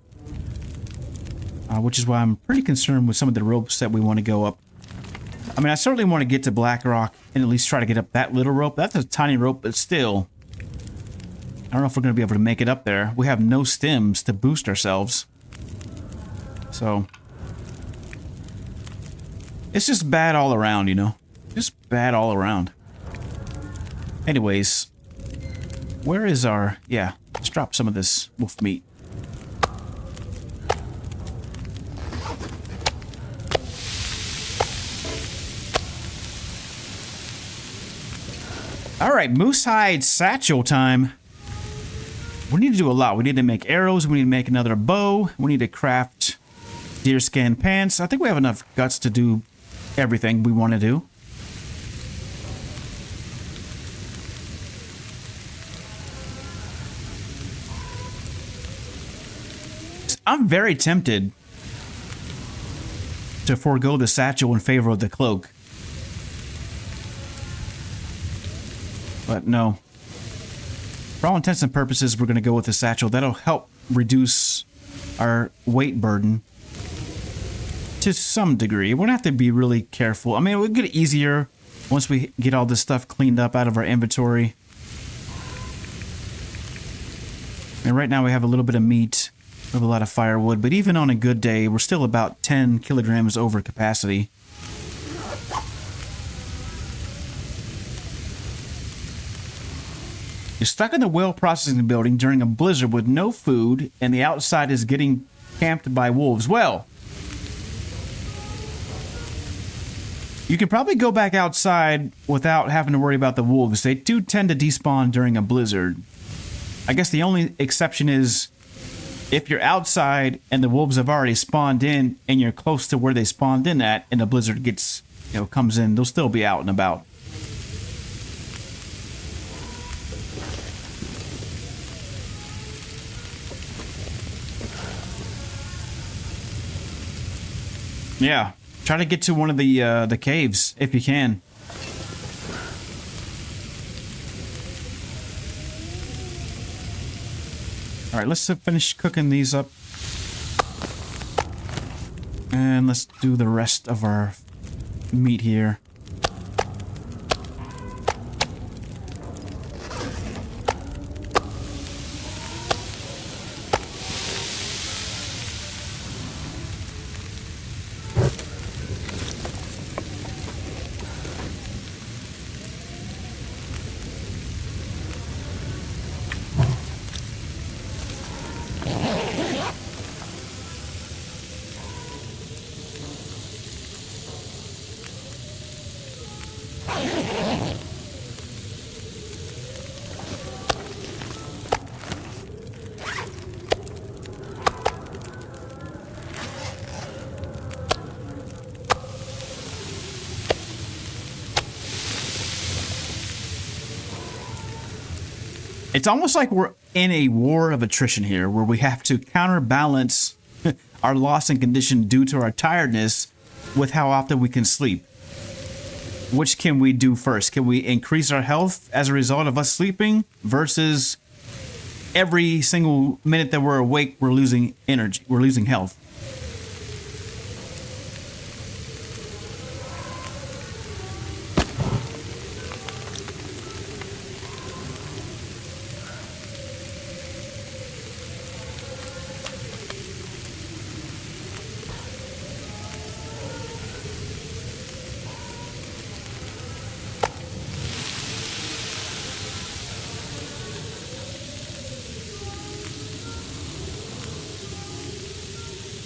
Which is why I'm pretty concerned with some of the ropes that we want to go up. I mean, I certainly want to get to Black Rock and at least try to get up that little rope. That's a tiny rope, but still. I don't know if we're going to be able to make it up there. We have no stems to boost ourselves. So. It's just bad all around, you know? Just bad all around. Anyways. Where is our... Yeah, let's drop some of this wolf meat. Alright, moose hide satchel time. We need to do a lot. We need to make arrows. We need to make another bow. We need to craft deerskin pants. I think we have enough guts to do everything we want to do. I'm very tempted to forego the satchel in favor of the cloak. But no. For all intents and purposes, we're going to go with the satchel. That'll help reduce our weight burden to some degree. We're going to have to be really careful. I mean, it'll get easier once we get all this stuff cleaned up out of our inventory. And right now we have a little bit of meat. We have a lot of firewood. But even on a good day, we're still about 10 kilograms over capacity. You're stuck in the whale processing building during a blizzard with no food, and the outside is getting camped by wolves. Well, you can probably go back outside without having to worry about the wolves. They do tend to despawn during a blizzard. I guess the only exception is if you're outside and the wolves have already spawned in and you're close to where they spawned in at and the blizzard gets, you know, comes in, they'll still be out and about. Yeah, try to get to one of the caves if you can. All right, let's finish cooking these up. And let's do the rest of our meat here. It's almost like we're in a war of attrition here, where we have to counterbalance our loss in condition due to our tiredness with how often we can sleep. Which can we do first? Can we increase our health as a result of us sleeping versus every single minute that we're awake, we're losing energy, we're losing health?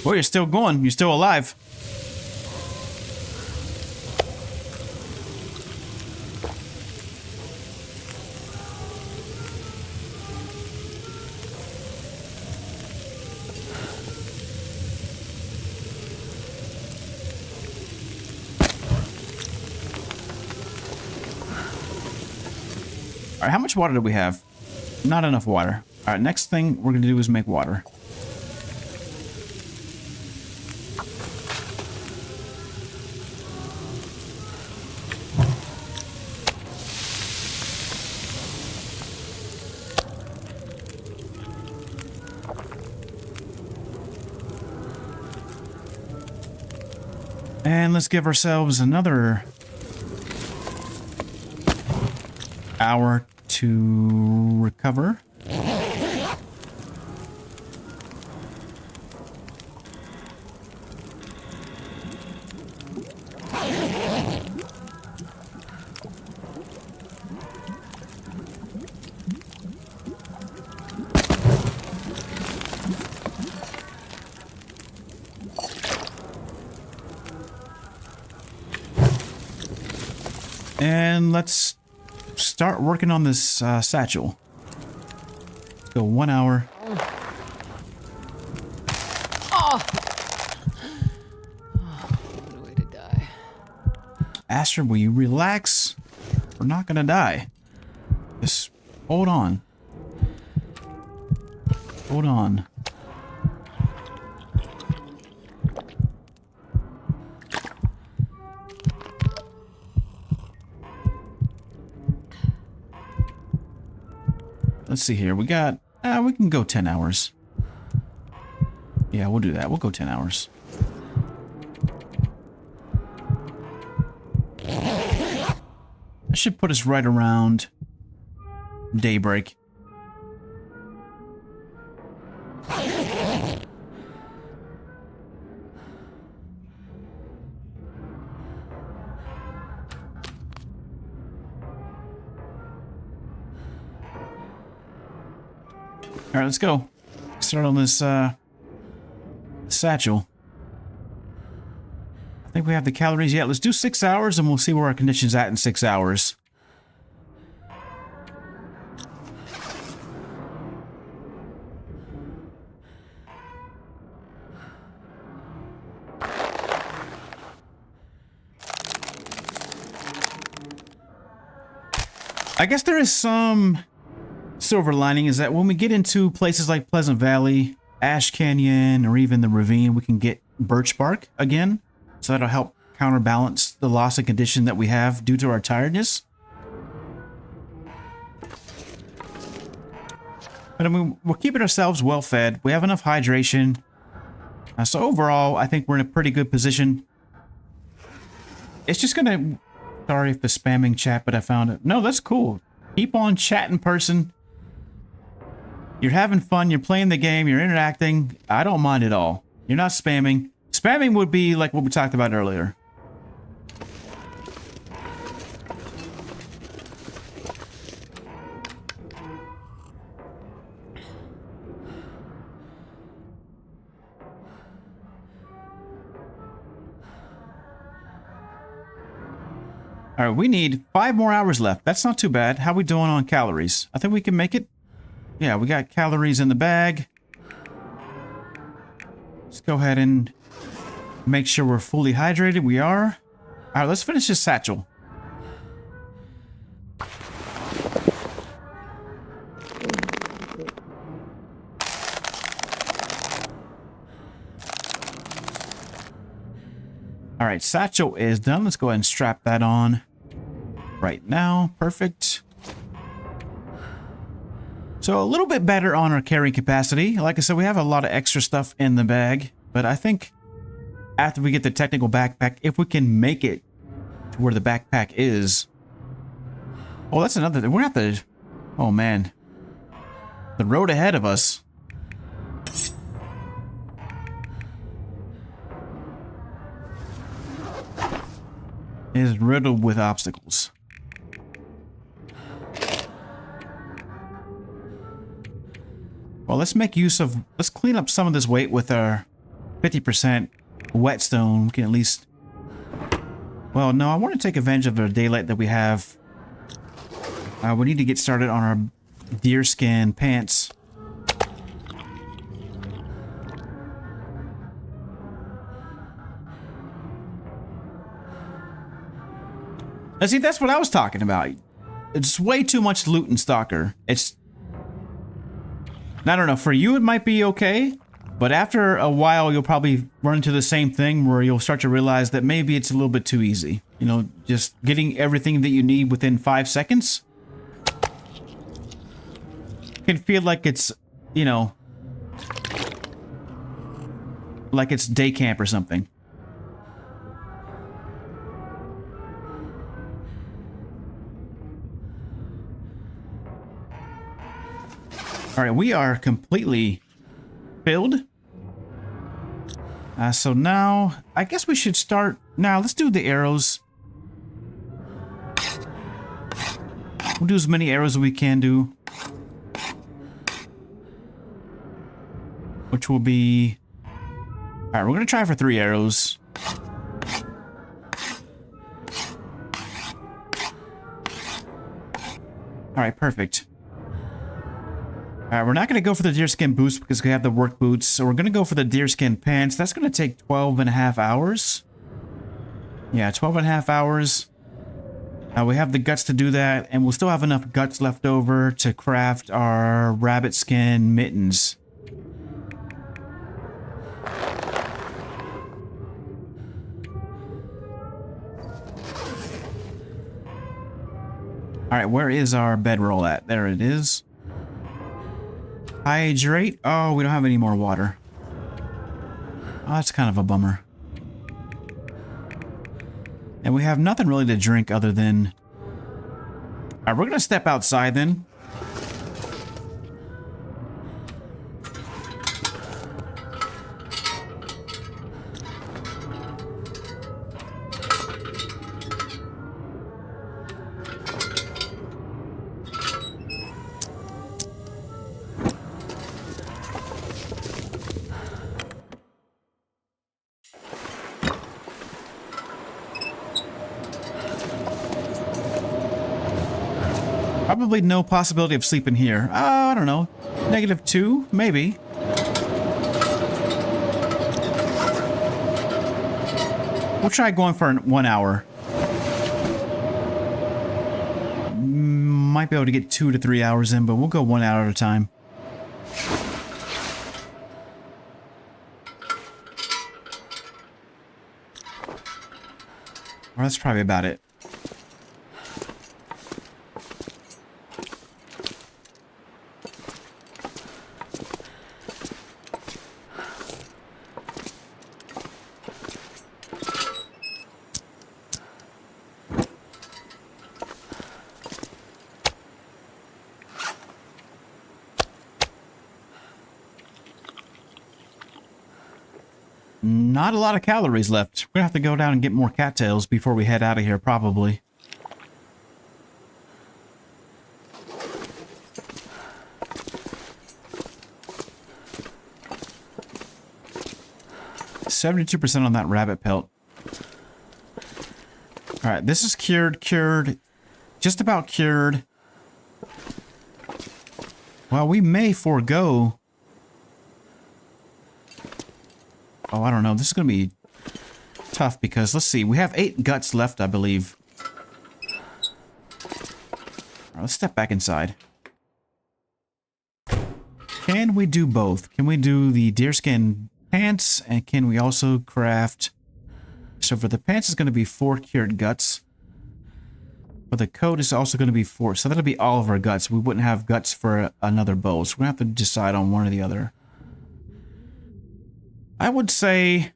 Well, you're still going. You're still alive. All right, how much water do we have? Not enough water. All right, next thing we're going to do is make water. And let's give ourselves another hour to recover. And let's start working on this satchel. Go 1 hour. Oh, what a way to die. Astrid, will you relax? We're not gonna die. Just hold on. Hold on. Let's see here. We got, we can go 10 hours. Yeah, we'll do that. We'll go 10 hours. That should put us right around daybreak. All right, let's go. Start on this satchel. I think we have the calories yet. Let's do 6 hours and we'll see where our condition's at in 6 hours. I guess there is some silver lining, is that when we get into places like Pleasant Valley, Ash Canyon, or even the ravine, we can get birch bark again. So that'll help counterbalance the loss of condition that we have due to our tiredness. But I mean, we're keeping ourselves well fed. We have enough hydration. So overall, I think we're in a pretty good position. It's just gonna... Sorry if the spamming chat, but I found it. No, that's cool. Keep on chatting, person. You're having fun. You're playing the game. You're interacting. I don't mind at all. You're not spamming. Spamming would be like what we talked about earlier. All right, we need 5 more hours left. That's not too bad. How we doing on calories? I think we can make it. Yeah, we got calories in the bag. Let's go ahead and make sure we're fully hydrated. We are. All right, let's finish this satchel. right, satchel is done. Let's go ahead and strap that on right now. Perfect. So a little bit better on our carrying capacity. Like I said, we have a lot of extra stuff in the bag, but I think after we get the technical backpack, if we can make it to where the backpack is. Oh, that's another thing. We're gonna have to, oh man, the road ahead of us is riddled with obstacles. Well, let's make use of, let's clean up some of this weight with our 50% whetstone. We can at least, well, no, I want to take advantage of the daylight that we have. We need to get started on our deerskin pants. And see, that's what I was talking about. It's way too much loot in Stalker. It's, I don't know, for you it might be okay, but after a while you'll probably run into the same thing where you'll start to realize that maybe it's a little bit too easy. You know, just getting everything that you need within 5 seconds can feel like it's, you know, like it's day camp or something. All right, we are completely filled. So now, I guess we should start. Now, let's do the arrows. We'll do as many arrows as we can do. Which will be... Alright, we're going to try for 3 arrows. Alright, perfect. Alright, we're not going to go for the deerskin boots because we have the work boots. So we're going to go for the deerskin pants. That's going to take 12.5 hours. Yeah, 12.5 hours. We have the guts to do that. And we'll still have enough guts left over to craft our rabbit skin mittens. Alright, where is our bedroll at? There it is. Hydrate. Oh, we don't have any more water. Oh, that's kind of a bummer. And we have nothing really to drink other than... Alright, we're gonna step outside then. Probably no possibility of sleeping here. I don't know. -2? Maybe. We'll try going for 1 hour. Might be able to get 2 to 3 hours in, but we'll go 1 hour at a time. Well, that's probably about it. Not a lot of calories left. We're gonna have to go down and get more cattails before we head out of here, probably. %72% on that rabbit pelt. Alright, this is cured, just about cured. Well, we may forego... Oh, I don't know. This is going to be tough because, let's see, we have 8 guts left, I believe. All right, let's step back inside. Can we do both? Can we do the deerskin pants, and can we also craft So for the pants, it's going to be 4 cured guts. For the coat, it's also going to be 4. So that'll be all of our guts. We wouldn't have guts for another bow. So we're going to have to decide on one or the other. I would say...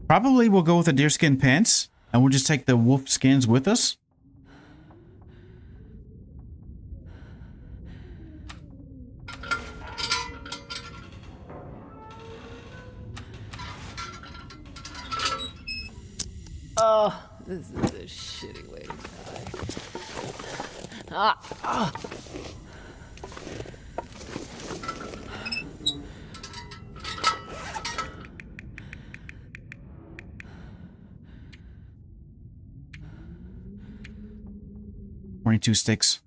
probably we'll go with the deerskin pants, and we'll just take the wolf skins with us. Oh, this is a shitty way to die. Ah. 22 sticks.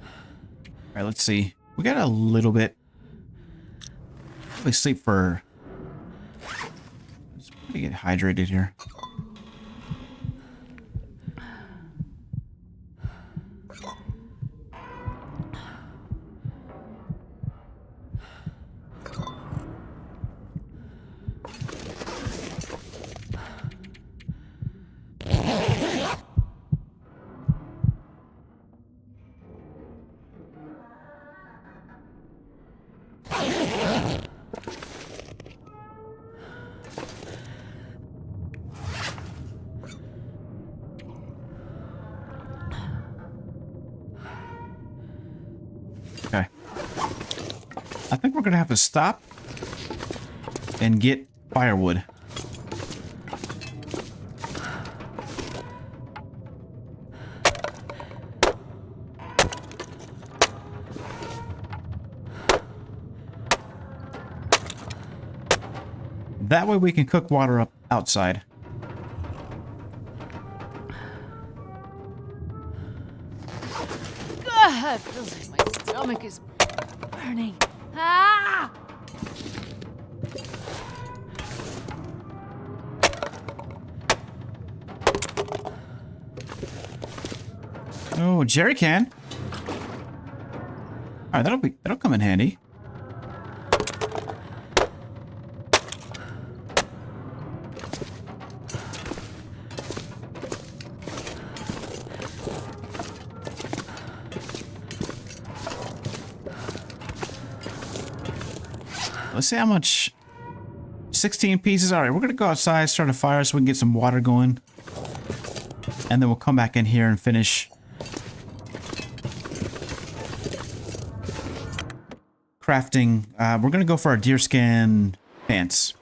All right, let's see. We got a little bit. Probably sleep for... let's probably get hydrated here. Okay. I think we're gonna have to stop and get firewood. That way we can cook water up outside. God, it feels like my stomach is burning. Ah! Oh, jerry can. All right, that'll come in handy. Let's see how much. 16 pieces. All right, we're gonna go outside, start a fire so we can get some water going, and then we'll come back in here and finish crafting. We're gonna go for our deerskin pants.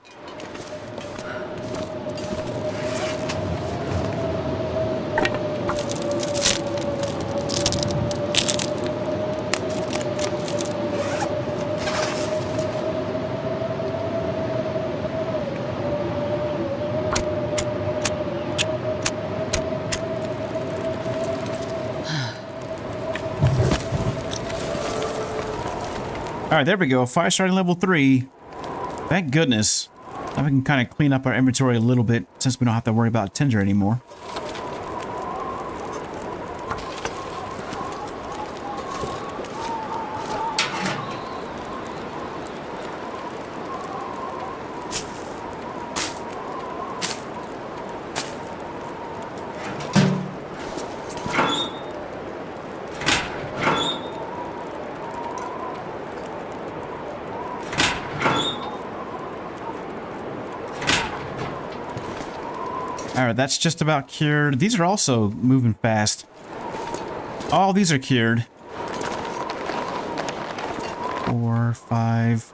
All right, there we go. Fire starting level 3. Thank goodness. Now we can kind of clean up our inventory a little bit since we don't have to worry about tinder anymore. Alright, that's just about cured. These are also moving fast. All these are cured. 4, 5.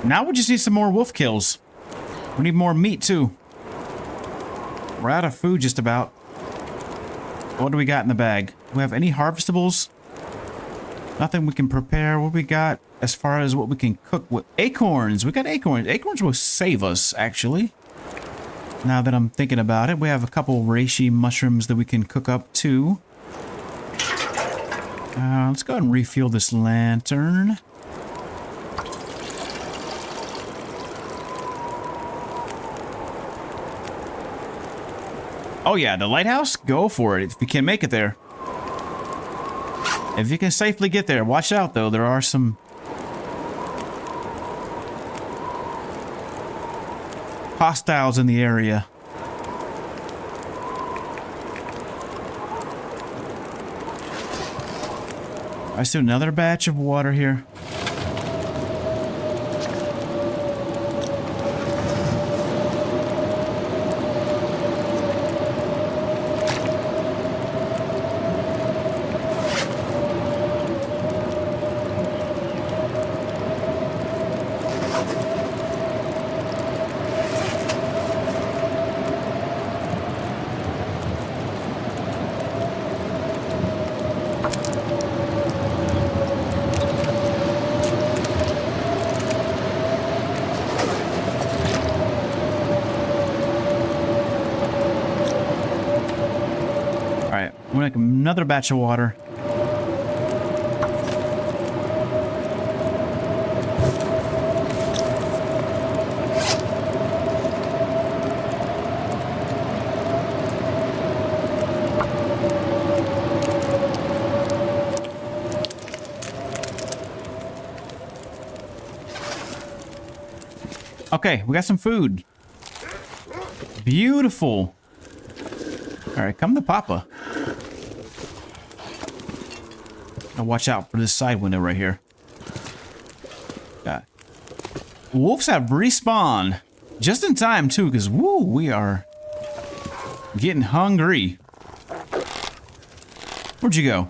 Now we just need some more wolf kills. We need more meat too. We're out of food just about. What do we got in the bag? Do we have any harvestables? Nothing we can prepare. What we got as far as what we can cook with? Acorns. We got acorns. Acorns will save us, actually. Now that I'm thinking about it, we have a couple reishi mushrooms that we can cook up too. Let's go ahead and refuel this lantern. Oh yeah, the lighthouse? Go for it if you can make it there. If you can safely get there. Watch out though, there are some hostiles in the area. I see another batch of water here. We'll make another batch of water. Okay, we got some food. Beautiful. All right, come to Papa. Now watch out for this side window right here. Wolves have respawned just in time too, because woo, we are getting hungry. Where'd you go?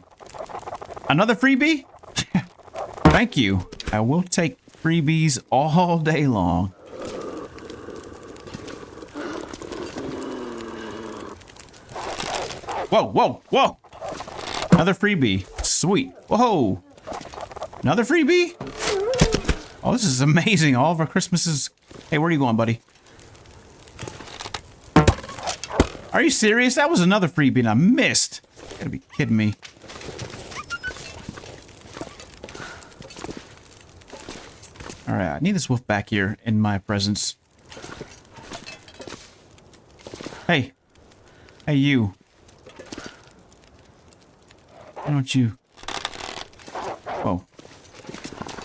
Another freebie? Thank you. I will take freebies all day long. Whoa, whoa, whoa! Another freebie. Sweet. Whoa! Another freebie? Oh, this is amazing. All of our Christmases. Hey, where are you going, buddy? Are you serious? That was another freebie and I missed. You gotta be kidding me. Alright, I need this wolf back here in my presence. Hey. Hey, you. Why don't you... Whoa.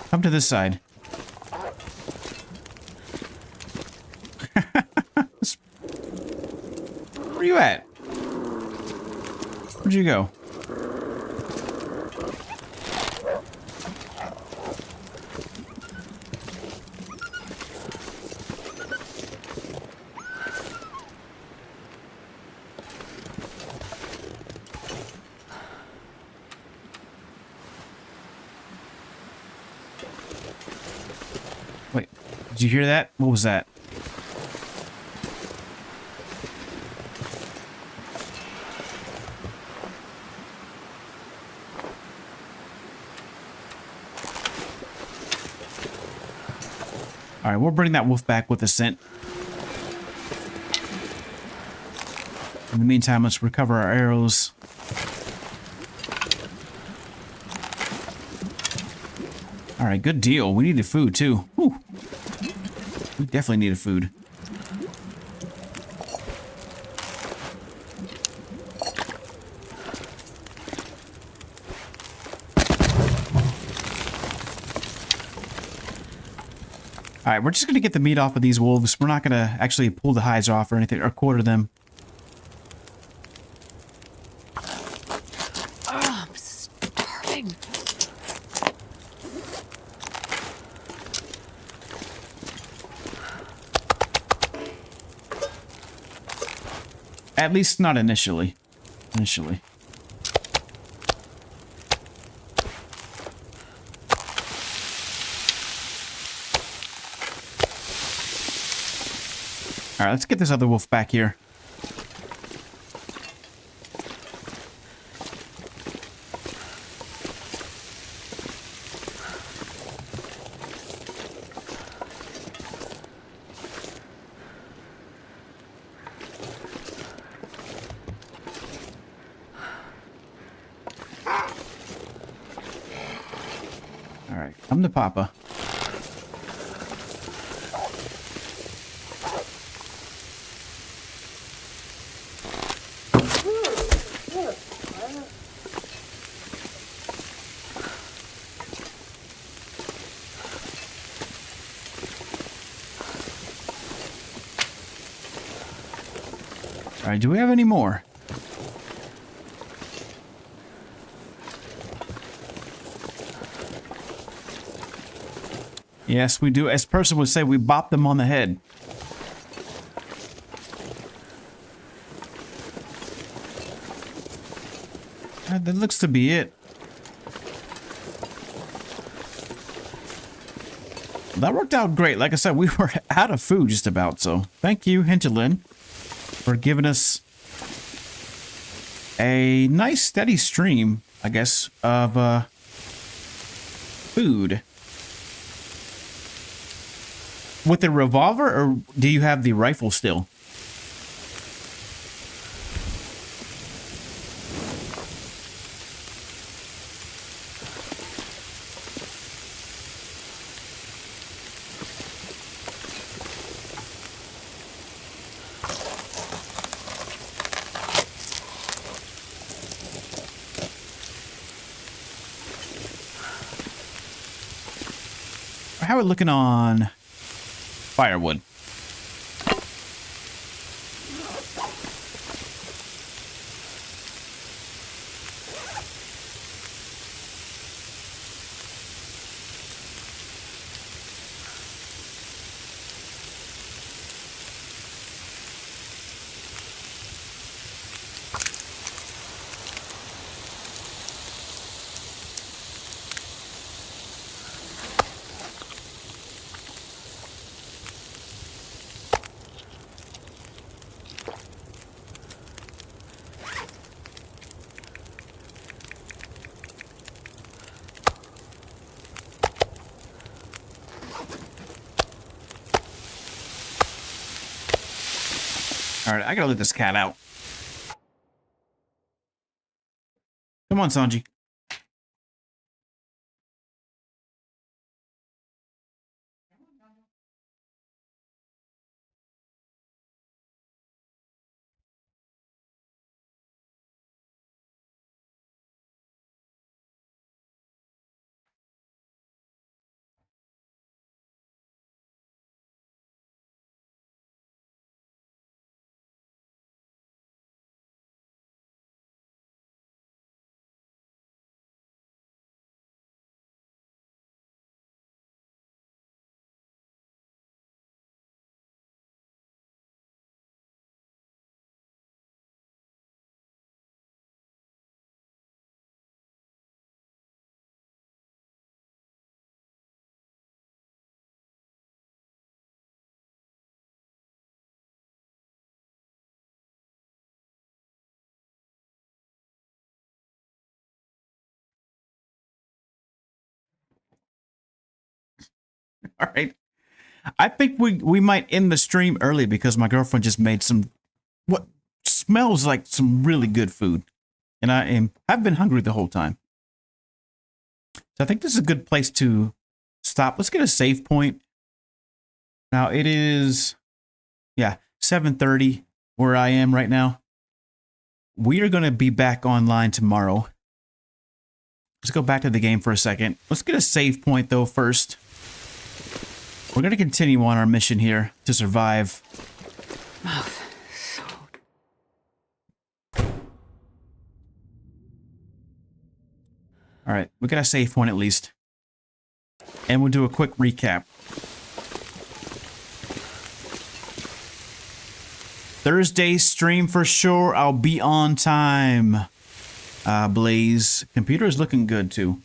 Come to this side. Where you at? Where'd you go? Wait, did you hear that? What was that? Alright, we'll bring that wolf back with a scent. In the meantime, let's recover our arrows. Alright, good deal. We needed food, too. Whew. We definitely needed food. Alright, we're just going to get the meat off of these wolves. We're not going to actually pull the hides off or anything, or quarter them. Oh, I'm starving. At least not initially. Initially. Alright, let's get this other wolf back here. right, come to Papa. All right, do we have any more? Yes, we do. As person would say, we bopped them on the head. That looks to be it. That worked out great. Like I said, we were out of food just about, so thank you, Hinterlin, for giving us a nice steady stream, I guess, of food. With the revolver, or do you have the rifle still? How are we looking on firewood? All right, I gotta let this cat out. Come on, Sanji. All right. I think we might end the stream early because my girlfriend just made some what smells like some really good food, and I've been hungry the whole time. So I think this is a good place to stop. Let's get a save point. Now it is, yeah, 7:30 where I am right now. We are going to be back online tomorrow. Let's go back to the game for a second. Let's get a save point though first. We're going to continue on our mission here to survive. Mouth so. All right, we got a save point at least. And we'll do a quick recap. Thursday stream for sure. I'll be on time. Blaze. Computer is looking good too.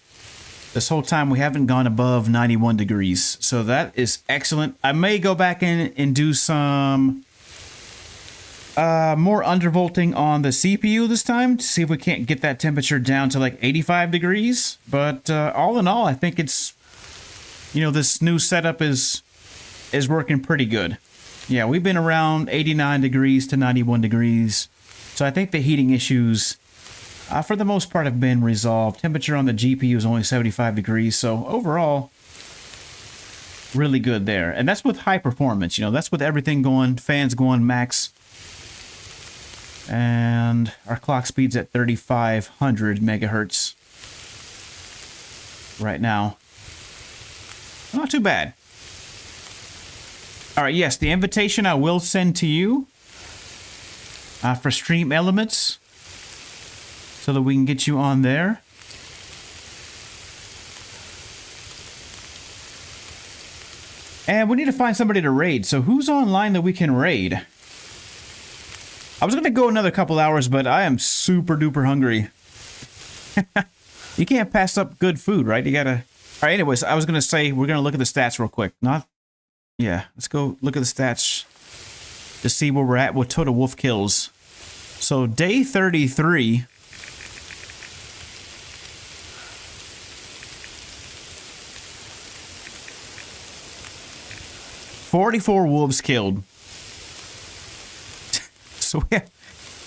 This whole time we haven't gone above 91 degrees. So that is excellent. I may go back in and do some more undervolting on the CPU this time to see if we can't get that temperature down to like 85 degrees. But all in all, I think it's, you know, this new setup is working pretty good. Yeah, we've been around 89 degrees to 91 degrees. So I think the heating issues for the most part have been resolved. Temperature on the GPU is only 75 degrees, so overall, really good there. And that's with high performance, you know, that's with everything going, fans going max. And our clock speed's at 3,500 megahertz right now. Not too bad. All right, yes, the invitation I will send to you for Stream Elements so that we can get you on there. And we need to find somebody to raid. So who's online that we can raid? I was going to go another couple hours, but I am super duper hungry. You can't pass up good food, right? You gotta... All right, anyways, I was going to say we're going to look at the stats real quick. Yeah, let's go look at the stats to see where we're at with total wolf kills. So day 33. "44 wolves killed." So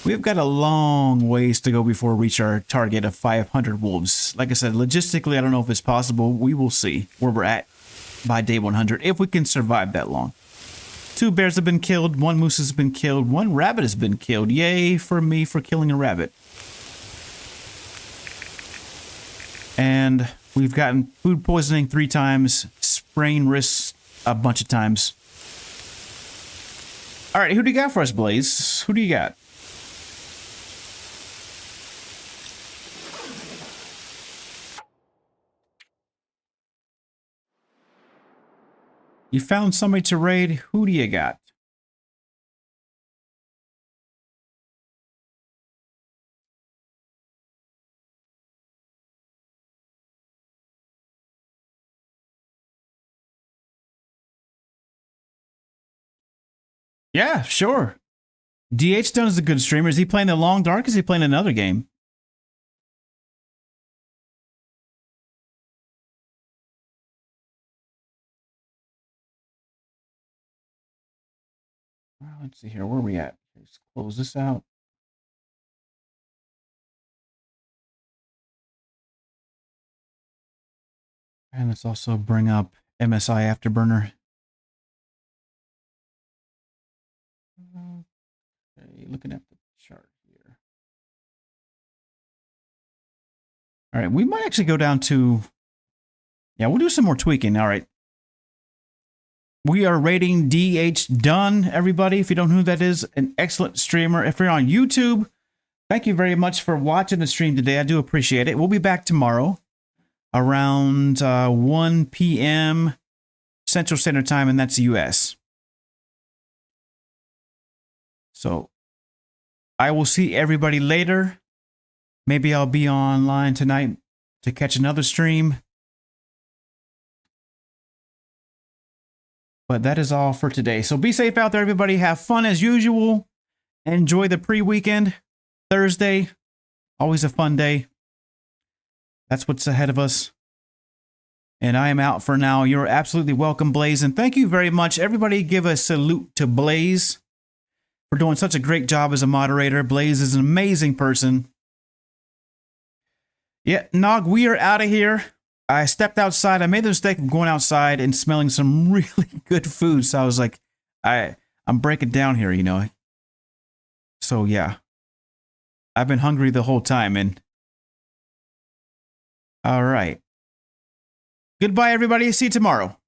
we've got a long ways to go before we reach our target of 500 wolves. Like I said, logistically, I don't know if it's possible. We will see where we're at by day 100, if we can survive that long. 2 bears have been killed, 1 moose has been killed, 1 rabbit has been killed. Yay for me for killing a rabbit. And we've gotten food poisoning 3 times, sprain wrists a bunch of times. All right, who do you got for us, Blaze? Who do you got? You found somebody to raid. Who do you got? Yeah, sure. DH Dunn is a good streamer. Is he playing The Long Dark? Is he playing another game? Let's see here. Where are we at? Let's close this out. And let's also bring up MSI Afterburner. Okay, looking at the chart here. All right, we might actually go down to... Yeah, we'll do some more tweaking. All right. We are rating DH Dunn, everybody. If you don't know who that is, an excellent streamer. If you're on YouTube, thank you very much for watching the stream today. I do appreciate it. We'll be back tomorrow around 1 p.m. Central Standard Time, and that's US. So I will see everybody later. Maybe I'll be online tonight to catch another stream. But that is all for today. So be safe out there, everybody. Have fun as usual. Enjoy the pre-weekend. Thursday, always a fun day. That's what's ahead of us. And I am out for now. You're absolutely welcome, Blaze. And thank you very much. Everybody give a salute to Blaze for doing such a great job as a moderator. Blaze is an amazing person. Yeah, Nog, we are out of here. I stepped outside. I made the mistake of going outside and smelling some really good food. So I was like, I'm breaking down here, you know. So yeah, I've been hungry the whole time. And all right. Goodbye, everybody. See you tomorrow.